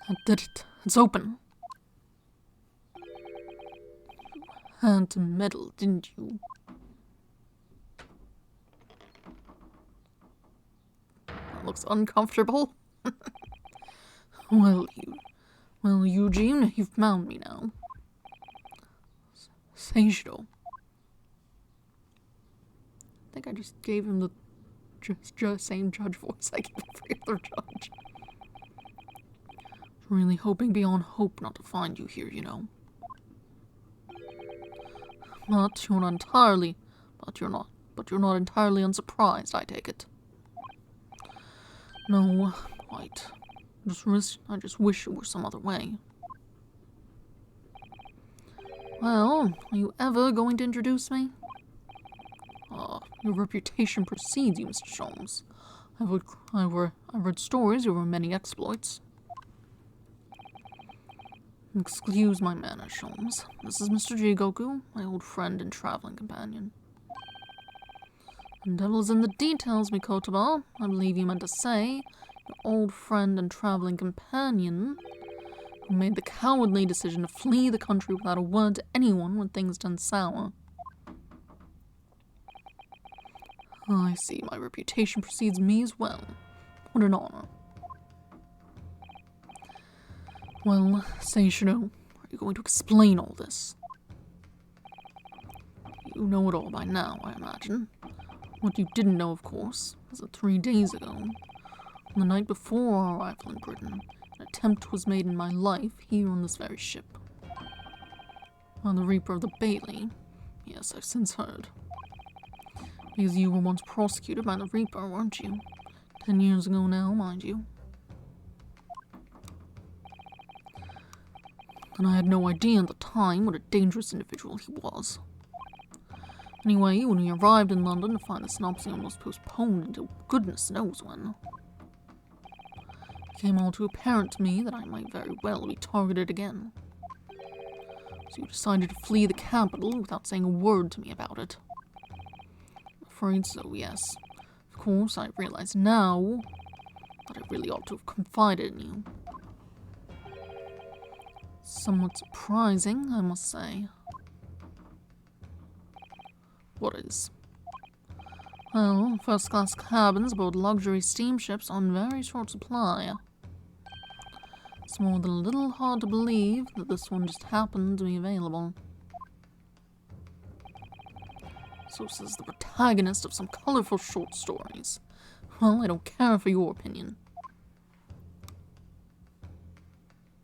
I did it. It's open. You had to meddle, didn't you? That looks uncomfortable. Well, Eugene, you've found me now. Seishiro. I think I just gave him the same judge voice I gave every other judge. Really hoping beyond hope not to find you here, you know. But you're not entirely unsurprised, I take it. No, quite. I just wish it were some other way. Well, are you ever going to introduce me? Your reputation precedes you, Mr. Sholmes. I've read stories of your many exploits. Excuse my manners, Sholmes. This is Mr. Jigoku, my old friend and traveling companion. The devil's in the details, Mikotaba. I believe you meant to say your old friend and traveling companion who made the cowardly decision to flee the country without a word to anyone when things turned sour. I see my reputation precedes me as well. What an honor. Well, Seishiro, are you going to explain all this? You know it all by now, I imagine. What you didn't know, of course, was that 3 days ago, on the night before our arrival in Britain, an attempt was made in my life here on this very ship. On the Reaper of the Bailey, yes, I've since heard. Because you were once prosecuted by the Reaper, weren't you? 10 years ago now, mind you. And I had no idea at the time what a dangerous individual he was. Anyway, when we arrived in London to find the synopsis was postponed until goodness knows when, it became all too apparent to me that I might very well be targeted again. So you decided to flee the capital without saying a word to me about it. I'm afraid so, yes. Of course, I realize now that I really ought to have confided in you. Somewhat surprising, I must say. What is? Well, first-class cabins aboard luxury steamships on very short supply. It's more than a little hard to believe that this one just happened to be available. So says the protagonist of some colorful short stories. Well, I don't care for your opinion.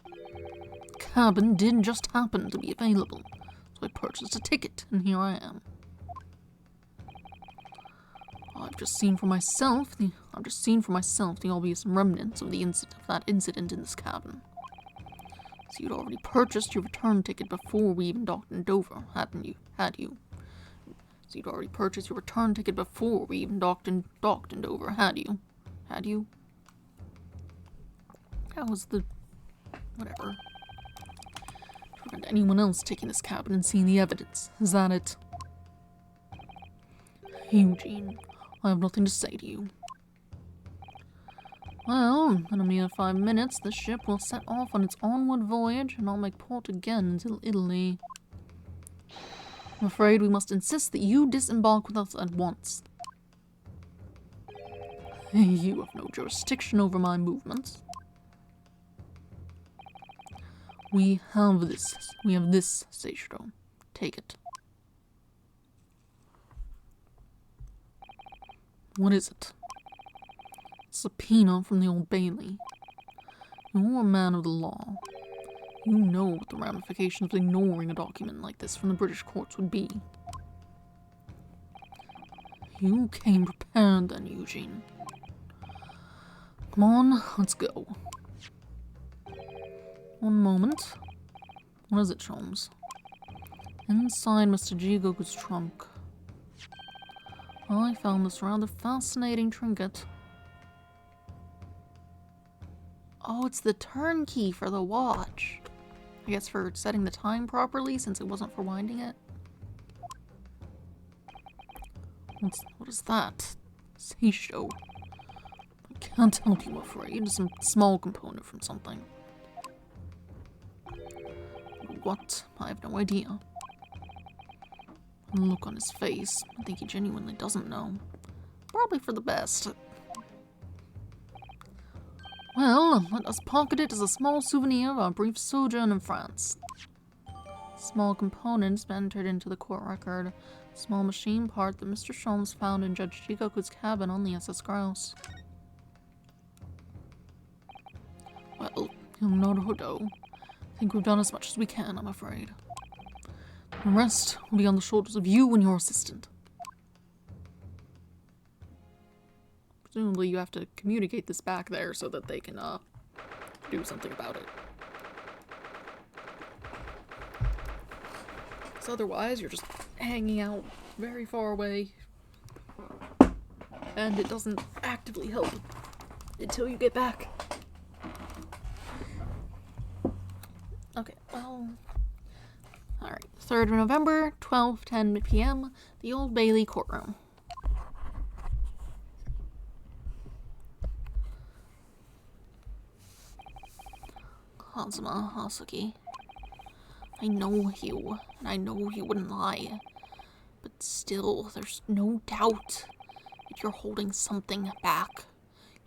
The cabin did just happen to be available, so I purchased a ticket, and here I am. I've just seen for myself the obvious remnants of that incident in this cabin. So you'd already purchased your return ticket before we even docked in Dover, hadn't you? So you'd already purchased your return ticket before we even docked in Dover, had you? That was the... whatever. To prevent anyone else taking this cabin and seeing the evidence. Is that it? Eugene, I have nothing to say to you. Well, in a mere 5 minutes, the ship will set off on its onward voyage and not make port again until Italy. I'm afraid we must insist that you disembark with us at once. You have no jurisdiction over my movements. We have this, Seishiro. Take it. What is it? Subpoena from the Old Bailey. You're a man of the law. You know what the ramifications of ignoring a document like this from the British courts would be. You came prepared then, Eugene. Come on, let's go. One moment. What is it, Holmes? Inside Mr. Jigoku's trunk, I found this rather fascinating trinket. Oh, it's the turnkey for the watch. I guess for setting the time properly, since it wasn't for winding it. What is that? Seisho. I can't help you, I'm afraid. It's some small component from something. What? I have no idea. The look on his face, I think he genuinely doesn't know. Probably for the best. Well, let us pocket it as a small souvenir of our brief sojourn in France. Small components entered into the court record. Small machine part that Mr. Sholmes found in Judge Jigoku's cabin on the SS Grouse. Well, Naruhodo, I think we've done as much as we can, I'm afraid. The rest will be on the shoulders of you and your assistant. Presumably you have to communicate this back there so that they can, do something about it. So otherwise, you're just hanging out very far away. And it doesn't actively help until you get back. Okay, well... Alright, 3rd of November, 12:10 p.m., the Old Bailey courtroom. Kazuma Hasuki. I know you, and I know you wouldn't lie. But still, there's no doubt that you're holding something back.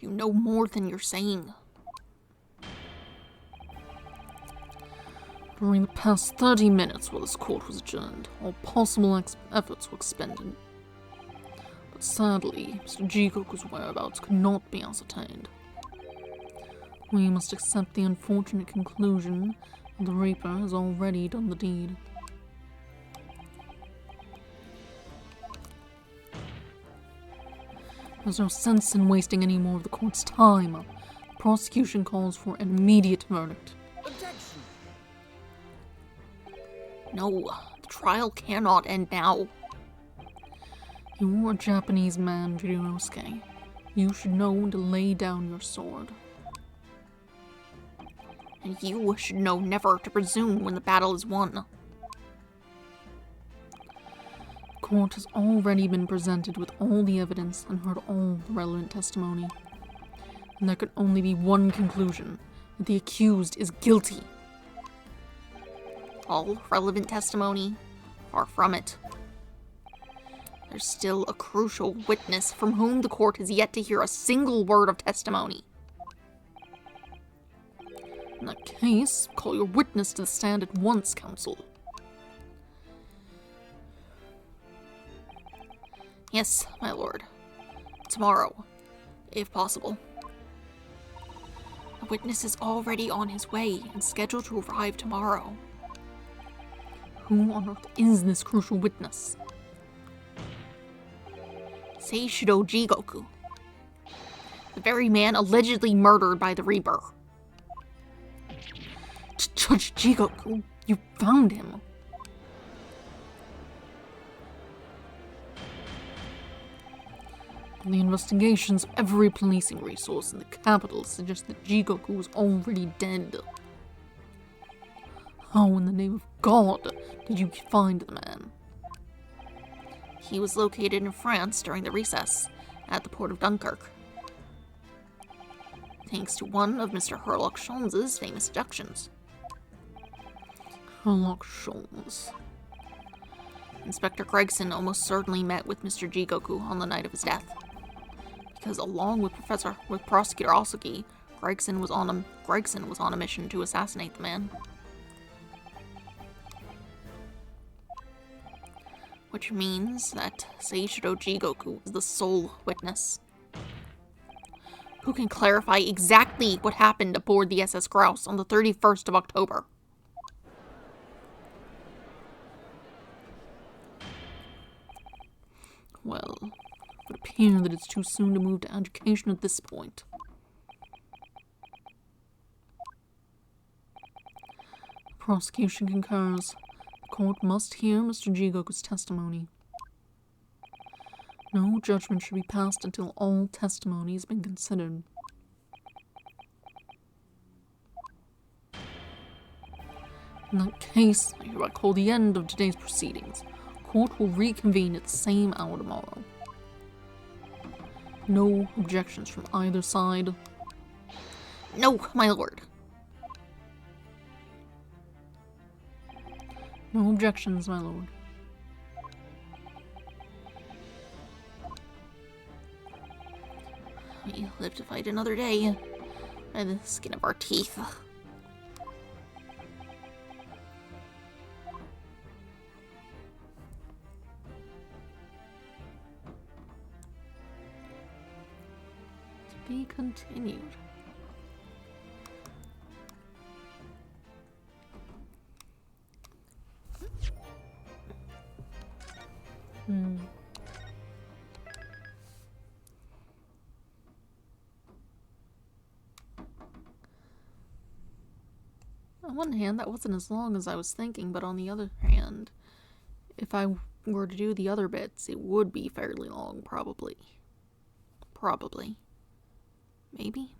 You know more than you're saying. During the past 30 minutes while this court was adjourned, all possible efforts were expended. But sadly, Mr. Jigoku's whereabouts could not be ascertained. We must accept the unfortunate conclusion that the Reaper has already done the deed. There's no sense in wasting any more of the court's time. The prosecution calls for an immediate verdict. Objection! No, the trial cannot end now. You're a Japanese man, Jirunosuke. You should know when to lay down your sword. And you should know never to presume when the battle is won. The court has already been presented with all the evidence and heard all the relevant testimony. And there can only be one conclusion, that the accused is guilty. All relevant testimony? Far from it. There's still a crucial witness from whom the court has yet to hear a single word of testimony. In that case, call your witness to the stand at once, counsel. Yes, my lord. Tomorrow, if possible. The witness is already on his way and scheduled to arrive tomorrow. Who on earth is this crucial witness? Seishiro Jigoku. The very man allegedly murdered by the Reaper. Judge Jigoku, you found him. The investigations of every policing resource in the capital suggest that Jigoku was already dead. How in the name of God did you find the man? He was located in France during the recess at the port of Dunkirk. Thanks to one of Mr. Herlock Sholmes' famous abductions. Herlock Sholmes. Inspector Gregson almost certainly met with Mr. Jigoku on the night of his death. Because along with Prosecutor Asuki, Gregson was on a mission to assassinate the man. Which means that Seishiro Jigoku is the sole witness who can clarify exactly what happened aboard the SS Grouse on the 31st of October. Well, it would appear that it's too soon to move to education at this point. The prosecution concurs. The court must hear Mr. Jigoku's testimony. No judgment should be passed until all testimony has been considered. In that case, I hereby call the end of today's proceedings. Court will reconvene at the same hour tomorrow. No objections from either side. No, my lord. No objections, my lord. We live to fight another day by the skin of our teeth. To be continued. On one hand, that wasn't as long as I was thinking, but on the other hand, if I were to do the other bits, it would be fairly long, probably. Probably. Maybe?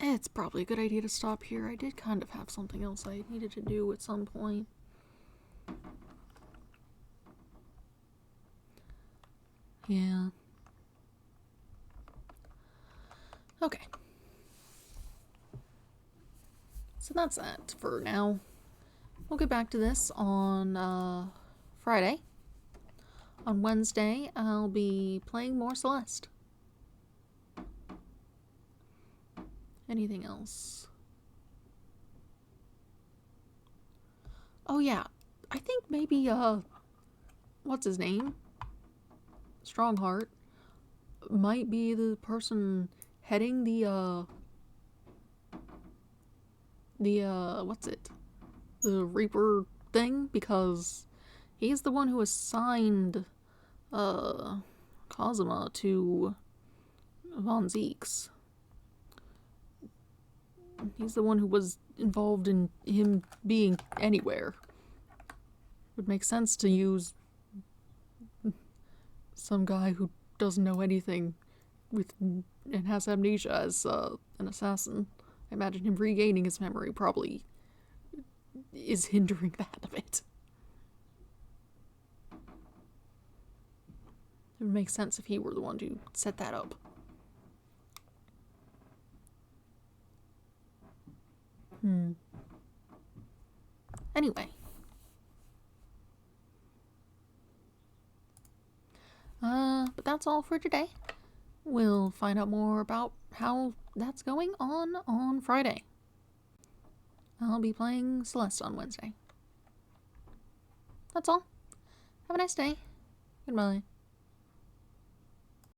It's probably a good idea to stop here. I did kind of have something else I needed to do at some point. Yeah. Okay. So that's that for now. We'll get back to this on Friday. On Wednesday, I'll be playing more Celeste. Anything else? Oh yeah, I think maybe, what's his name? Strongheart might be the person heading the what's it? The Reaper thing, because he's the one who assigned, Cosima to Von Zeeks. He's the one who was involved in him being anywhere. Would make sense to use some guy who doesn't know anything and has amnesia as an assassin. I imagine him regaining his memory probably is hindering that a bit. It would make sense if he were the one to set that up. Anyway. But that's all for today. We'll find out more about how that's going on Friday. I'll be playing Celeste on Wednesday. That's all. Have a nice day. Goodbye.